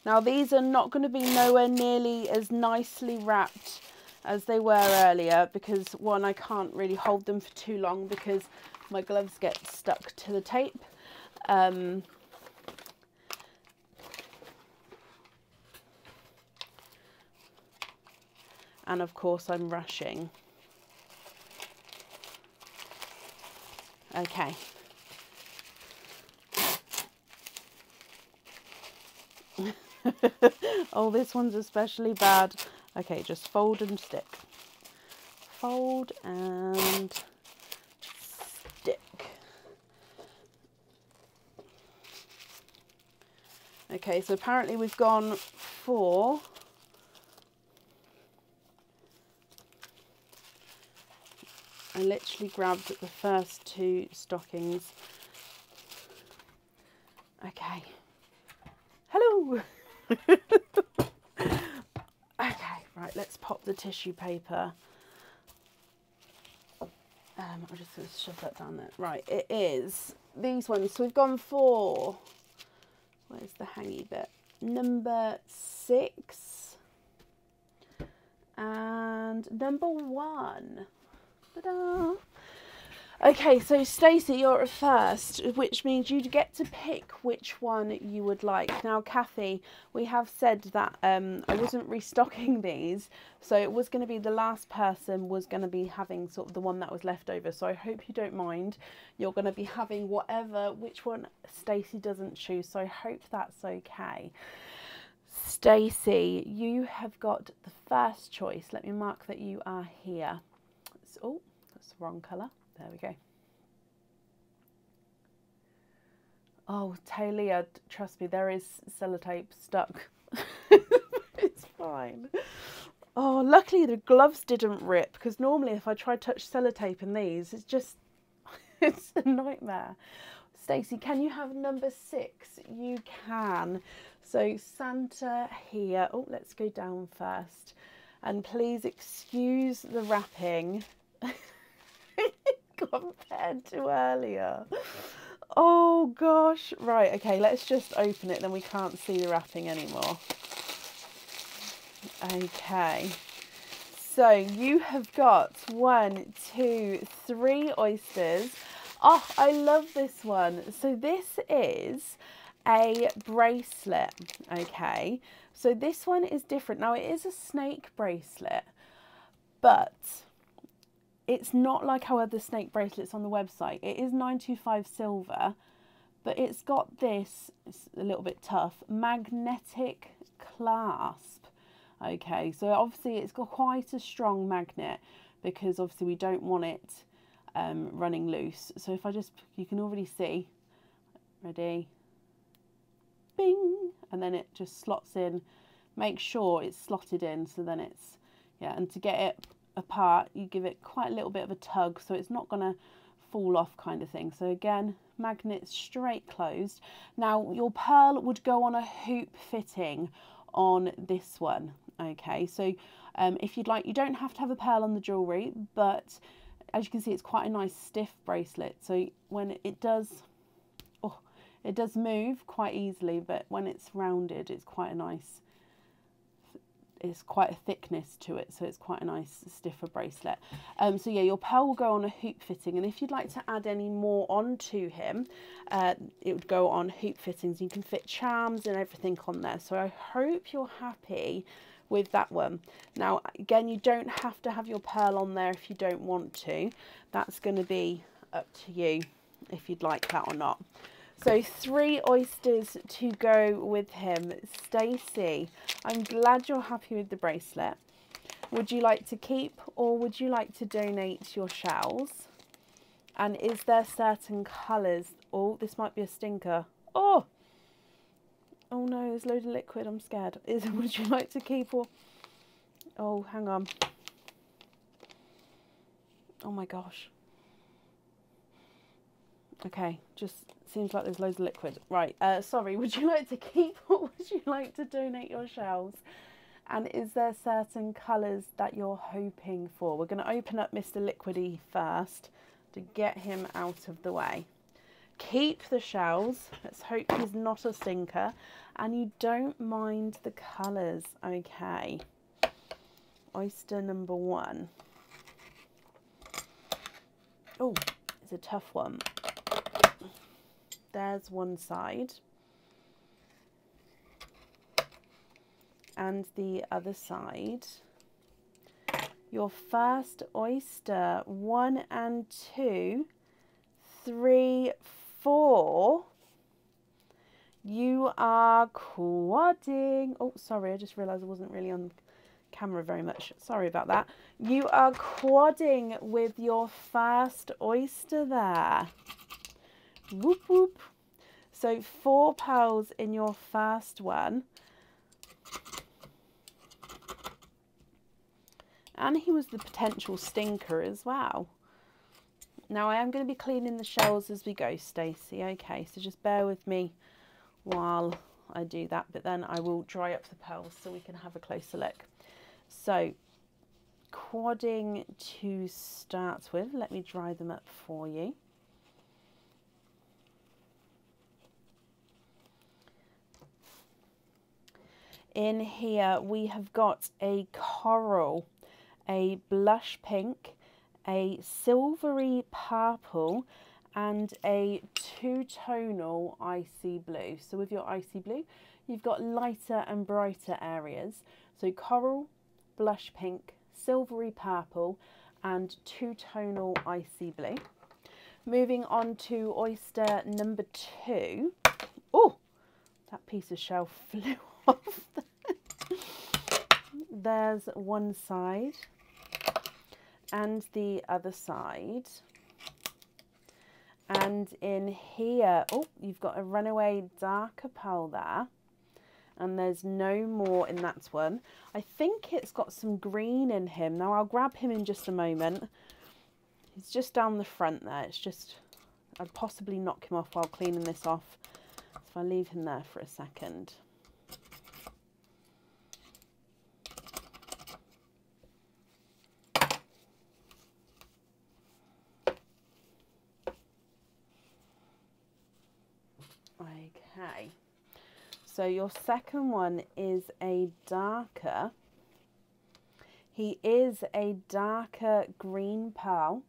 now these are not going to be nowhere nearly as nicely wrapped as they were earlier, because one, I can't really hold them for too long because my gloves get stuck to the tape. And of course I'm rushing. Okay. Oh, this one's especially bad. Okay, just fold and stick. Fold and stick. Okay, so apparently we've gone for I literally grabbed the first two stockings. Okay. Hello. Okay, right, let's pop the tissue paper. I'm just going to shove that down there. Right, it is these ones. So we've gone for, where's the hangy bit? Number 6 and number 1. Ta-da! Okay, so Stacey, you're at first, which means you get to pick which one you would like. Now, Kathy, we have said that I wasn't restocking these, so it was going to be the last person was going to be having sort of the one that was left over. So I hope you don't mind. You're going to be having which one Stacey doesn't choose. So I hope that's okay. Stacey, you have got the first choice. Let me mark that you are here. So, oh, that's the wrong colour. There we go. Oh, Talia, trust me, there is sellotape stuck. It's fine. Oh, luckily the gloves didn't rip, because normally if I try to touch sellotape in these, it's just, it's a nightmare. Stacey, can you have number 6? You can. So Santa here. Oh, let's go down first. And please excuse the wrapping. Compared to earlier. Oh gosh. Right, okay, let's just open it, then we can't see the wrapping anymore. Okay, so you have got 1, 2, 3 oysters. Oh, I love this one. So this is a bracelet. Okay, so this one is different. Now it is a snake bracelet, but it's not like how other snake bracelets on the website. It is 925 silver, but it's got this, it's a little bit tough, magnetic clasp. Okay, so obviously it's got quite a strong magnet, because obviously we don't want it running loose. So if I just, you can already see, ready, bing, and then it just slots in. Make sure it's slotted in, so then it's, Yeah, and to get it apart, you give it quite a little bit of a tug, so it's not going to fall off kind of thing. So again, magnet straight closed. Now your pearl would go on a hoop fitting on this one. Okay, so if you'd like, you don't have to have a pearl on the jewellery, but as you can see, it's quite a nice stiff bracelet. So when it does, it does move quite easily, but when it's rounded, it's quite a nice, it's quite a thickness to it, so it's quite a nice stiffer bracelet. So yeah, your pearl will go on a hoop fitting, and if you'd like to add any more onto him, it would go on hoop fittings. You can fit charms and everything on there, so I hope you're happy with that one. Now again, you don't have to have your pearl on there if you don't want to. That's going to be up to you if you'd like that or not. So 3 oysters to go with him. Stacey, I'm glad you're happy with the bracelet. Would you like to keep, or would you like to donate your shells? And is there certain colours? Oh, this might be a stinker. Oh no, there's loads of liquid. I'm scared. Would you like to keep, or... Oh, hang on. Oh my gosh. Okay, just seems like there's loads of liquid. Right, sorry, would you like to keep, or would you like to donate your shells? And is there certain colours that you're hoping for? We're going to open up Mr. Liquidy first to get him out of the way. Keep the shells. Let's hope he's not a stinker. And you don't mind the colours. Okay. Oyster number 1. Oh, it's a tough one. There's one side. And the other side. Your first oyster, 1 and 2, 3, 4. You are quadding. Oh, sorry, I just realised I wasn't really on camera very much. Sorry about that. You are quadding with your first oyster there. Whoop whoop. So 4 pearls in your first one. And he was the potential stinker as well. Now I am going to be cleaning the shells as we go, Stacey. Okay, so just bear with me while I do that, but then I will dry up the pearls so we can have a closer look. So quadding to start with. Let me dry them up for you. In here we have got a coral, a blush pink, a silvery purple, and a 2-tonal icy blue. So with your icy blue, you've got lighter and brighter areas. So coral, blush pink, silvery purple, and 2-tonal icy blue. Moving on to oyster number 2. Oh, that piece of shell flew off. There's one side and the other side. And in here, oh, you've got a runaway darker pearl there. And there's no more in that one. I think it's got some green in him. Now I'll grab him in just a moment. He's just down the front there. It's just, I'd possibly knock him off while cleaning this off. So if I leave him there for a second. Okay, so your second one is a darker. He is a darker green pearl.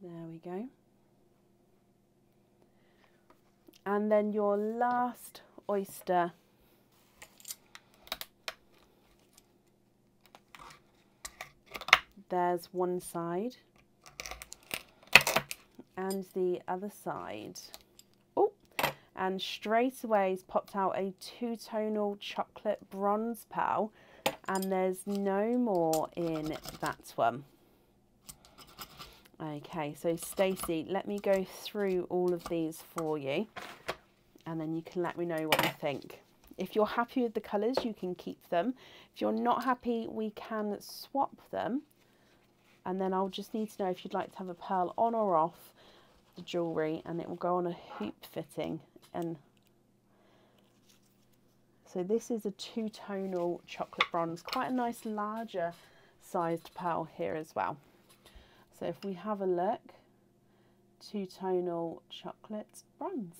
There we go. And then your last oyster there's one side and the other side. Oh, and straight away he's popped out a 2-tonal chocolate bronze pearl, and there's no more in that one. Okay, so Stacey, let me go through all of these for you. and then you can let me know what you think. If you're happy with the colours, you can keep them. If you're not happy, we can swap them. And then I'll just need to know if you'd like to have a pearl on or off the jewellery, and it will go on a hoop fitting. And so this is a two-tonal chocolate bronze, quite a nice larger sized pearl here as well. So if we have a look, two-tonal chocolate bronze.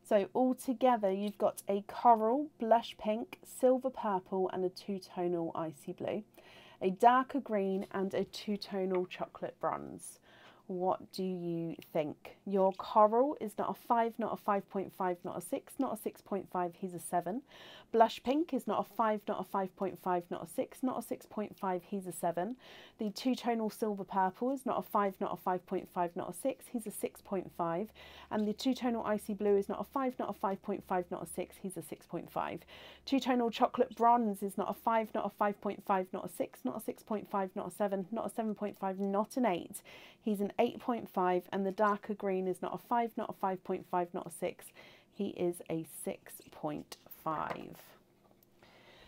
So all together you've got a coral, blush pink, silver purple and a two-tonal icy blue, a darker green and a two-tonal chocolate bronze. What do you think? Your coral is not a 5, not a 5.5, not a 6, not a 6.5, he's a 7. Blush pink is not a 5, not a 5.5, not a 6, not a 6.5, he's a 7. The two-tonal silver purple is not a 5, not a 5.5, not a 6, he's a 6.5. And the two-tonal icy blue is not a 5, not a 5.5, not a 6, he's a 6.5. Two-tonal chocolate bronze is not a 5, not a 5.5, not a 6, not a 6.5, not a 7, not a 7.5, not an 8. He's an 8.5, and the darker green is not a 5, not a 5.5, not a 6. He is a 6.5.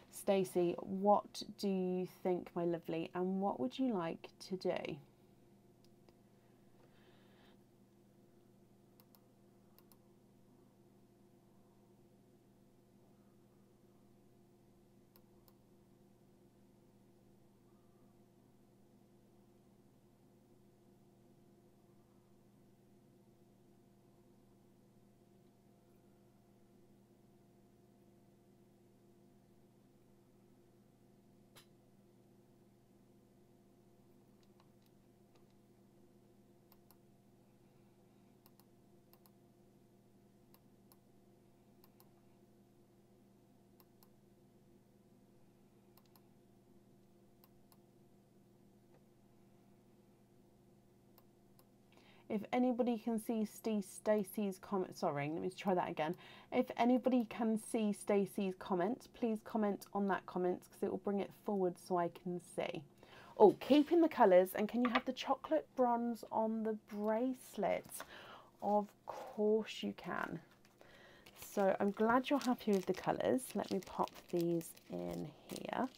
Stacey, what do you think, my lovely, and what would you like to do? If anybody can see Stacey's comment, sorry, let me try that again. If anybody can see Stacey's comment, please comment on that comment because it will bring it forward so I can see. Oh, keep in the colours, and can you have the chocolate bronze on the bracelet? Of course you can. So I'm glad you're happy with the colours. Let me pop these in here.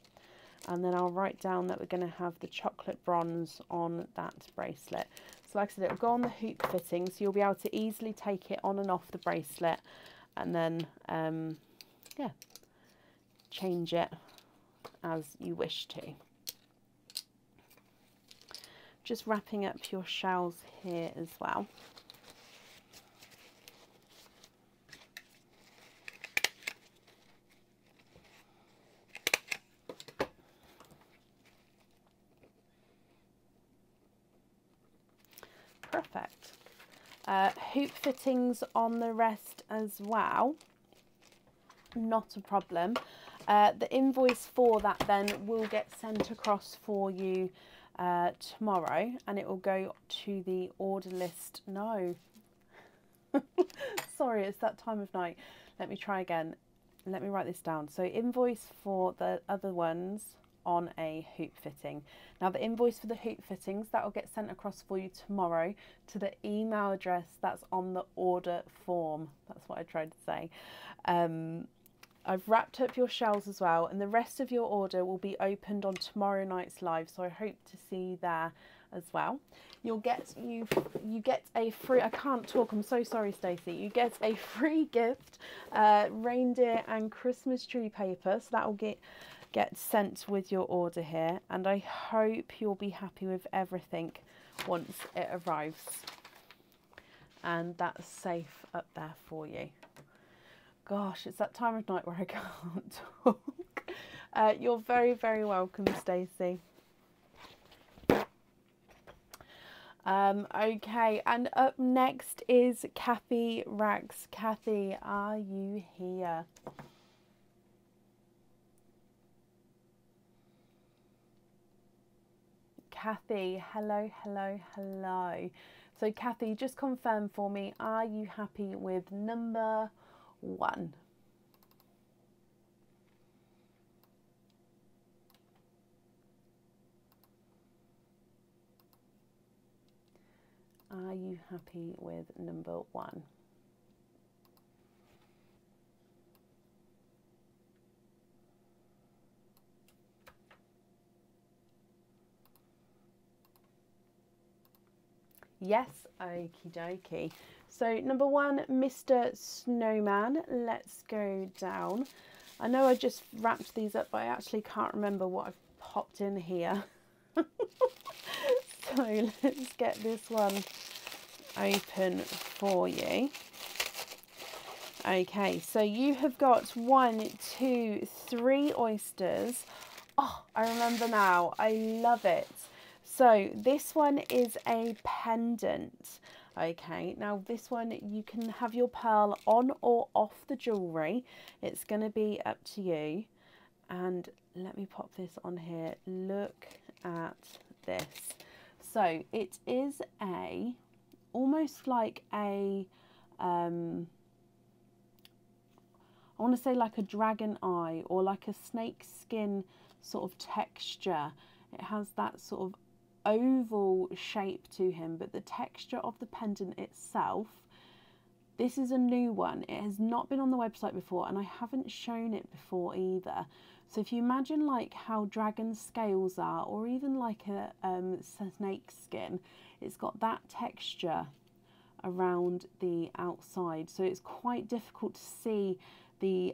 And then I'll write down that we're going to have the chocolate bronze on that bracelet. So like I said, it'll go on the hoop fitting, so you'll be able to easily take it on and off the bracelet, and then, yeah, change it as you wish to. Just wrapping up your shells here as well. Perfect. Hoop fittings on the rest as well. Not a problem. The invoice for that then will get sent across for you tomorrow, and it will go to the order list. No. Sorry, it's that time of night. Let me try again. Let me write this down. So invoice for the other ones on a hoop fitting. Now the invoice for the hoop fittings, that will get sent across for you tomorrow to the email address that's on the order form. That's what I tried to say. I've wrapped up your shells as well, and the rest of your order will be opened on tomorrow night's live, so I hope to see you there as well. You get a free, I can't talk, I'm so sorry Stacey, you get a free gift, reindeer and Christmas tree paper, so that will get sent with your order here, and I hope you'll be happy with everything once it arrives, and that's safe up there for you. Gosh, it's that time of night where I can't talk. You're very, very welcome, Stacey. Okay, and up next is Kathy Rax. Kathy, are you here? Kathy, hello, hello, hello. So Kathy, just confirm for me, are you happy with number 1? Are you happy with number 1? Yes, okie dokie. So number 1, Mr. Snowman. Let's go down. I know I just wrapped these up, but I actually can't remember what I've popped in here. So let's get this one open for you. Okay, so you have got 1, 2, 3 oysters. Oh, I remember now. I love it. So this one is a pendant. Okay, now this one you can have your pearl on or off the jewellery. It's going to be up to you. And let me pop this on here. Look at this. So it is almost like a, I want to say like a dragon eye or like a snake skin sort of texture. It has that sort of oval shape to him, but the texture of the pendant itself, this is a new one. It has not been on the website before, and I haven't shown it before either. So if you imagine like how dragon scales are, or even like a snake skin, it's got that texture around the outside, so it's quite difficult to see the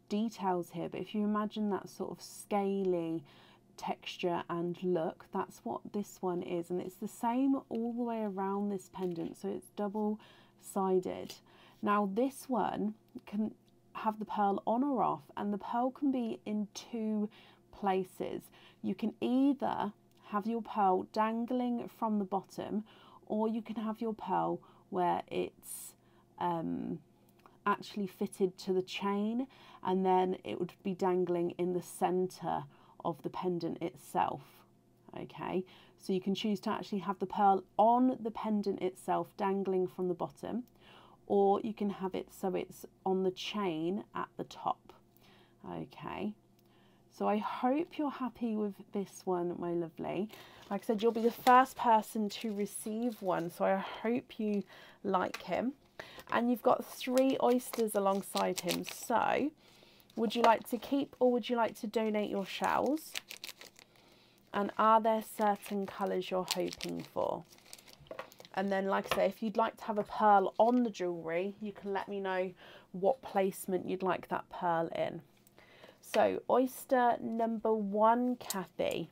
details here, but if you imagine that sort of scaly texture and look, that's what this one is. And it's the same all the way around this pendant, so it's double sided. Now this one can have the pearl on or off, and the pearl can be in 2 places. You can either have your pearl dangling from the bottom, or you can have your pearl where it's actually fitted to the chain, and then it would be dangling in the center of the pendant itself. Okay, so you can choose to actually have the pearl on the pendant itself dangling from the bottom, or you can have it so it's on the chain at the top. Okay, so I hope you're happy with this one, my lovely. Like I said, you'll be the first person to receive one, so I hope you like him. And you've got 3 oysters alongside him, so would you like to keep or would you like to donate your shells? And are there certain colours you're hoping for? And then, like I say, if you'd like to have a pearl on the jewellery, you can let me know what placement you'd like that pearl in. So oyster number 1, Kathy.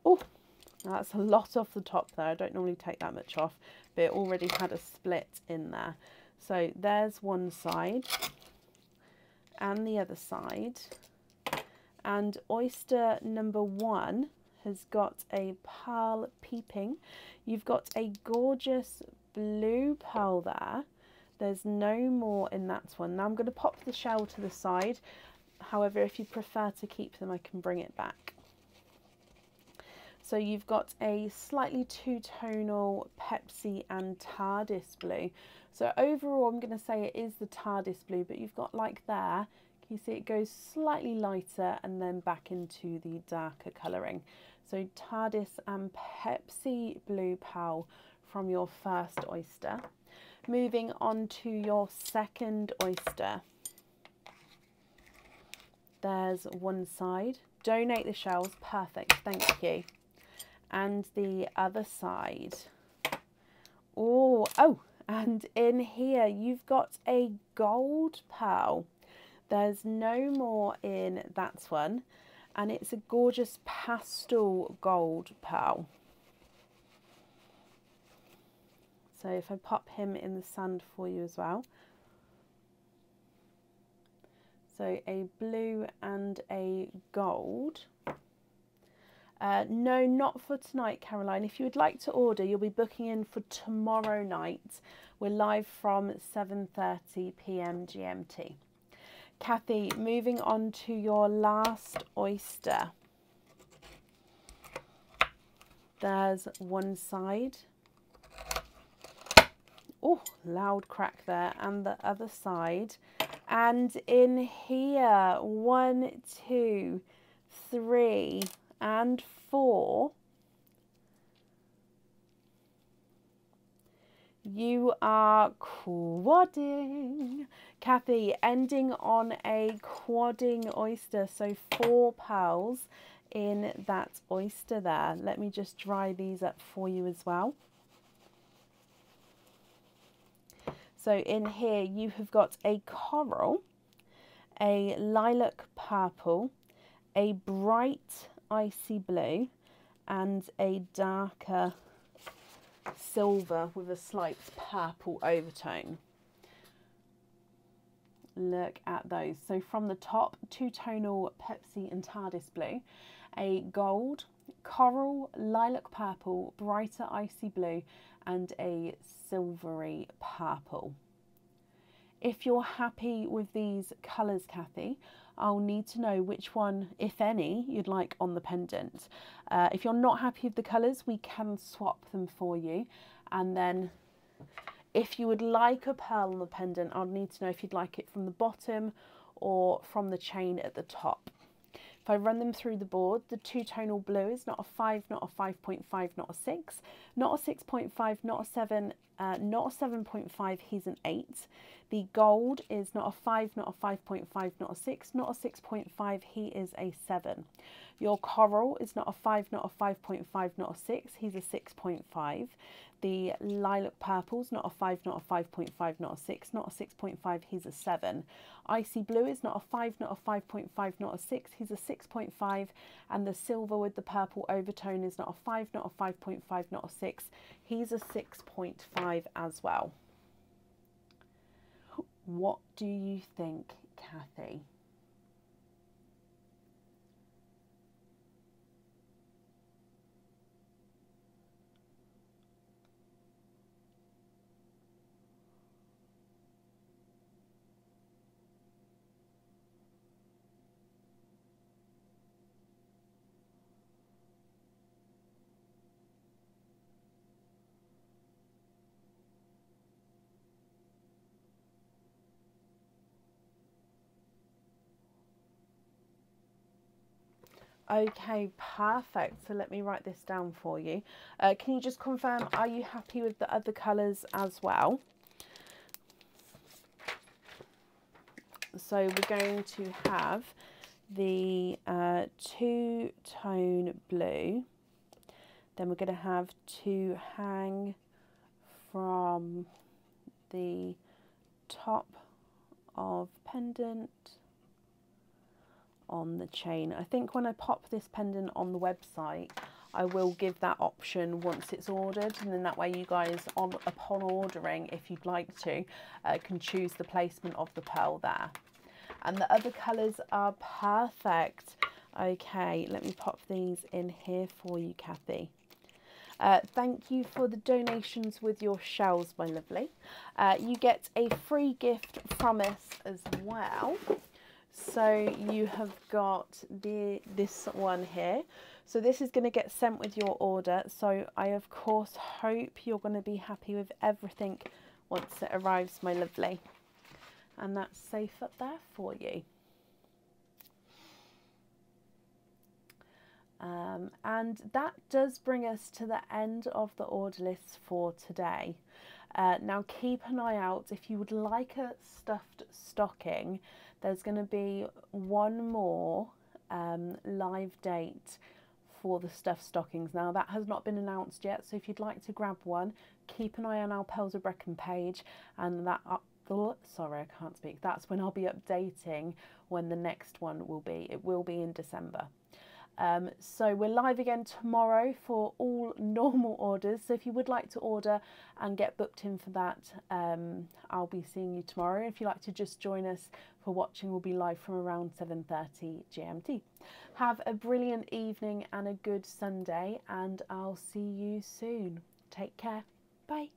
Oh, that's a lot off the top there. I don't normally take that much off, but it already had a split in there. So there's one side and the other side. And oyster number 1 has got a pearl peeping. You've got a gorgeous blue pearl there. There's no more in that one. Now I'm going to pop the shell to the side. However, if you prefer to keep them, I can bring it back. So you've got a slightly two-tonal Pepsi and TARDIS blue. So overall, I'm going to say it is the TARDIS blue, but you've got like there, can you see it goes slightly lighter and then back into the darker colouring. So TARDIS and Pepsi blue pearl from your first oyster. Moving on to your second oyster. There's one side. Donate the shells. Perfect. Thank you. And the other side. Oh, and in here you've got a gold pearl. There's no more in that one, and it's a gorgeous pastel gold pearl. So if I pop him in the sand for you as well. So a blue and a gold. No, not for tonight, Caroline. If you would like to order, you'll be booking in for tomorrow night. We're live from 7:30 p.m. GMT. Kathy, moving on to your last oyster. There's one side. Oh, loud crack there. And the other side. And in here, 1, 2, 3, and 4. You are quadding. Kathy, ending on a quadding oyster. So 4 pearls in that oyster there. Let me just dry these up for you as well. So in here you have got a coral, a lilac purple, a bright icy blue, and a darker silver with a slight purple overtone. Look at those. So from the top, two-tonal Pepsi and TARDIS blue, a gold, coral, lilac purple, brighter icy blue, and a silvery purple. If you're happy with these colours, Kathy, I'll need to know which one, if any, you'd like on the pendant. If you're not happy with the colours, we can swap them for you. And then if you would like a pearl on the pendant, I'll need to know if you'd like it from the bottom or from the chain at the top. If I run them through the board, the two-tonal blue is not a 5, not a 5.5, not a 6, not a 6.5, not a 7, not a 7.5, he's an 8. The gold is not a 5, not a 5.5, not a 6, not a 6.5, he is a 7. Your coral is not a 5, not a 5.5, not a 6, he's a 6.5. The lilac purple is not a 5, not a 5.5, not a 6, not a 6.5, he's a 7. Icy blue is not a 5, not a 5.5, not a 6, he's a 6.5. And the silver with the purple overtone is not a 5, not a 5.5, not a 6, he's a 6.5 as well. What do you think, Kathy? Okay, perfect. So let me write this down for you. Can you just confirm, are you happy with the other colours as well? So we're going to have the two-tone blue. Then we're going to have to hang from the top of pendant on the chain. I think when I pop this pendant on the website, I will give that option once it's ordered, and then that way you guys, upon ordering, if you'd like to, can choose the placement of the pearl there. And the other colours are perfect. Okay, let me pop these in here for you, Kathy. Thank you for the donations with your shells, my lovely. You get a free gift from us as well. So you have got this one here. So this is going to get sent with your order. So I of course hope you're going to be happy with everything once it arrives, my lovely. And that's safe up there for you. And that does bring us to the end of the order list for today. Now keep an eye out if you would like a stuffed stocking. There's going to be one more live date for the stuffed stockings. Now that has not been announced yet, so if you'd like to grab one, keep an eye on our Pearls of Brecon page, and that sorry, I can't speak. That's when I'll be updating when the next one will be. It will be in December. So we're live again tomorrow for all normal orders. So if you would like to order and get booked in for that, I'll be seeing you tomorrow. If you'd like to just join us for watching, we'll be live from around 7:30 GMT. Have a brilliant evening and a good Sunday, and I'll see you soon. Take care. Bye.